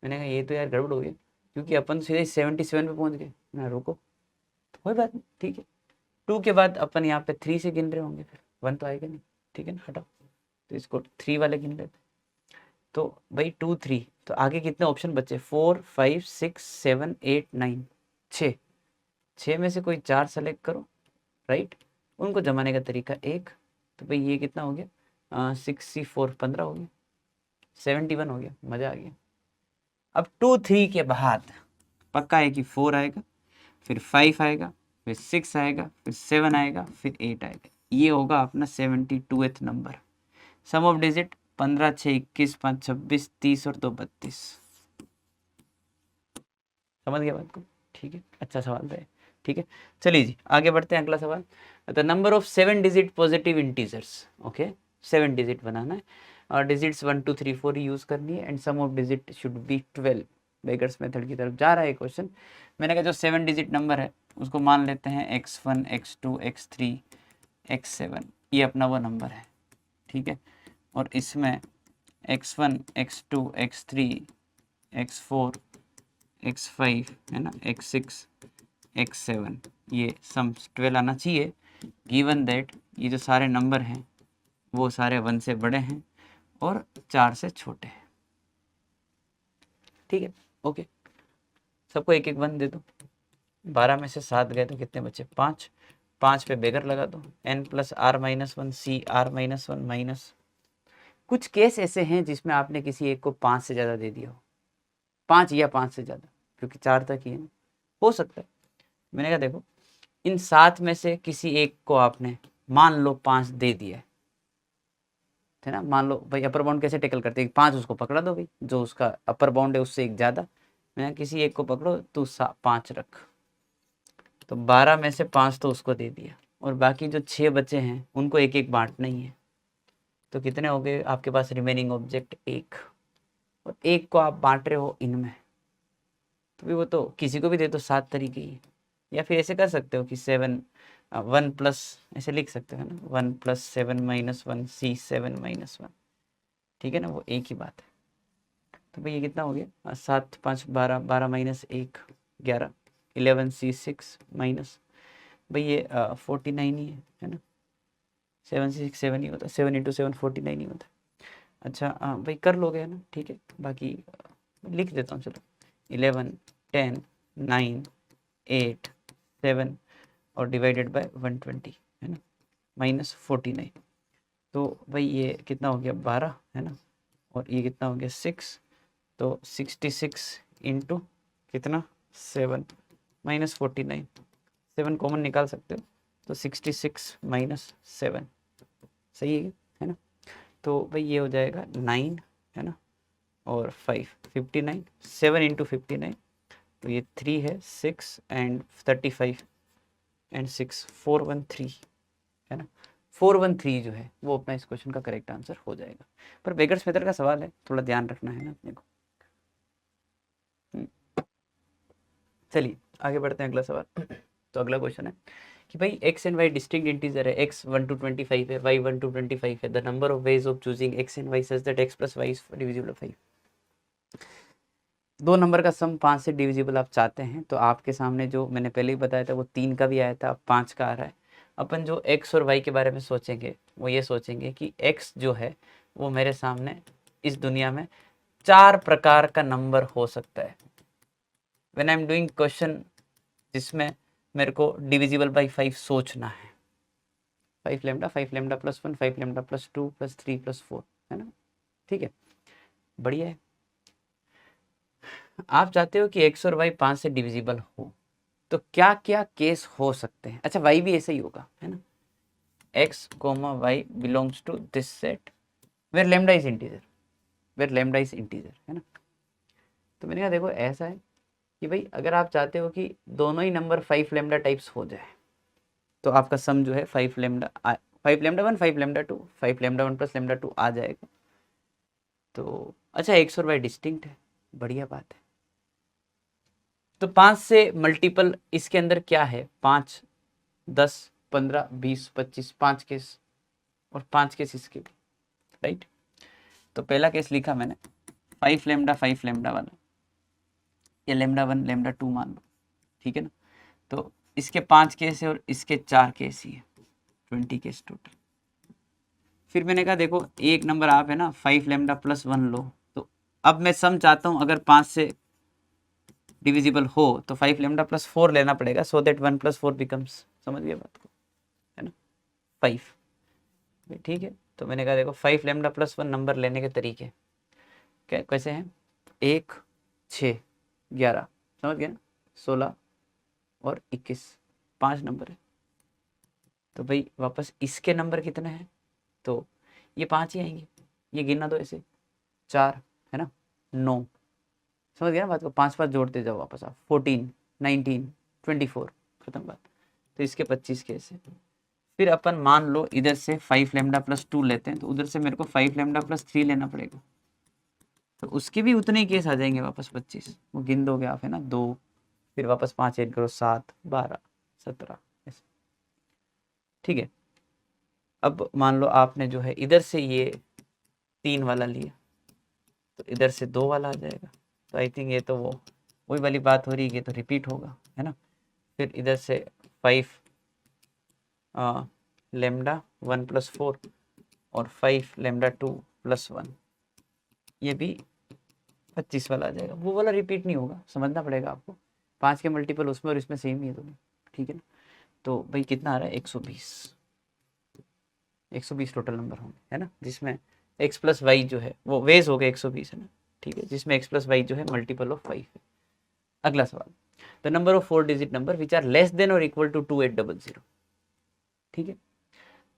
मैंने कहा ये तो यार गड़बड़ हो गया, क्योंकि अपन सीधे 77 पे पहुंच गए ना। रुको, तो कोई बात नहीं, ठीक है। 2 के बाद अपन यहाँ पे 3 से गिन रहे होंगे, फिर 1 तो आएगा नहीं, ठीक है ना, हटाओ। तो इसको 3 वाले गिन लेते। तो भाई 2 3, तो आगे कितने ऑप्शन बचे, 4 5 6 7 8 9, 6। 6 में से कोई 4 सेलेक्ट करो, राइट, उनको जमाने का तरीका एक। तो भाई ये कितना हो गया, 64 15 हो गया, 71 हो गया। मज़ा आ गया। अब 2 3 के बाद पक्का है कि 4 आएगा, फिर 5 आएगा, फिर 6 आएगा, फिर 7 आएगा, फिर 8 आएगा। ये होगा अपना 72th number. Some of digit 15 6 21 5 26 30 और 2 32। समझ गया बात को, ठीक है। अच्छा सवाल है, ठीक है। चलिए जी आगे बढ़ते हैं। अगला सवाल, the number of 7 digit positive integers. Okay, 7 digit बनाना है और डिजिट्स 1 2 3 4 यूज करनी है, and sum of digit should be 12। Beggar's method की तरफ जा रहा है क्वेश्चन। मैंने कहा जो 7 डिजिट नंबर है उसको मान लेते हैं x1 x2 x3 x7, ये अपना वो नंबर है, ठीक है। और इसमें x1 x2 x3 x4 x5, है ना, x6 x7, ये सम 12 आना चाहिए। गिवन दैट ये जो सारे नंबर हैं वो सारे 1 से बड़े हैं और 4 से छोटे हैं, ठीक है। ओके, सबको एक एक 1 दे दो। 12 में से 7 गए तो कितने बचे, 5। 5 पे बेगर लगा दो, n+r-1 cr-1 माइनस। कुछ केस ऐसे हैं जिसमें आपने किसी एक को 5 से ज़्यादा दे दिया हो, 5 या 5 से ज़्यादा, क्योंकि 4 तक ही है ना, हो सकता है। मैंने कहा देखो इन 7 में से किसी एक को आपने मान लो 5 दे दिया है ना। मान लो भाई अपर बाउंड कैसे टेकल करते हैं, 5 उसको पकड़ा दो भाई, जो उसका अपर बाउंड है उससे एक ज़्यादा, मैं किसी एक को पकड़ो, तू 5 रख, तो 12 में से 5 तो उसको दे दिया, और बाकी जो 6 बचे हैं उनको एक एक बांटना ही है। तो कितने हो गए आपके पास रिमेनिंग ऑब्जेक्ट? 1, और 1 को आप बांट रहे हो इनमें, तो भी वो तो किसी को भी दे दो, 7 तरीके ही। या फिर ऐसे कर सकते हो कि 7 1 प्लस, ऐसे लिख सकते हो ना, 1 + 7 - 1 C 7 - 1, ठीक है ना, वो एक ही बात है। तो भाई ये कितना हो गया? 7 5 12, 12 - 1 11, 11 C 6 माइनस, भाई ये 49 ही है ना, 7 6 7 ही होता है, 7 × 7 49 ही होता है। अच्छा भाई कर लोगे है ना, ठीक है, बाकी लिख देता हूँ चलो, 11 10 9 8 7 और डिवाइडेड बाय 120 है ना, -49। तो भाई ये कितना हो गया? 12 है ना, और ये कितना हो गया? 6, तो 66 इंटू कितना? 7 -49, 7 कॉमन निकाल सकते हो, तो 66 - 7 सही है ना। तो भाई ये हो जाएगा 9 है ना, और 5 59, 7 × 59, तो ये 3 है, 6 एंड 35 एंड 6 413 है ना, 413 जो है वो अपना इस क्वेश्चन का करेक्ट आंसर हो जाएगा। पर बेगर्स मेथड का सवाल है, थोड़ा ध्यान रखना है ना अपने को। चलिए आगे बढ़ते हैं, अगला सवाल। तो अगला क्वेश्चन है कि भाई x and y distinct integer है, x 1 to 25 है, y 1 to 25 है, the number of ways of choosing x and y such that x + y is divisible 5। दो नंबर का सम 5 से डिविजिबल आप चाहते हैं, तो आपके सामने जो मैंने पहले ही बताया था वो 3 का भी आया था, अब 5 का आ रहा है। अपन जो x और y के बारे में सोचेंगे वो ये सोचेंगे कि x जो है वो मेरे सामने इस दुनिया में 4 प्रकार का नंबर हो सकता है। When I am doing question जिसमें मेरे को डिविजिबल बाई 5 सोचना है, 5 लैम्डा 5 लैम्डा + 1 5 लैम्डा + 2 + 3 + 4 है ना, ठीक है, बढ़िया है। आप चाहते हो कि x और y 5 से डिविजिबल हो, तो क्या क्या केस हो सकते हैं? अच्छा y भी ऐसे ही होगा है ना, x, y belongs to this set where lambda is integer, है ना। तो मैंने कहा देखो ऐसा है कि भाई अगर आप चाहते हो कि दोनों ही नंबर 5 लैम्डा टाइप्स हो जाए, तो आपका सम जो है 5 lambda 5 lambda 1 5 lambda 2 5 lambda 1 + lambda 2 आ जाएगा। तो अच्छा x और y डिस्टिंक्ट है, बढ़िया बात है। तो 5 से मल्टीपल इसके अंदर क्या है? 5 10 15 20 25, 5 केस, और 5 केस इसके भी, राइट। तो पहला केस लिखा मैंने 5 लैम्डा वाला, या लैम्डा 1 लैम्डा 2 मान लो, ठीक है ना। तो इसके 5 केस है और इसके 4 केस ही है, 20 केस टोटल। फिर मैंने कहा देखो एक नंबर आप है ना 5 लैम्डा + 1 लो, तो अब मैं सम चाहता हूँ अगर 5 से डिविजिबल हो तो 5 लैम्डा + 4 लेना पड़ेगा, सो दैट 1 + 4 बिकम्स, समझ गए बात को, है ना, 5, ठीक है। तो मैंने कहा देखो 5 लैम्डा + 1 नंबर लेने के तरीके कैसे हैं? 1 6 11, समझ गए ना, 16 और 21, 5 नंबर है। तो भाई वापस इसके नंबर कितने हैं? तो ये 5 ही आएंगे, ये गिनना दो ऐसे, 4 है ना, 9, समझ गया ना बात को, 5 5 जोड़ते जाओ वापस आप, 14 19 24, खत्म बात। तो इसके 25 केस है। फिर अपन मान लो इधर से 5 लैम्डा + 2 लेते हैं, तो उधर से मेरे को 5 लैम्डा + 3 लेना पड़ेगा, तो उसके भी उतने ही केस आ जाएंगे वापस 25, वो गिन दोगे आप है ना, 2, फिर वापस 5 ऐड करो, 7 12 17 ऐसे, ठीक है। अब मान लो आपने जो है इधर से ये 3 वाला लिया, तो इधर से 2 वाला आ जाएगा, तो आई थिंक ये तो वो वही वाली बात हो रही है, तो रिपीट होगा है ना। फिर इधर से 5 लैम्डा 1 + 4 और 5 लैम्डा 2 + 1, ये भी 25 वाला आ जाएगा, वो वाला रिपीट नहीं होगा, समझना पड़ेगा आपको। 5 के मल्टीपल उसमें और इसमें सेम ही है दोनों, ठीक है ना। तो भाई कितना आ रहा है? 120 टोटल नंबर होंगे है ना, जिसमें x + y जो है वो वेज हो गया 120 है ना, ठीक है, जिसमें x + y जो है मल्टीपल ऑफ 5 है। अगला सवाल, the number of 4 digit number which are less than और इक्वल टू 2800, ठीक है,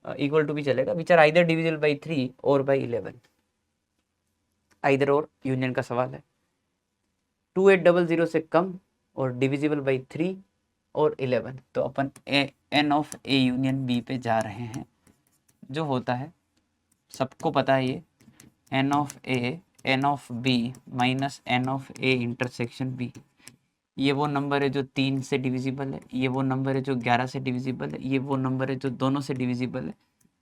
इक्वल टू भी चलेगा, which are either divisible by 3 और बाई 11, आइदर और यूनियन का सवाल है। 2800 से कम और डिविजिबल बाई 3 और 11, तो अपन n of A union B पे जा रहे हैं, जो होता है सबको पता है ये N of A N of B minus N of A intersection B. ये वो नंबर है जो 3 से डिविजिबल है, ये वो नंबर है जो 11 से डिविजिबल है, ये वो नंबर है जो दोनों से डिविजिबल है,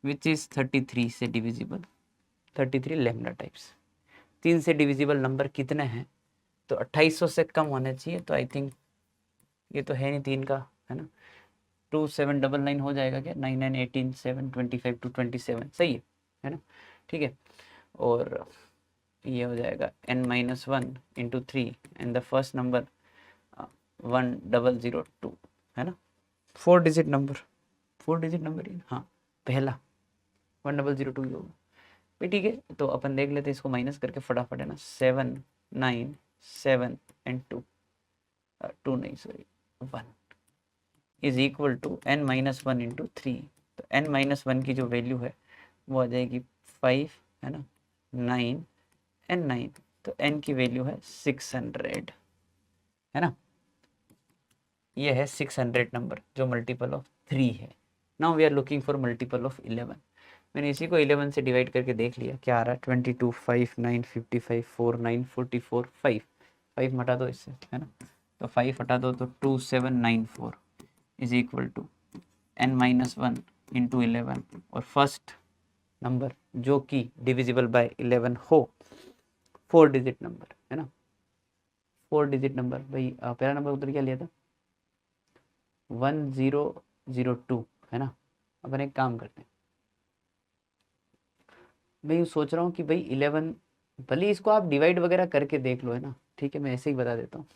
विच इज़ 33 से डिविजिबल, 33 लैम्डा टाइप्स। 3 से डिविजिबल नंबर कितने हैं, तो 2800 से कम होने चाहिए, तो आई थिंक ये तो है नहीं 3 का, है ना। 2799 हो जाएगा क्या, 9 9 18 7 25 to 27, सही है ना, ठीक है। और ये हो जाएगा n-1 into 3 and the first number 1002, है ना। 4 डिजिट नंबर, 4 डिजिट नंबर ही, हाँ पहला 1002 ही होगा भाई, ठीक है। तो अपन देख लेते हैं इसको माइनस करके फटाफट, है ना। 7 9 7 एंड 2 2 नहीं sorry 1 is equal to n-1 into 3। तो n-1 की जो वैल्यू है वो आ जाएगी 5, है ना, 9 एंड 9, तो n की वैल्यू है 600, है ना। ये है 600 नंबर जो मल्टीपल ऑफ 3 है। Now we are looking for multiple of 11। मैंने इसी को 11 से डिवाइड करके देख लिया, क्या आ रहा है, 22 5 9 55 4 9 44 5 5 हटा दो इससे, है ना, तो 5 हटा दो तो 2794 is equal to n-1 into 11 और फर्स्ट नंबर जो कि डिविजिबल बाय 11 हो, 4 डिजिट नंबर, है ना। 4 डिजिट नंबर भाई, पहला नंबर उधर क्या लिया था, 1002, है ना। अपन एक काम करते हैं, मैं यूँ सोच रहा हूँ कि भाई 11, भले इसको आप डिवाइड वगैरह करके देख लो, है ना, ठीक है। मैं ऐसे ही बता देता हूँ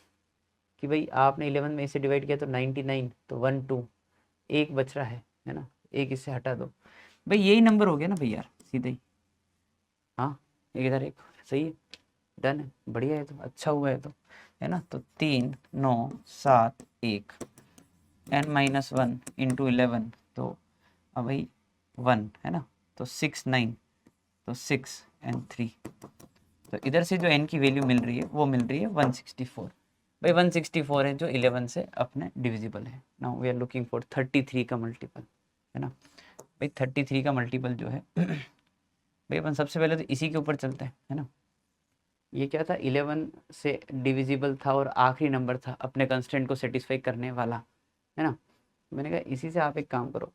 कि भाई आपने 11 में इसे डिवाइड किया तो 99, तो 1 2 एक बच रहा है ना, एक इससे हटा दो भाई, यही नंबर हो गया ना भाई यार, सीधे ही, हाँ एक इधर एक, सही है, डन है, बढ़िया है, तो अच्छा हुआ है, तो है ना। तो 3 9 7 1 n-1 इंटू 11, तो अब भाई 1, है ना, तो 6 9, तो 6 एंड 3, तो इधर से जो n की वैल्यू मिल रही है वो मिल रही है 164 भाई, 164 है जो 11 से अपने डिविजिबल है। Now we are looking for 33 का मल्टीपल, है ना भाई। 33 का मल्टीपल जो है भाई, अपन सबसे पहले तो इसी के ऊपर चलते हैं, है ना। ये क्या था, 11 से डिविजिबल था और आखिरी नंबर था अपने कंस्टेंट को सेटिस्फाई करने वाला, है ना। मैंने कहा इसी से आप एक काम करो,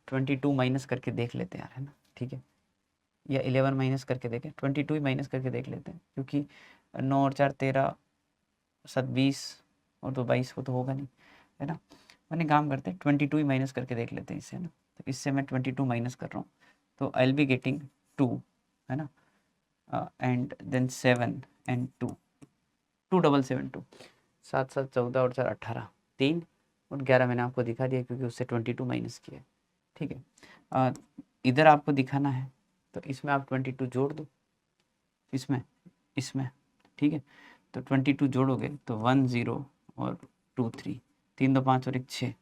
22 माइनस करके देख लेते हैं यार, है ना, ठीक है। या 11 माइनस करके देखें, 22 ही माइनस करके देख लेते हैं, क्योंकि 9 और 4 13 7 20 और 2 22, वो तो होगा नहीं, है ना। मैंने काम करते हैं 22 ही माइनस करके देख लेते हैं इससे, है ना। तो इससे मैं 22 माइनस कर रहा हूँ, तो आई विल बी गेटिंग 2, है ना, एंड देन 7 एंड 2 2772, 7 7 14 और 4 18, 3 और 11 मैंने आपको दिखा दिया क्योंकि उससे 22 माइनस किया है, ठीक है। इधर आपको दिखाना है तो इसमें आप 22 जोड़ दो, इसमें ठीक है। तो 22 जोड़ोगे तो 1 0 और 2 3, 3 2 5 और 1 6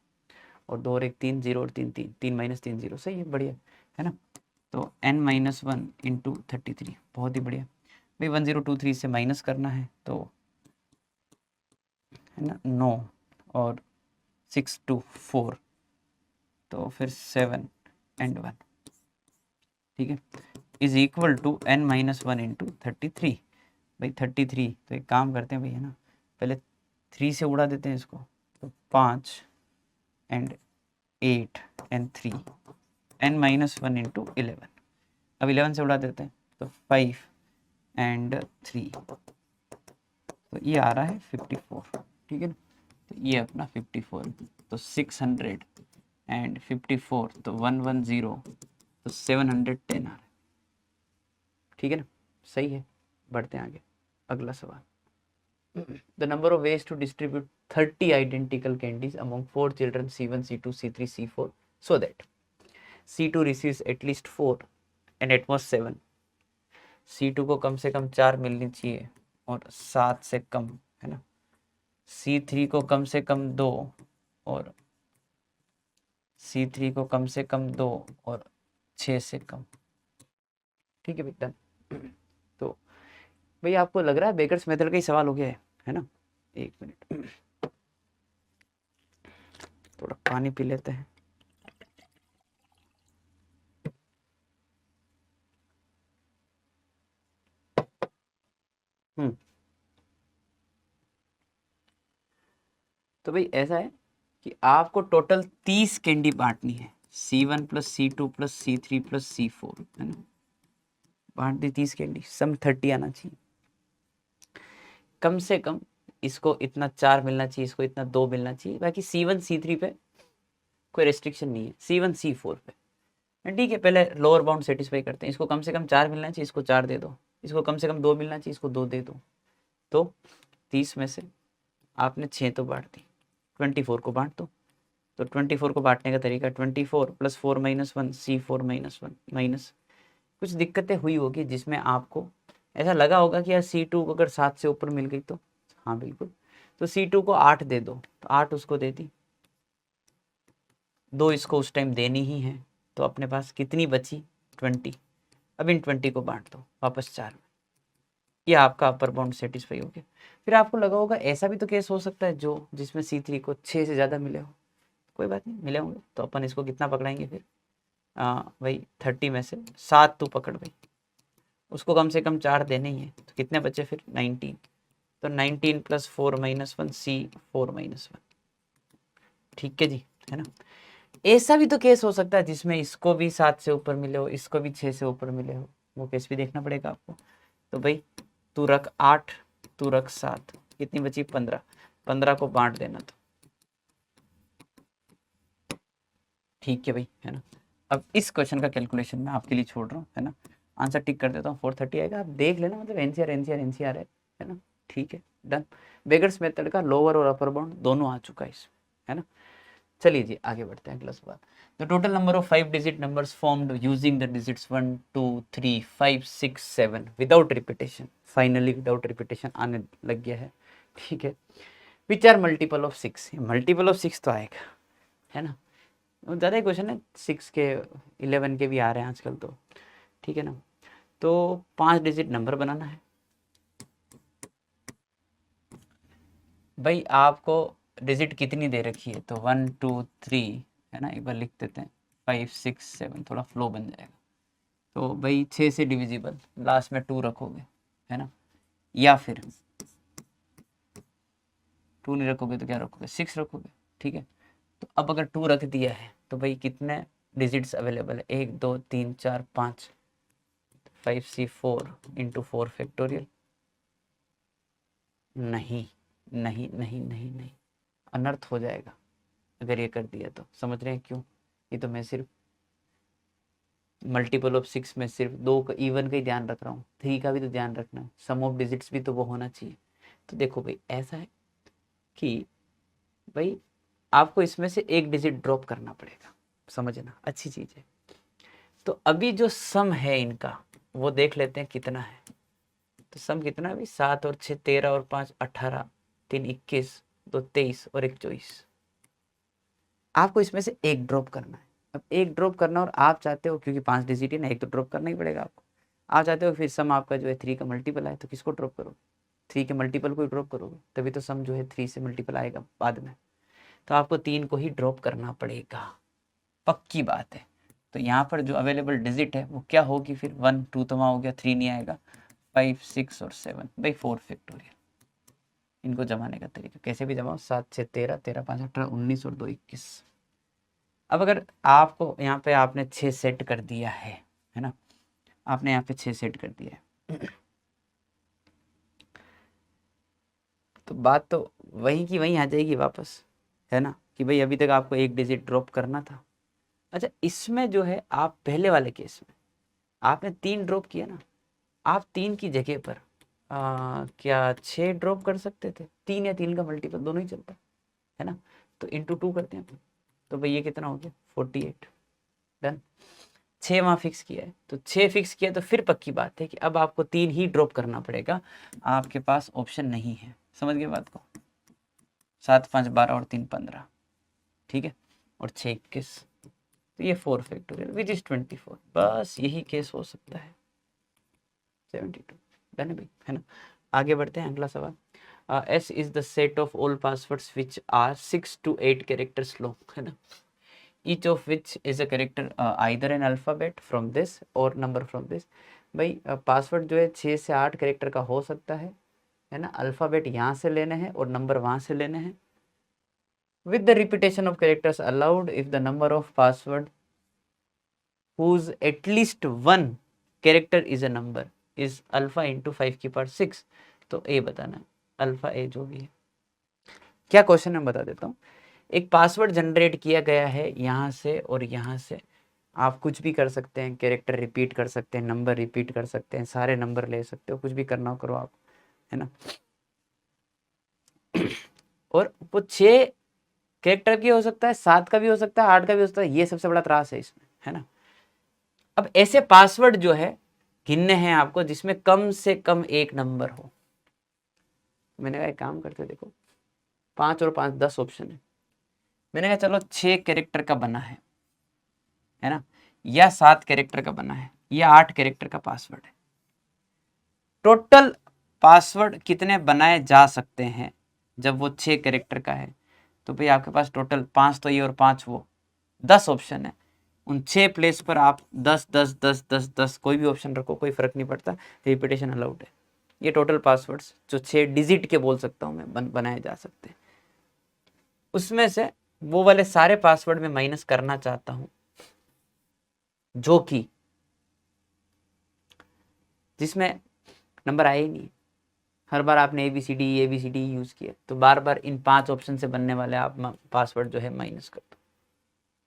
और 2 और 1 3 0 और 3 3 3 माइनस 3 0, सही है, बढ़िया, है ना। तो n-1 इंटू 33, बहुत ही बढ़िया भाई। 1023 से माइनस करना है तो, है ना, 9 और 6 2 4, तो फिर 7 एंड 1, ठीक है, is equal to n-1 into 33 भाई। 33, तो एक काम करते हैं भाई, है ना, पहले 3 से उड़ा देते हैं इसको, तो 5 एंड 8 एंड 3, n-1 इंटू 11, अब 11 से उड़ा देते हैं तो 5 एंड 3, तो ये आ रहा है 54, ठीक है ना। तो ये अपना 54, तो 600 एंड 54, तो 110, तो 710 आ रहा है, ठीक है ना, सही है। बढ़ते हैं आगे, अगला सवाल। The number of ways to distribute 30 identical candies among 4 children C1 C2 C3 C4 so that C2 receives at least 4 and at most 7। C2 को कम से कम 4 मिलनी चाहिए और 7 से कम, है ना। C3 को कम से कम 2 और C3 को कम से कम 2 और 6 से कम, ठीक है बेटा। तो भाई आपको लग रहा है बेकर्स मेथड का ही सवाल हो गया है है ना। एक मिनट, थोड़ा पानी पी लेते हैं। तो भाई ऐसा है कि आपको टोटल 30 कैंडी बांटनी है, C1 plus C2 plus C3 plus C4, है ना। बांट दी 30 कैंडी, सम 30 आना चाहिए कम से कम। इसको इतना 4 मिलना चाहिए, इसको इतना 2 मिलना चाहिए। बाकी C1 C3 पे कोई रेस्ट्रिक्शन नहीं है, C1 C4 पे ठीक है। पहले लोअर बाउंड सेटिस्फाई करते हैं। इसको कम से कम 4 मिलना चाहिए, इसको 4 दे दो। इसको कम से कम 2 मिलना चाहिए, इसको 2 दे दो। तो 30 में से आपने 6 तो बांट दी, 24 को बांट दो। तो 24 को बांटने का तरीका 24 plus 4 minus 1 C4 minus 1 minus कुछ दिक्कतें हुई होगी जिसमें आपको ऐसा लगा होगा कि यार C2 को अगर 7 से ऊपर मिल गई तो हाँ बिल्कुल। तो C2 को 8 दे दो, तो 8 उसको दे दी, 2 इसको उस टाइम देनी ही है। तो अपने पास कितनी बची 20। अब इन 20 को बांट दो वापस 4 में। ये आपका अपर बाउंड सेटिस्फाई हो गया। फिर आपको लगा होगा ऐसा भी तो केस हो सकता है जो जिसमें C3 को 6 से ज़्यादा मिले हो। कोई बात नहीं, मिले होंगे तो अपन इसको कितना पकड़ाएंगे फिर भाई 30 में से 7 तू पकड़ भाई, उसको कम से कम 4 देने ही है। तो कितने बचे फिर 19। तो 19 प्लस 4 माइनस 1 C4 माइनस 1, ठीक है जी, है ना। ऐसा भी तो केस हो सकता है जिसमें इसको भी 7 से ऊपर मिले हो, इसको भी 6 से ऊपर मिले हो, वो केस भी देखना पड़ेगा आपको। तो भाई तू रख 8, तू रख 7, कितनी बची 15। 15 को बांट देना तो ठीक है भाई, है ना। अब इस क्वेश्चन का कैलकुलेशन मैं आपके लिए छोड़ रहा हूँ, है ना। आंसर टिक कर देता हूँ, 430 आएगा। आप देख लेना, मतलब एनसीआर है ना। ठीक है, डन। बेगर्स मेथड का लोअर और अपर बाउंड दोनों आ चुका है इसमें, है ना। चलिए जी आगे बढ़ते हैं अगला सवाल। The total number of 5 digit numbers formed using the digits 1 2 3 5 6 7 without repetition. Finally without repetition आने लग गया है, ठीक है। Which are multiple of 6। Multiple of 6 तो आएगा, है ना। ज़्यादा ही क्वेश्चन है, 6 के 11 के भी आ रहे हैं आजकल तो, ठीक है ना। तो 5 डिजिट नंबर बनाना है भाई। आपको डिजिट कितनी दे रखी है, तो 1 2 3, है ना। एक बार लिख देते हैं 5 6 7, थोड़ा फ्लो बन जाएगा। तो भाई 6 से डिविजिबल, लास्ट में 2 रखोगे, है ना। या फिर 2 नहीं रखोगे तो क्या रखोगे, 6 रखोगे, ठीक है। तो अब अगर 2 रख दिया है तो भाई कितने डिजिट्स अवेलेबल है, 1 2 3 4 5, 5C4 इंटू 4 फैक्टोरियल। नहीं नहीं नहीं नहीं नहीं, अनर्थ हो जाएगा अगर ये कर दिया तो। समझ रहे हैं क्यों। ये तो मैं सिर्फ मल्टीपल ऑफ 6 में सिर्फ 2 का इवन का ही ध्यान रख रहा हूँ, 3 का भी तो ध्यान रखना है, सम ऑफ डिजिट्स भी तो वो होना चाहिए। तो देखो भाई ऐसा है कि भाई आपको इसमें से एक डिजिट ड्रॉप करना पड़ेगा, समझना अच्छी चीज़ है। तो अभी जो सम है इनका वो देख लेते हैं कितना है। तो सम कितना है भाई, 7 और 6 13 और 5 18, 3 21, 2 23 और 1 24। आपको इसमें से एक ड्रॉप करना है। अब एक ड्रॉप करना, और आप चाहते हो क्योंकि 5 डिजिट है ना, एक तो ड्रॉप करना ही पड़ेगा आपको। आप चाहते हो फिर सम आपका जो है 3 का मल्टीपल आए, तो किसको ड्रॉप करोगे, 3 के मल्टीपल को ही ड्रॉप करोगे, तभी तो सम जो है 3 से मल्टीपल आएगा बाद में। तो आपको 3 को ही ड्रॉप करना पड़ेगा, पक्की बात है। तो यहाँ पर जो अवेलेबल डिजिट है वो क्या होगी फिर, 1 2 तो वहाँ हो गया, 3 नहीं आएगा, 5 6 और 7 भाई 4 फैक्टोरियल। इनको जमाने का तरीका कैसे भी जमाओ, 7 6 13, 13 5 18 19 और 2 21। अब अगर आपको यहाँ पे आपने 6 सेट कर दिया है ना, आपने यहाँ पे 6 सेट कर दिया है तो बात तो वहीं की वहीं आ जाएगी वापस, है ना, कि भाई अभी तक आपको एक डिजिट ड्रॉप करना था। अच्छा इसमें जो है आप पहले वाले केस में आपने 3 ड्रॉप किया ना, आप 3 की जगह पर क्या 6 ड्रॉप कर सकते थे, 3 या 3 का मल्टीपल दोनों ही चलता है ना। तो इंटू 2 करते हैं अपन, तो भाई ये कितना हो गया 48, डन। 6 वहाँ फिक्स किया है, तो 6 फिक्स किया तो फिर पक्की बात है कि अब आपको 3 ही ड्रॉप करना पड़ेगा, आपके पास ऑप्शन नहीं है। समझ गए बात को, 7 5 12 और 3 15, ठीक है, और 6 21, तो ये 4 फैक्टोरियल विच इज 24। बस यही केस हो सकता है, 72, डन है भाई, है ना। आगे बढ़ते हैं अगला सवाल। S is the set of all passwords which are 6 to 8 characters long, है ना, each of which is a character either an alphabet from this or number from this. भाई पासवर्ड जो है 6 से 8 कैरेक्टर का हो सकता है ना, अल्फ़ाबेट यहाँ से लेने हैं और नंबर वहाँ से लेने हैं. With the repetition of characters allowed if the number of password whose at least one character is a number is alpha into 5 की पावर 6. तो ए बताना, अल्फ़ा ए जो भी है. क्या क्वेश्चन है बता देता हूँ. एक पासवर्ड जनरेट किया गया है यहाँ से और यहाँ से. आप कुछ भी कर सकते हैं, कैरेक्टर रिपीट कर सकते हैं, नंबर रिपीट कर सकते हैं, सारे नंबर ले सकते हो, कुछ भी करना हो करो आप, है ना. और वो 6 कैरेक्टर की हो सकता है, 7 का भी हो सकता है, 8 का भी हो सकता है. ये सबसे बड़ा त्रास है इसमें, है ना. अब ऐसे पासवर्ड जो है गिनने हैं आपको जिसमें कम से कम एक नंबर हो. मैंने कहा एक काम करते, देखो 5 और 5 10 ऑप्शन है. मैंने कहा चलो 6 कैरेक्टर का बना है ना, या 7 कैरेक्टर का बना है, या 8 कैरेक्टर का पासवर्ड है. टोटल पासवर्ड कितने बनाए जा सकते हैं जब वो 6 कैरेक्टर का है. तो भाई आपके पास टोटल 5 तो ये और 5 वो, 10 ऑप्शन है. उन 6 प्लेस पर आप 10 10 10 10 10 कोई भी ऑप्शन रखो, कोई फर्क नहीं पड़ता, रिपीटेशन अलाउड है. ये टोटल पासवर्ड्स जो 6 डिजिट के बोल सकता हूँ मैं बनाए जा सकते हैं. उसमें से वो वाले सारे पासवर्ड में माइनस करना चाहता हूँ जो कि जिसमें नंबर आए ही नहीं. हर बार आपने ABCD यूज़ किया, तो बार बार इन 5 ऑप्शन से बनने वाले आप पासवर्ड जो है माइनस कर दो.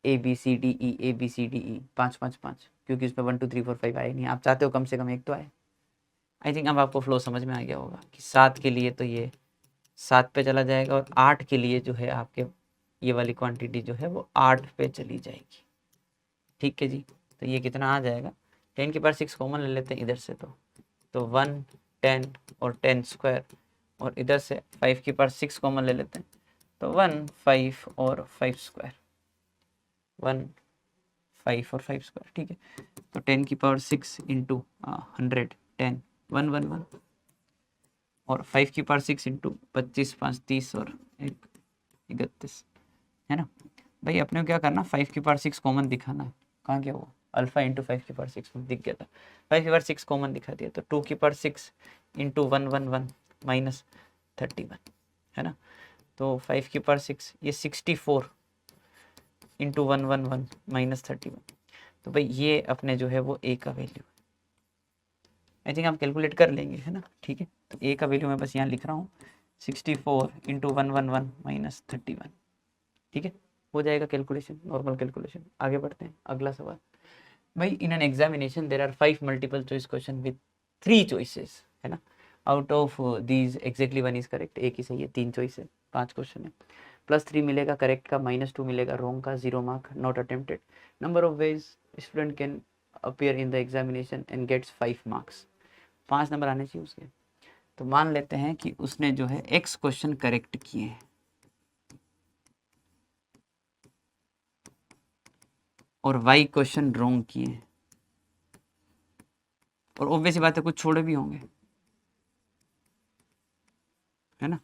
ABCDE 5 5 5, क्योंकि उसमें 1 2 3 4 5 आए नहीं. आप चाहते हो कम से कम एक तो आए. आई थिंक अब आपको फ्लो समझ में आ गया होगा कि 7 के लिए तो ये 7 पे चला जाएगा और 8 के लिए जो है आपके ये वाली क्वांटिटी जो है वो 8 पे चली जाएगी. ठीक है जी. तो ये कितना आ जाएगा, 10 की पावर 6 कॉमन ले लेते हैं इधर से, तो 1 10 और 10 स्क्वायर, और इधर से 5 की पावर 6 कॉमन ले लेते हैं, तो 1 5 और 5 स्क्वायर, 1 5 और 5 स्क्वायर. ठीक है. तो 10 की पावर 6 इंटू 100 10 1 1 1, और 5 की पावर 6 इंटू 25 5 30 और 1 31, है ना. भाई अपने को क्या करना, 5 की पावर 6 कॉमन दिखाना है. कहाँ गया वो, अल्फा इंटू 5 की पावर 6 में दिख गया था. 5 की पावर 6 कॉमन दिखा दिया, तो 2 की पावर 6 इंटू 1 1 1 माइनस 31, है ना. तो 5 की पावर 6 ये 64 इंटू 1 1 1 माइनस 31. तो भाई ये अपने जो है वो ए का वैल्यू. आई थिंक आप कैलकुलेट कर लेंगे, है ना. ठीक है. तो ए का वैल्यू मैं बस यहाँ लिख रहा हूँ, 64 इंटू 1 1 1 माइनस 31. ठीक है. हो जाएगा कैलकुलेशन, नॉर्मल कैलकुलेशन. आगे बढ़ते हैं. अगला सवाल. भाई in an examination there are 5 multiple choice questions with 3 choices, है ना. Out of these exactly 1 is correct. एक ही सही है, 3 चॉइस है, 5 क्वेश्चन है. +3 मिलेगा करेक्ट का, -2 मिलेगा रॉन्ग का, 0 mark, not attempted. Number of ways student can appear in the examination and gets 5 marks. 5 number आने चाहिए उसके. तो मान लेते हैं कि उसने जो है x क्वेश्चन करेक्ट किए हैं और y क्वेश्चन रॉन्ग किए हैं, और ऑब्वियस बात है कुछ छोड़े भी होंगे, है ना.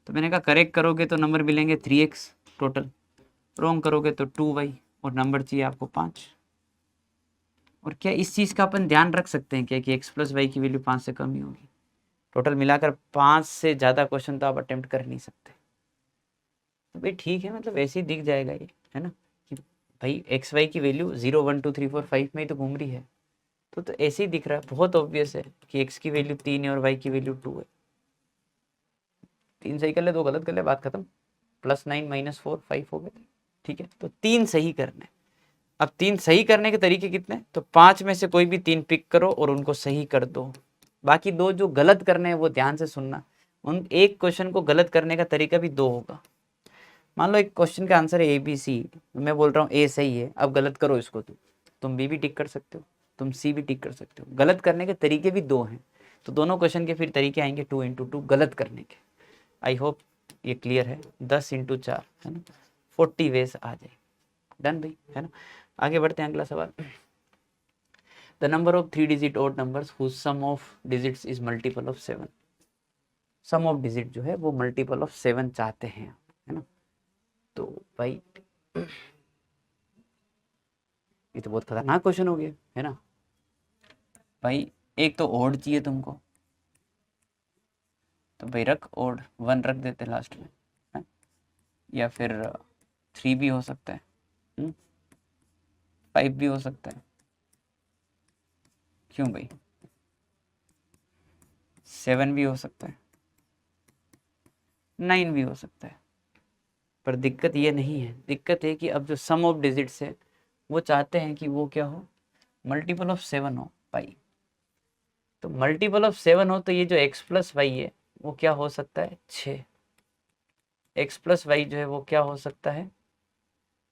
तो मैंने कहा करेक्ट करोगे तो नंबर मिलेंगे 3x टोटल, रॉन्ग करोगे तो 2y, और नंबर चाहिए आपको 5. और क्या इस चीज़ का अपन ध्यान रख सकते हैं क्या कि x + y की वैल्यू 5 से कम ही होगी. टोटल मिलाकर 5 से ज़्यादा क्वेश्चन तो आप अटेम्प्ट कर नहीं सकते. तो भाई ठीक है, मतलब ऐसे ही दिख जाएगा ये, है ना, कि भाई एक्स वाई की वैल्यू 0 1 2 3 4 5 में ही तो घूम रही है. तो ऐसे ही दिख रहा है, बहुत ऑब्वियस है कि x की वैल्यू 3 है और y की वैल्यू 2 है. 3 सही कर ले, 2 गलत कर ले, बात खत्म. +9 -4 5 हो गए. ठीक है. तो 3 सही करने. अब 3 सही करने के तरीके कितने, तो 5 में से कोई भी 3 पिक करो और उनको सही कर दो. बाकी 2 जो गलत करने हैं वो ध्यान से सुनना. उन एक क्वेश्चन को गलत करने का तरीका भी 2 होगा. मान लो एक क्वेश्चन का आंसर है ABC, मैं बोल रहा हूँ A सही है, अब गलत करो इसको. तुम B भी टिक कर सकते हो, तुम C भी टिक कर सकते हो. गलत करने के तरीके भी 2 हैं. तो दोनों क्वेश्चन के फिर तरीके आएंगे 2 × 2 गलत करने के. आई होप ये क्लियर है. 10 × 4 है ना, 40 वेज आ जाए. डन भाई, है ना. आगे बढ़ते हैं. अगला सवाल. The number of 3 digit odd numbers whose sum of digits is multiple of 7. Sum of digit जो है वो मल्टीपल ऑफ 7 चाहते हैं, है ना। तो भाई ये तो बहुत खतरनाक क्वेश्चन हो गया, है ना भाई। एक तो ओड चाहिए तुमको, तो भाई रख ओड, 1 रख देते लास्ट में, है? या फिर 3 भी हो सकता है, 5 भी हो सकता है, क्यों भाई, 7 भी हो सकता है, 9 भी हो सकता है। पर दिक्कत ये नहीं है, दिक्कत है कि अब जो सम ऑफ डिजिट्स है वो चाहते हैं कि वो क्या हो, मल्टीपल ऑफ 7 हो पाई। तो मल्टीपल ऑफ 7 हो तो ये जो x प्लस वाई है वो क्या हो सकता है, 6। x प्लस वाई जो है वो क्या हो सकता है,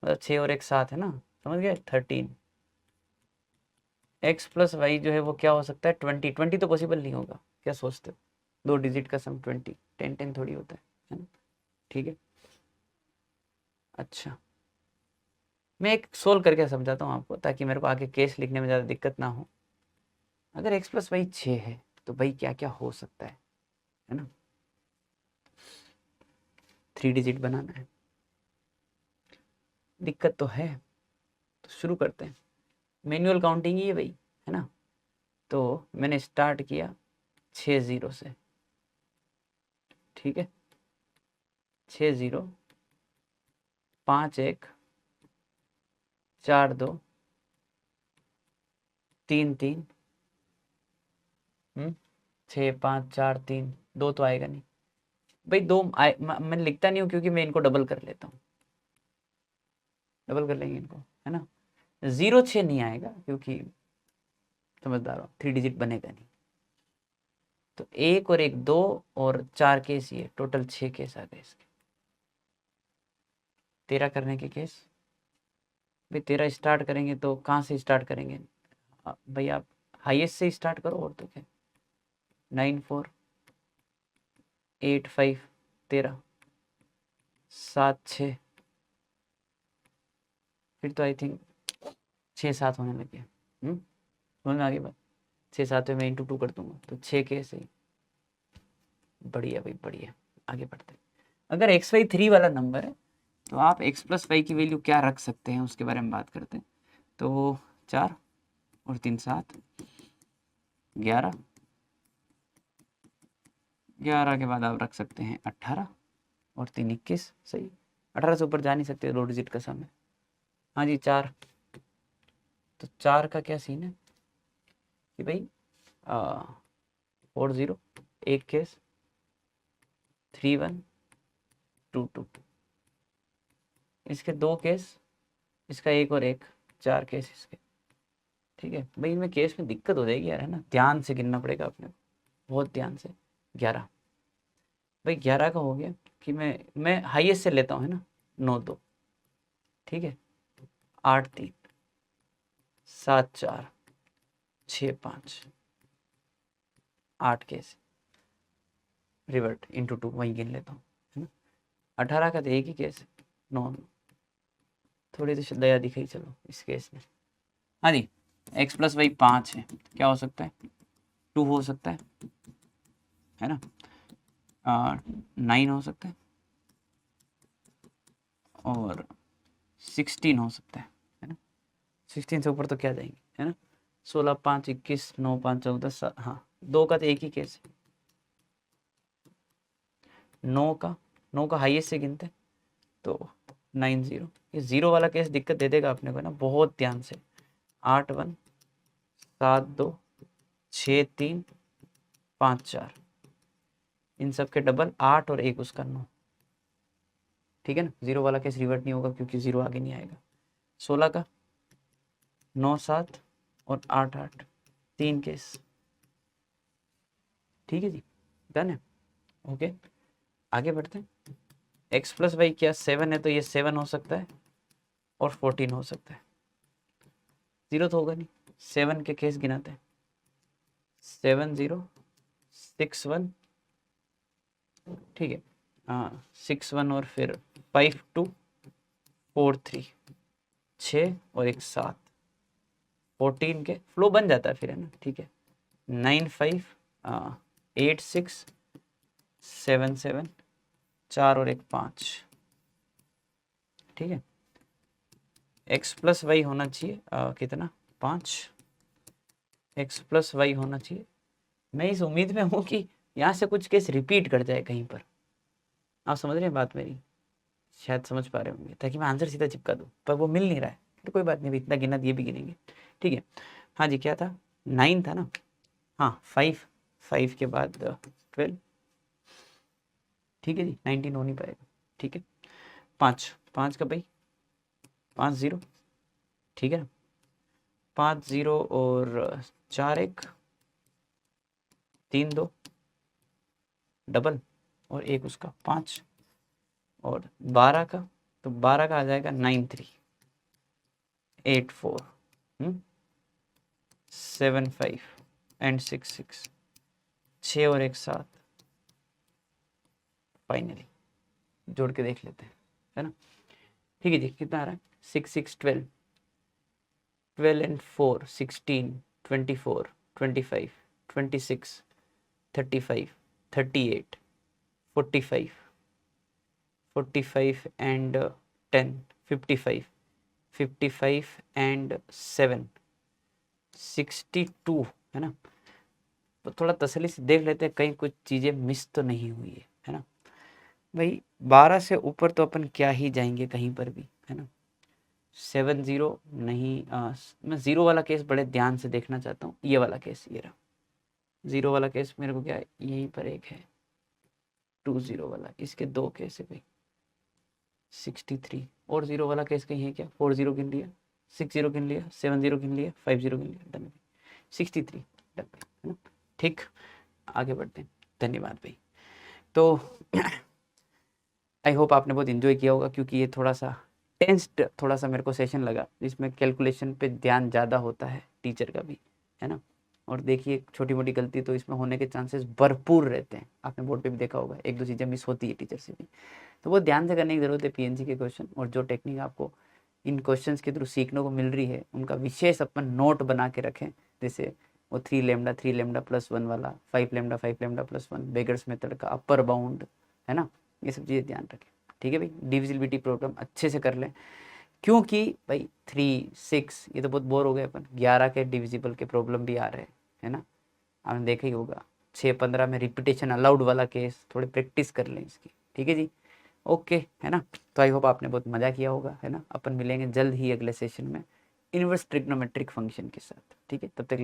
मतलब 6 और 1 7 है ना, समझ गए, 13। x प्लस वाई जो है वो क्या हो सकता है, 20। 20 तो पॉसिबल नहीं होगा, क्या सोचते हो, 2 डिजिट का सम 20, 10 10 थोड़ी होता है ना, ठीक है। अच्छा, मैं एक सोल्व करके समझाता हूँ आपको, ताकि मेरे को आगे केस लिखने में ज़्यादा दिक्कत ना हो। अगर x प्लस वाई 6 है तो भाई क्या क्या हो सकता है ना, 3 डिजिट बनाना है, दिक्कत तो है। तो शुरू करते हैं, मैनुअल काउंटिंग ही है भाई, है ना। तो मैंने स्टार्ट किया 6 0 से, ठीक है, 6 0 5 1 4 2 3 3, 6 5 4 3, 2 तो आएगा नहीं भाई, 2 मैं लिखता नहीं हूँ क्योंकि मैं इनको डबल कर लेता हूँ, डबल कर लेंगे इनको, है ना। 0 6 नहीं आएगा क्योंकि समझदार हो, 3 डिजिट बनेगा नहीं। तो 1 और 1 2 और 4 केस, ये टोटल 6 केस आ गए इसके। 13 करने के केस भाई, 13 स्टार्ट करेंगे तो कहाँ से स्टार्ट करेंगे भाई, आप हाईएस्ट से स्टार्ट करो, और तो क्या, 9 4 8 5 13 7 6, फिर तो आई थिंक 6 7 होने लगे, समझ में आगे बात। 6 7 में इंटू 2 कर दूंगा तो 6 कैसे, बढ़िया भाई बढ़िया। आगे बढ़ते हैं, अगर एक्स वाई 3 वाला नंबर है तो आप x प्लस वाई की वैल्यू क्या रख सकते हैं उसके बारे में बात करते हैं। तो 4 और 3 7, 11, 11 के बाद आप रख सकते हैं 18 और 3 21, सही। 18 से ऊपर जा नहीं सकते, 2 डिजिट का सम है। हाँ जी 4, तो 4 का क्या सीन है कि भाई 4 0 एक केस, 3 1 2 2, इसके 2 केस, इसका 1 और 1, 4 केस इसके, ठीक है भाई। इनमें केस में दिक्कत हो जाएगी यार, है ना, ध्यान से गिनना पड़ेगा अपने को, बहुत ध्यान से। 11 भाई, 11 का हो गया कि मैं हाईएस्ट से लेता हूँ, है ना, 9 2, ठीक है, 8 3 7 4 6 5, 8 केस, रिवर्ट इंटू 2 वहीं गिन लेता हूँ, है ना। 18 का तो एक ही केस है, 9 9, थोड़ी तो दया दिखाई चलो इस केस में। हाँ जी, x प्लस वाई 5 है, क्या हो सकता है, 2 हो सकता है ना, 9 हो सकता है और 16 हो सकता है ना। 16 से ऊपर तो क्या जाएंगे, है ना। 16 5 21 9 5 14, हाँ 2 का तो एक ही केस है, 9 का हाईएस्ट से गिनते तो 9 0, ये 0 वाला केस दिक्कत दे देगा अपने को ना, बहुत ध्यान से। 8 1 7 2 6 3 5 4, इन सब के डबल 8 और 1 उसका 9, ठीक है ना। 0 वाला केस रिवर्ट नहीं होगा क्योंकि 0 आगे नहीं आएगा। 16 का 9 7 और 8 8, 3 केस, ठीक है जी, डन है, ओके। आगे बढ़ते हैं, x प्लस वाई क्या 7 है, तो ये 7 हो सकता है और 14 हो सकता है, 0 तो होगा नहीं। 7 के केस गिनाते हैं, 7 0 6 1, ठीक है, हाँ 6 1 और फिर 5 2 4 3, 6 और 1 7, 14 के फ्लो बन जाता है फिर, है ना, ठीक है। 9 5 8 6 7 7, 4 और 1 5, ठीक है। x प्लस वाई होना चाहिए कितना 5, x प्लस वाई होना चाहिए। मैं इस उम्मीद में हूँ कि यहाँ से कुछ केस रिपीट कर जाए कहीं पर। आप समझ रहे हैं बात मेरी, शायद समझ पा रहे होंगे, ताकि मैं आंसर सीधा चिपका दूँ, पर वो मिल नहीं रहा है। तो कोई बात नहीं, अभी इतना गिना, ये भी गिनेंगे, ठीक है। हाँ जी, क्या था, 9 था ना, हाँ 5, 5 के बाद 12, ठीक है जी, 19 हो नहीं पाएगा, ठीक है। 5, 5 का भाई 5 0, ठीक है ना, 5 0 और 4 1, 3 2 डबल और एक उसका 5 और 12 का, तो 12 का आ जाएगा 9 3 8 4 7 5 एंड 6 6, 6 और 1 7, फाइनली जोड़ के देख लेते हैं, है ना। ठीक है जी, कितना आ रहा है, 6 6 12, 12 एंड 4 16, 24 25 26 35 38 45 45 एंड 10 55 55 एंड 7 62, है ना। तो थोड़ा तसल्ली से देख लेते हैं कहीं कुछ चीज़ें मिस तो नहीं हुई है ना। भाई 12 से ऊपर तो अपन क्या ही जाएंगे कहीं पर भी, है ना। 7 0 नहीं, मैं ज़ीरो वाला केस बड़े ध्यान से देखना चाहता हूँ, ये वाला केस, ये रहा ज़ीरो वाला केस, मेरे को क्या है, यहीं पर एक है 2 0 वाला, इसके दो केस है भाई। 63 और ज़ीरो वाला केस कहीं है क्या, 4 0 गिन लिया, 6 0 गिन लिया, 7 0 गिन लिया, 5 0 गिन लिया, डन। 63 डन, है ना। ठीक, आगे बढ़ते हैं, धन्यवाद भाई। तो आई होप आपने बहुत इन्जॉय किया होगा, क्योंकि ये थोड़ा सा टेंस्ड, थोड़ा सा मेरे को सेशन लगा, जिसमें कैलकुलेशन पे ध्यान ज़्यादा होता है टीचर का भी, है ना। और देखिए छोटी मोटी गलती तो इसमें होने के चांसेस भरपूर रहते हैं, आपने बोर्ड पे भी देखा होगा, एक दो चीज़ें मिस होती है टीचर से भी, तो वो ध्यान से करने की ज़रूरत है पीएनसी के क्वेश्चन। और जो टेक्निक आपको इन क्वेश्चंस के थ्रू सीखने को मिल रही है, उनका विशेष अपन नोट बना के रखें, जैसे वो 3 लैम्डा 3 लैम्डा प्लस 1 वाला, 5 lambda 5 lambda plus 1, beggars method का अपर बाउंड, है ना, ये सब चीज़ें ध्यान रखें, ठीक है भाई। डिविजिबिलिटी प्रॉब्लम अच्छे से कर लें, क्योंकि भाई 3 6 ये तो बहुत बोर हो गए अपन, 11 के डिविजिबल के प्रॉब्लम भी आ रहे हैं, है ना, आपने देखा ही होगा। 6 15 में रिपीटेशन अलाउड वाला केस, थोड़ी प्रैक्टिस कर लें इसकी, ठीक है जी, ओके, है ना। तो आई होप आपने बहुत मज़ा किया होगा, है ना। अपन मिलेंगे जल्द ही अगले सेशन में इनवर्स ट्रिग्नोमेट्रिक फंक्शन के साथ, ठीक है, तब तक के लिए